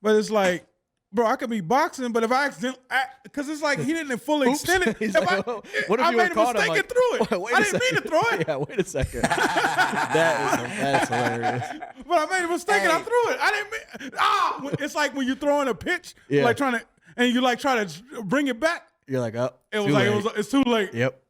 Speaker 3: but it's like, bro, I could be boxing, but if I accidentally, because it's like he didn't fully extend it.
Speaker 4: What if
Speaker 3: I
Speaker 4: you
Speaker 3: made a
Speaker 4: caught
Speaker 3: mistake and threw it. I didn't mean to throw it.
Speaker 4: Yeah, wait a second. That's hilarious.
Speaker 3: But I made a mistake and I threw it. I didn't mean. It's like when you're throwing a pitch, like trying to, and you like try to bring it back.
Speaker 4: You're like, oh,
Speaker 3: it's too late.
Speaker 4: Yep.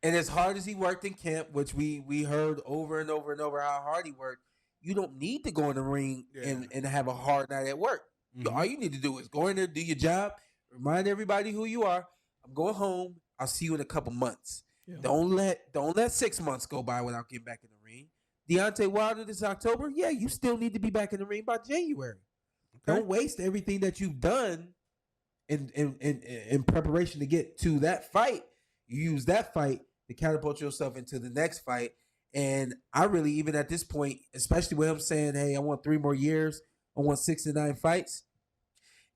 Speaker 2: And as hard as he worked in camp, which we heard over and over and over how hard he worked, you don't need to go in the ring and have a hard night at work. Mm-hmm. All you need to do is go in there, do your job, remind everybody who you are. I'm going home. I'll see you in a couple months. Yeah. Don't let 6 months go by without getting back in the ring. Deontay Wilder this October, you still need to be back in the ring by January. Okay. Don't waste everything that you've done in preparation to get to that fight. You use that fight to catapult yourself into the next fight. And I really, even at this point, especially with him saying, hey, I want 3 more years, I want 6 to 9 fights.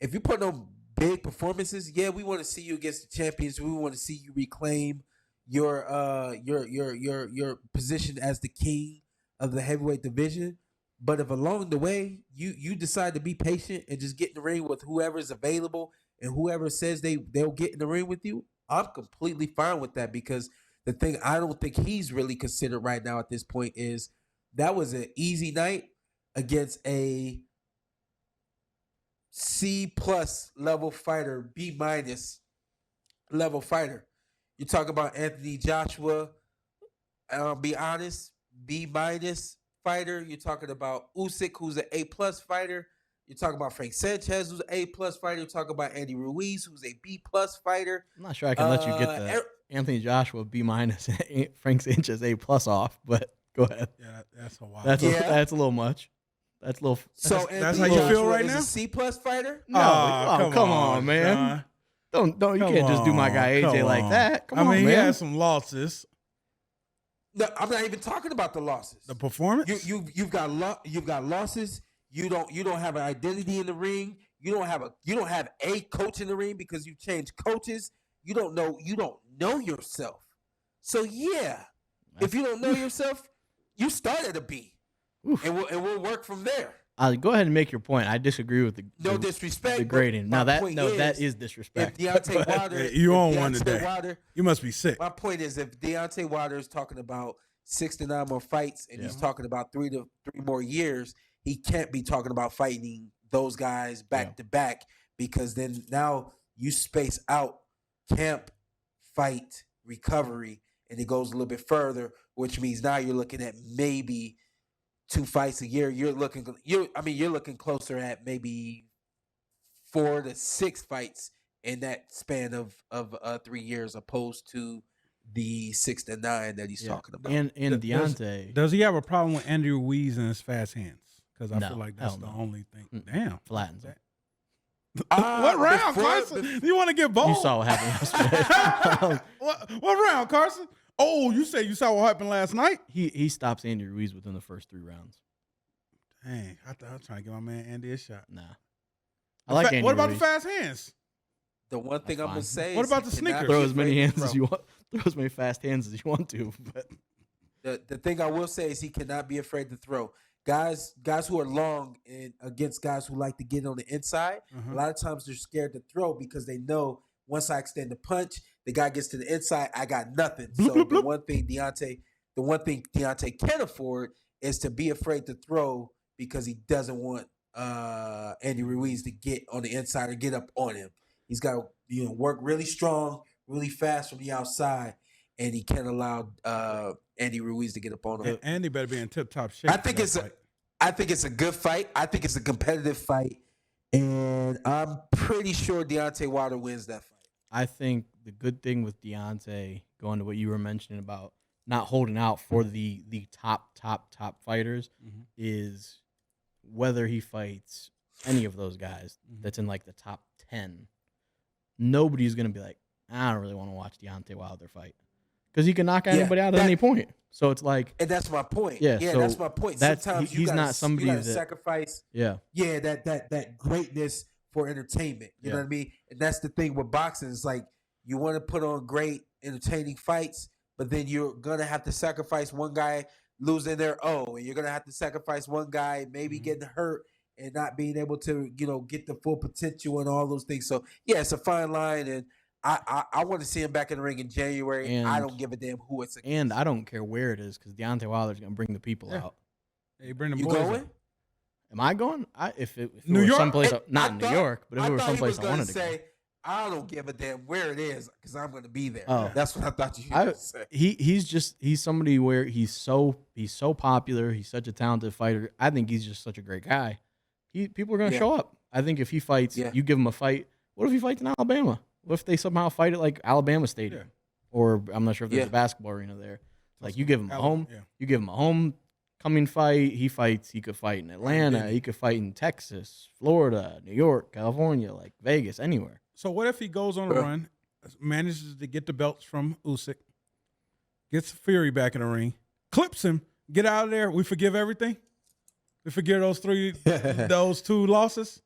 Speaker 2: If you put on big performances, we want to see you against the champions. We want to see you reclaim your position as the king of the heavyweight division. But if along the way you decide to be patient and just get in the ring with whoever's available and whoever says they'll get in the ring with you, I'm completely fine with that, because the thing I don't think he's really considered right now at this point is that was an easy night against a C+ level fighter, B- level fighter. You talk about Anthony Joshua, be honest, B- fighter. You're talking about Usyk, who's an A+ fighter. You're talking about Frank Sanchez, who's an A+ fighter. You're talking about Andy Ruiz, who's a B+ fighter.
Speaker 4: I'm not sure I can let you get the Anthony Joshua B- Frank Sanchez A+ off, but go ahead.
Speaker 3: Yeah, that's a while.
Speaker 4: That's a little much. That's a little.
Speaker 2: So
Speaker 3: that's how you feel right now?
Speaker 2: Is a C+ fighter?
Speaker 4: No, come on, man. John. Don't you can't just do my guy AJ like that. Come on, man.
Speaker 3: He had some losses.
Speaker 2: No, I'm not even talking about the losses.
Speaker 3: The performance.
Speaker 2: You've got losses. You don't have an identity in the ring. You don't have a coach in the ring because you changed coaches. You don't know yourself. So if you don't know yourself, you start at a B. And we'll work from there.
Speaker 4: Go ahead and make your point. I disagree with the
Speaker 2: disrespect.
Speaker 4: The grading. That is disrespect.
Speaker 2: If Deontay Wilder,
Speaker 3: you on one today. You must be sick.
Speaker 2: My point is, if Deontay Wilder is talking about 6 to 9 more fights and he's talking about 3 more years, he can't be talking about fighting those guys back to back, because then now you space out camp, fight, recovery, and it goes a little bit further, which means now you're looking at maybe 2 fights a year, you're looking closer at maybe 4 to 6 fights in that span of 3 years, opposed to the 6 to 9 that he's talking about.
Speaker 4: And Deontay,
Speaker 3: Does he have a problem with Andy Ruiz and his fast hands? Because I
Speaker 4: No,
Speaker 3: feel like that's
Speaker 4: hell
Speaker 3: the
Speaker 4: no.
Speaker 3: only thing. Damn.
Speaker 4: flattens him.
Speaker 3: What round, Carson? You want to get bold?
Speaker 4: You saw what happened yesterday.
Speaker 3: What round, Carson? Oh, you say you saw what happened last night?
Speaker 4: He stops Andy Ruiz within the first 3 rounds.
Speaker 3: Dang, I thought I was trying to give my man Andy a shot.
Speaker 4: Nah, I like Andy.
Speaker 3: What about
Speaker 4: Ruiz.
Speaker 3: the fast hands?
Speaker 2: The one thing I'm gonna say
Speaker 3: What
Speaker 2: is
Speaker 3: about
Speaker 2: he
Speaker 3: the
Speaker 2: cannot
Speaker 3: sneakers?
Speaker 2: be
Speaker 4: Throw as many
Speaker 2: afraid to
Speaker 4: hands as
Speaker 2: throw.
Speaker 4: you want. Throw as many fast hands as you want to. But
Speaker 2: The thing I will say is he cannot be afraid to throw. Guys who are long and against guys who like to get on the inside, a lot of times they're scared to throw because they know once I extend the punch, the guy gets to the inside, I got nothing. So the one thing Deontay can afford is to be afraid to throw because he doesn't want Andy Ruiz to get on the inside or get up on him. He's got to work really strong, really fast from the outside, and he can't allow Andy Ruiz to get up on him.
Speaker 3: And Andy better be in tip-top shape.
Speaker 2: I think it's a good fight. I think it's a competitive fight, and I'm pretty sure Deontay Wilder wins that fight.
Speaker 4: I think the good thing with Deontay, going to what you were mentioning about not holding out for the top fighters, is whether he fights any of those guys that's in like the top 10, nobody's going to be like, I don't really want to watch Deontay Wilder fight. Because he can knock anybody out at any point. So it's like,
Speaker 2: and that's my point.
Speaker 4: Yeah,
Speaker 2: so
Speaker 4: that's
Speaker 2: my point.
Speaker 4: that's-
Speaker 2: Sometimes
Speaker 4: he's not somebody
Speaker 2: you gotta
Speaker 4: that-
Speaker 2: sacrifice.
Speaker 4: yeah.
Speaker 2: That greatness for entertainment. You know what I mean? And that's the thing with boxing. It's like you want to put on great, entertaining fights, but then you're gonna have to sacrifice one guy losing their O, and you're gonna have to sacrifice one guy maybe getting hurt and not being able to, get the full potential and all those things. So yeah, it's a fine line, and I want to see him back in the ring in January.
Speaker 4: And
Speaker 2: I don't give a damn who it's against.
Speaker 4: And I don't care where it is because Deontay Wilder's going to bring the people out.
Speaker 3: Hey, bring them
Speaker 2: You
Speaker 3: boys
Speaker 2: going?
Speaker 3: up.
Speaker 4: Am I going? If it
Speaker 3: New
Speaker 4: were
Speaker 3: York?
Speaker 4: someplace,
Speaker 2: And
Speaker 4: not
Speaker 2: I
Speaker 4: in
Speaker 2: thought-
Speaker 4: New York, but if it were
Speaker 2: thought he
Speaker 4: someplace
Speaker 2: was
Speaker 4: I wanted to
Speaker 2: say,
Speaker 4: go.
Speaker 2: I don't give a damn where it is because I'm going to be there.
Speaker 4: Oh.
Speaker 2: That's what I thought you were going to say.
Speaker 4: He's somebody where he's so popular. He's such a talented fighter. I think he's just such a great guy. People are going to show up. I think if he fights, you give him a fight. What if he fights in Alabama? What if they somehow fight at like Alabama Stadium? Or I'm not sure if there's a basketball arena there. Like you give him a home, you give him a homecoming fight. He fights. He could fight in Atlanta. He could fight in Texas, Florida, New York, California, like Vegas, anywhere.
Speaker 3: So what if he goes on a run, manages to get the belts from Usyk, gets Fury back in the ring, clips him, get out of there? We forgive everything. We forgive those 2 losses.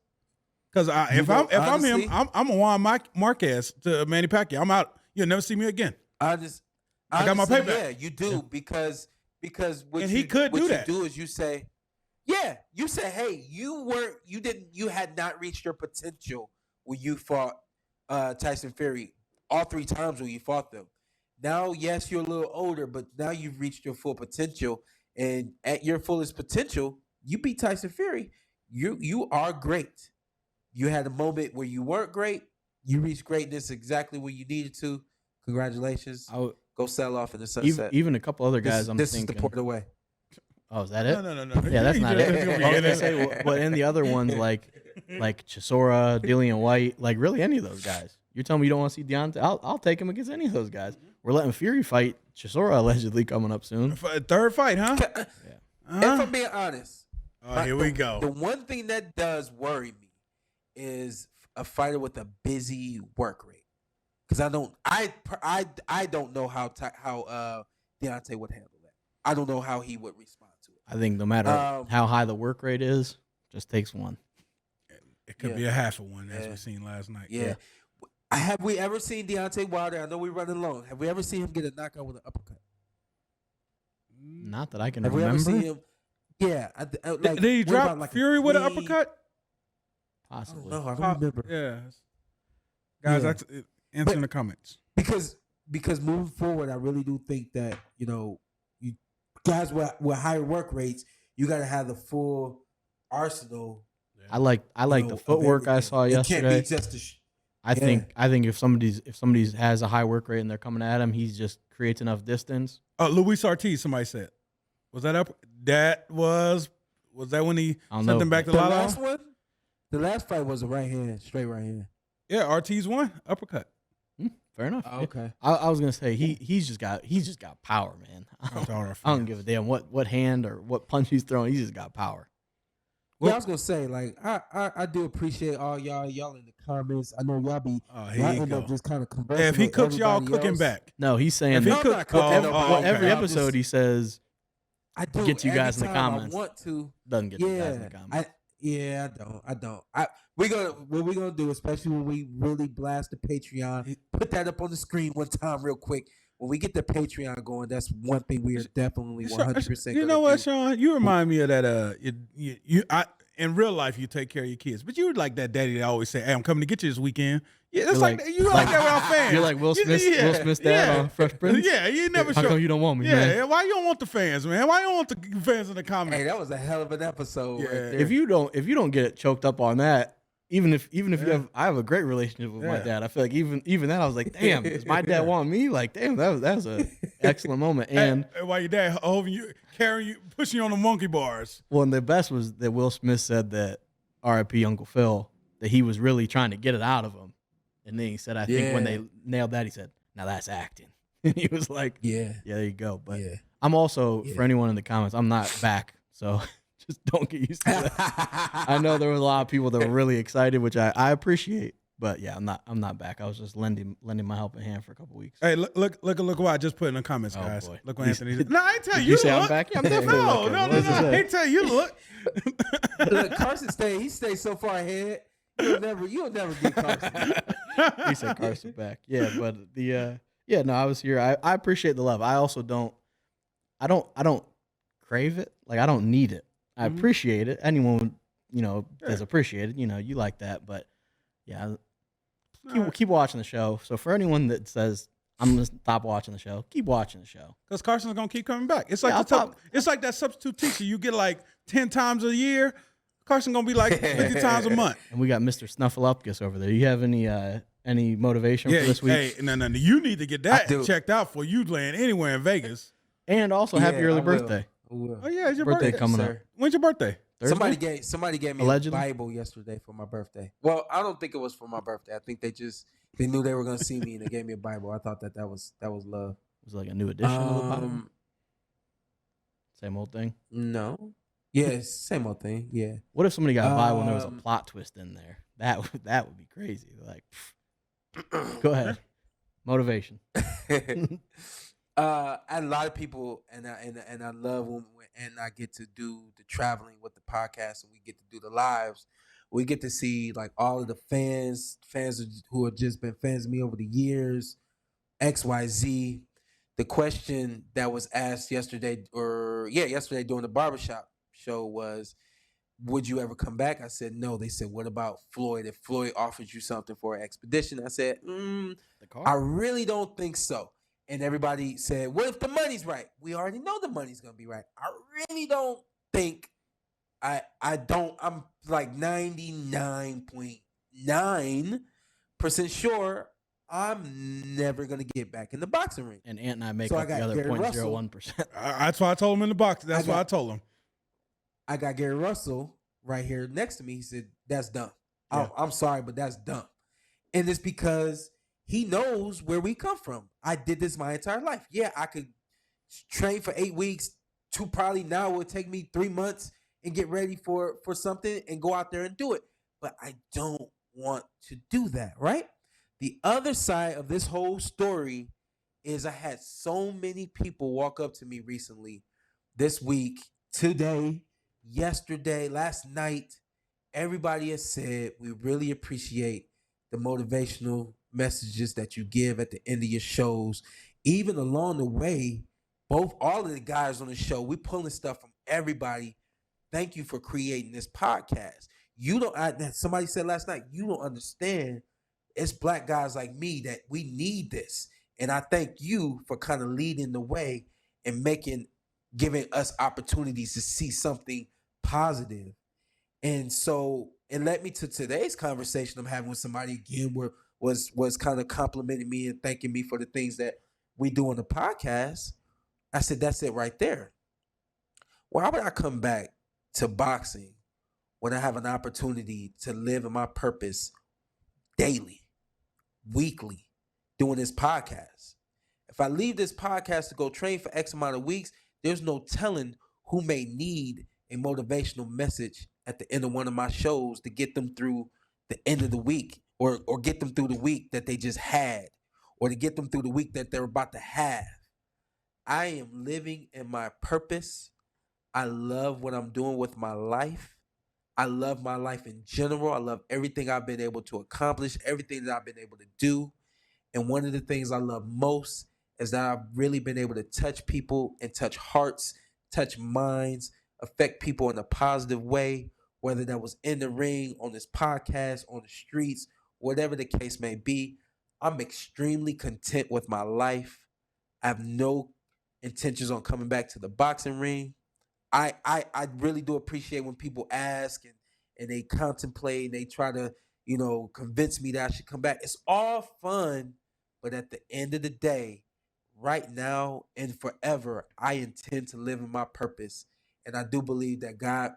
Speaker 3: Because if I'm him, I'm a Juan Marquez to Manny Pacquiao. I'm out. You'll never see me again. I got my payback.
Speaker 2: Yeah, you do because what
Speaker 3: And
Speaker 2: you,
Speaker 3: he could
Speaker 2: what
Speaker 3: do
Speaker 2: you
Speaker 3: that.
Speaker 2: do is you say, hey, you had not reached your potential when you fought Tyson Fury all 3 times when you fought them. Now, yes, you're a little older, but now you've reached your full potential, and at your fullest potential, you beat Tyson Fury. You are great. You had a moment where you weren't great. You reached greatness exactly where you needed to. Congratulations. Go sell off in the sunset.
Speaker 4: Even a couple other guys.
Speaker 2: This is the PorterWay.
Speaker 4: Oh, is that it?
Speaker 3: No.
Speaker 4: Yeah, that's not it. I was gonna say, but in the other ones like Chisora, Dillian White, like really any of those guys. You're telling me you don't want to see Deontay? I'll take him against any of those guys. We're letting Fury fight Chisora allegedly coming up soon.
Speaker 3: Third fight, huh?
Speaker 2: If I'm being honest,
Speaker 3: here we go.
Speaker 2: The one thing that does worry me is a fighter with a busy work rate, because I don't know how Deontay would handle that. I don't know how he would respond to it.
Speaker 4: I think no matter how high the work rate is, just takes one.
Speaker 3: It could be a half of one, as we seen last night.
Speaker 2: Yeah. Have we ever seen Deontay Wilder? I know we're running long. Have we ever seen him get a knockout with an uppercut?
Speaker 4: Not that I can
Speaker 2: Have
Speaker 4: remember.
Speaker 2: we ever seen him? Yeah.
Speaker 3: Did he drop Fury with an uppercut?
Speaker 4: Possibly.
Speaker 2: I don't remember.
Speaker 3: Yeah. Guys, answer in the comments.
Speaker 2: Because moving forward, I really do think that, you guys with higher work rates, you got to have the full arsenal.
Speaker 4: I like the footwork I saw yesterday.
Speaker 2: It can't be just
Speaker 4: I think if somebody has a high work rate and they're coming at him, he just creates enough distance.
Speaker 3: Luis Ortiz, somebody said. Was that up? That was that when he
Speaker 4: I don't
Speaker 3: sent
Speaker 4: know.
Speaker 3: them back to
Speaker 2: The
Speaker 3: Lala?
Speaker 2: last one, the last fight was a right hand, straight right hand.
Speaker 3: Yeah, Ortiz won uppercut.
Speaker 4: Fair enough.
Speaker 2: Oh, okay.
Speaker 4: I was gonna say he's just got power, man. I don't give a damn what hand or what punch he's throwing. He's just got power.
Speaker 2: Yeah, I was gonna say, like, I do appreciate all y'all in the comments. I know y'all be y'all end up just kind of conversing.
Speaker 3: Yeah, if he
Speaker 2: with
Speaker 3: cooks y'all
Speaker 2: everybody
Speaker 3: cooking
Speaker 2: else.
Speaker 3: back.
Speaker 4: No, he's saying
Speaker 3: If he
Speaker 2: I'm
Speaker 3: cook,
Speaker 2: not cooking nobody.
Speaker 4: every
Speaker 2: I'm
Speaker 4: episode
Speaker 2: just-
Speaker 4: he says
Speaker 2: I do
Speaker 4: gets you guys in the
Speaker 2: every time
Speaker 4: comments.
Speaker 2: I want to.
Speaker 4: doesn't get you guys in the comments.
Speaker 2: I don't. What we gonna do, especially when we really blast the Patreon. Put that up on the screen one time, real quick. When we get the Patreon going, that's one thing we are definitely 100%.
Speaker 3: You know what, Sean? You remind me of that. In real life, you take care of your kids, but you're like that daddy that always say, "Hey, I'm coming to get you this weekend." Yeah, that's like you like that with our fans.
Speaker 4: You're like Will Smith. Will Smith's dad on Fresh Prince.
Speaker 3: Yeah, you never.
Speaker 4: How come you don't want me, man?
Speaker 3: Yeah, why you don't want the fans, man? Why you don't want the fans in the comments?
Speaker 2: Hey, that was a hell of an episode.
Speaker 3: Yeah.
Speaker 2: Right there.
Speaker 4: If you don't get choked up on that, even if you have, I have a great relationship with my dad. I feel like even that I was like, damn, does my dad want me? Like, damn, that was a excellent moment. And
Speaker 3: while your dad holding you, carrying you, pushing you on the monkey bars.
Speaker 4: well, and the best was that Will Smith said that R.I.P. Uncle Phil, that he was really trying to get it out of him. And then he said, I think when they nailed that, he said, now that's acting. And he was like, yeah, there you go. But I'm also, for anyone in the comments, I'm not back. So just don't get used to that. I know there was a lot of people that were really excited, which I appreciate. But yeah, I'm not back. I was just lending my helping hand for a couple weeks.
Speaker 3: Hey, look what I just put in the comments, guys.
Speaker 4: Boy.
Speaker 3: Look what Anthony did. No, I ain't tell you.
Speaker 4: You say
Speaker 3: look.
Speaker 4: I'm back? Yeah, I'm definitely
Speaker 3: No,
Speaker 4: looking.
Speaker 3: no. I ain't tell you. Look.
Speaker 2: Look, Carson he stays so far ahead. You'll never get Carson.
Speaker 4: He said Carson back. Yeah, but no, I was here. I appreciate the love. I also don't crave it. Like, I don't need it. I appreciate it. Anyone, that's appreciated, you like that. But yeah, keep watching the show. So for anyone that says I'm gonna stop watching the show, keep watching the show.
Speaker 3: Because Carson's gonna keep coming back. It's like it's like that substitute teacher. You get like 10 times a year. Carson gonna be like 50 times a month.
Speaker 4: And we got Mr. Snuffleupagus over there. You have any motivation for this week?
Speaker 3: Hey, no. You need to get that checked out for you land anywhere in Vegas.
Speaker 4: And also, happy early birthday.
Speaker 3: Oh yeah, it's your
Speaker 4: Birthday
Speaker 3: birthday
Speaker 4: coming up.
Speaker 3: When's your birthday?
Speaker 4: Thursday?
Speaker 2: Somebody gave me
Speaker 4: Allegedly?
Speaker 2: a Bible yesterday for my birthday. Well, I don't think it was for my birthday. I think they knew they were gonna see me and they gave me a Bible. I thought that was love.
Speaker 4: Was it like a new edition of the Bible? Same old thing?
Speaker 2: No. Yes, same old thing. Yeah.
Speaker 4: What if somebody got a Bible and there was a plot twist in there? That would be crazy. Like, go ahead. Motivation.
Speaker 2: And a lot of people, and I love when I get to do the traveling with the podcast and we get to do the lives. We get to see like all of the fans who have just been fans of me over the years, XYZ. The question that was asked yesterday during the barbershop show was, would you ever come back? I said no. They said, what about Floyd? If Floyd offered you something for an expedition? I said, I really don't think so. And everybody said, what if the money's right? We already know the money's going to be right. I really don't think, I'm like 99.9% sure I'm never going to get back in the boxing ring.
Speaker 4: And Ant and I make
Speaker 2: So
Speaker 4: up
Speaker 2: I got
Speaker 4: the other
Speaker 2: Gary
Speaker 4: 0.01%.
Speaker 3: That's why I told him in the box. That's why I told him.
Speaker 2: I got Gary Russell right here next to me. He said, that's dumb. Yeah. I'm sorry, but that's dumb. And it's because he knows where we come from. I did this my entire life. Yeah, I could train for 8 weeks to probably now it would take me 3 months and get ready for something and go out there and do it. But I don't want to do that, right? The other side of this whole story is I had so many people walk up to me recently, this week, today, yesterday, last night. Everybody has said, we really appreciate the motivational messages that you give at the end of your shows. Even along the way, all of the guys on the show, we pulling stuff from everybody. Thank you for creating this podcast. Somebody said last night, you don't understand. It's black guys like me that we need this. And I thank you for kind of leading the way and giving us opportunities to see something positive. And so it led me to today's conversation I'm having with somebody again where was kind of complimenting me and thanking me for the things that we do on the podcast. I said, that's it right there. why would I come back to boxing when I have an opportunity to live in my purpose daily, weekly, doing this podcast? If I leave this podcast to go train for X amount of weeks, there's no telling who may need a motivational message at the end of one of my shows to get them through the end of the week, or get them through the week that they just had, or to get them through the week that they're about to have. I am living in my purpose. I love what I'm doing with my life. I love my life in general. I love everything I've been able to accomplish, everything that I've been able to do. And one of the things I love most is that I've really been able to touch people and touch hearts, touch minds, affect people in a positive way, whether that was in the ring, on this podcast, on the streets, whatever the case may be. I'm extremely content with my life. I have no intentions on coming back to the boxing ring. I really do appreciate when people ask and they contemplate and they try to, convince me that I should come back. It's all fun, but at the end of the day, right now and forever, I intend to live in my purpose. And I do believe that God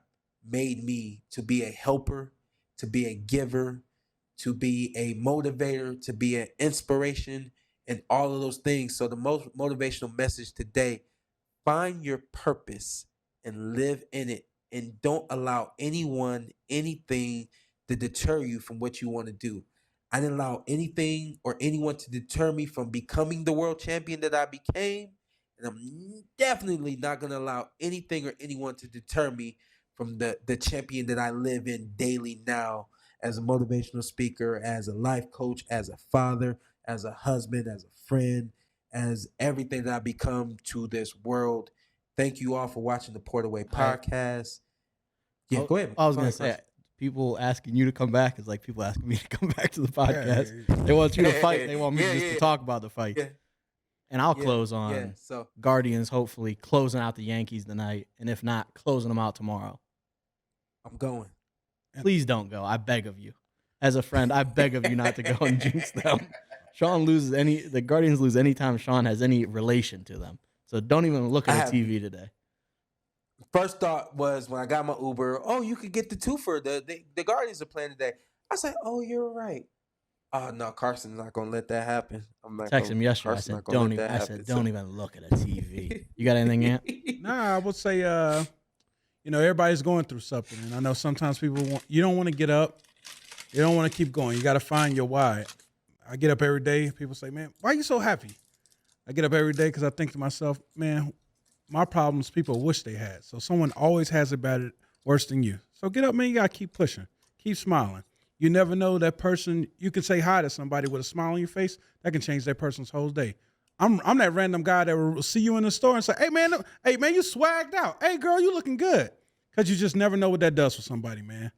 Speaker 2: made me to be a helper, to be a giver, to be a motivator, to be an inspiration, and all of those things. So the most motivational message today, find your purpose and live in it, and don't allow anyone, anything to deter you from what you want to do. I didn't allow anything or anyone to deter me from becoming the world champion that I became. And I'm definitely not going to allow anything or anyone to deter me from the champion that I live in daily now, as a motivational speaker, as a life coach, as a father, as a husband, as a friend, as everything that I become to this world. Thank you all for watching the PorterWay podcast. Yeah, go ahead.
Speaker 4: I was going to say, people asking you to come back is like people asking me to come back to the podcast. They want you to fight. They want me just to talk about the fight. Yeah. And I'll close on Guardians, hopefully closing out the Yankees tonight. And if not, closing them out tomorrow.
Speaker 2: I'm going.
Speaker 4: Please don't go. I beg of you. As a friend, I beg of you not to go and jinx them. The Guardians lose anytime Shawn has any relation to them. So don't even look at the TV today.
Speaker 2: First thought was when I got my Uber, you could get the twofer. The Guardians are playing today. I said, you're right. Oh, no, Carson's not going to let that happen. I'm not
Speaker 4: text him yesterday. I said, don't even look at a TV. You got anything, Ant?
Speaker 3: Nah, I would say, everybody's going through something. And I know sometimes you don't want to get up. You don't want to keep going. You got to find your why. I get up every day. People say, man, why are you so happy? I get up every day because I think to myself, man, my problems people wish they had. So someone always has it better, worse than you. So get up, man. You got to keep pushing. Keep smiling. You never know that person. You can say hi to somebody with a smile on your face. That can change that person's whole day. I'm that random guy that will see you in the store and say, hey, man, you swagged out. Hey, girl, you looking good. Because you just never know what that does for somebody, man.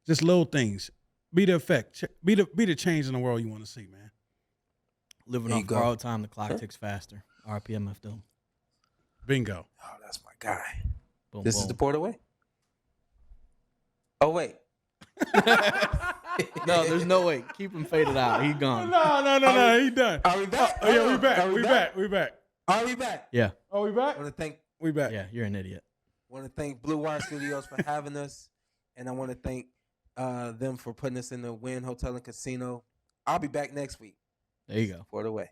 Speaker 3: Just little things. Be the effect. Be the change in the world you want to see, man.
Speaker 4: Living off borrowed time, the clock ticks faster. RPMF Dome.
Speaker 3: Bingo.
Speaker 2: Oh, that's my guy.
Speaker 4: Boom,
Speaker 2: This
Speaker 4: boom.
Speaker 2: is the PorterWay? Oh, wait.
Speaker 4: No, there's no way. Keep him faded out. He gone.
Speaker 3: No. He done.
Speaker 2: Are we back?
Speaker 3: Oh, yeah, we back. We back.
Speaker 2: Are we back?
Speaker 4: Yeah.
Speaker 3: Oh, we back? We back.
Speaker 4: Yeah, you're an idiot.
Speaker 2: Want to thank Blue Wire Studios for having us, and I want to thank them for putting us in the Wynn Hotel and Casino. I'll be back next week.
Speaker 4: There you go.
Speaker 2: PorterWay.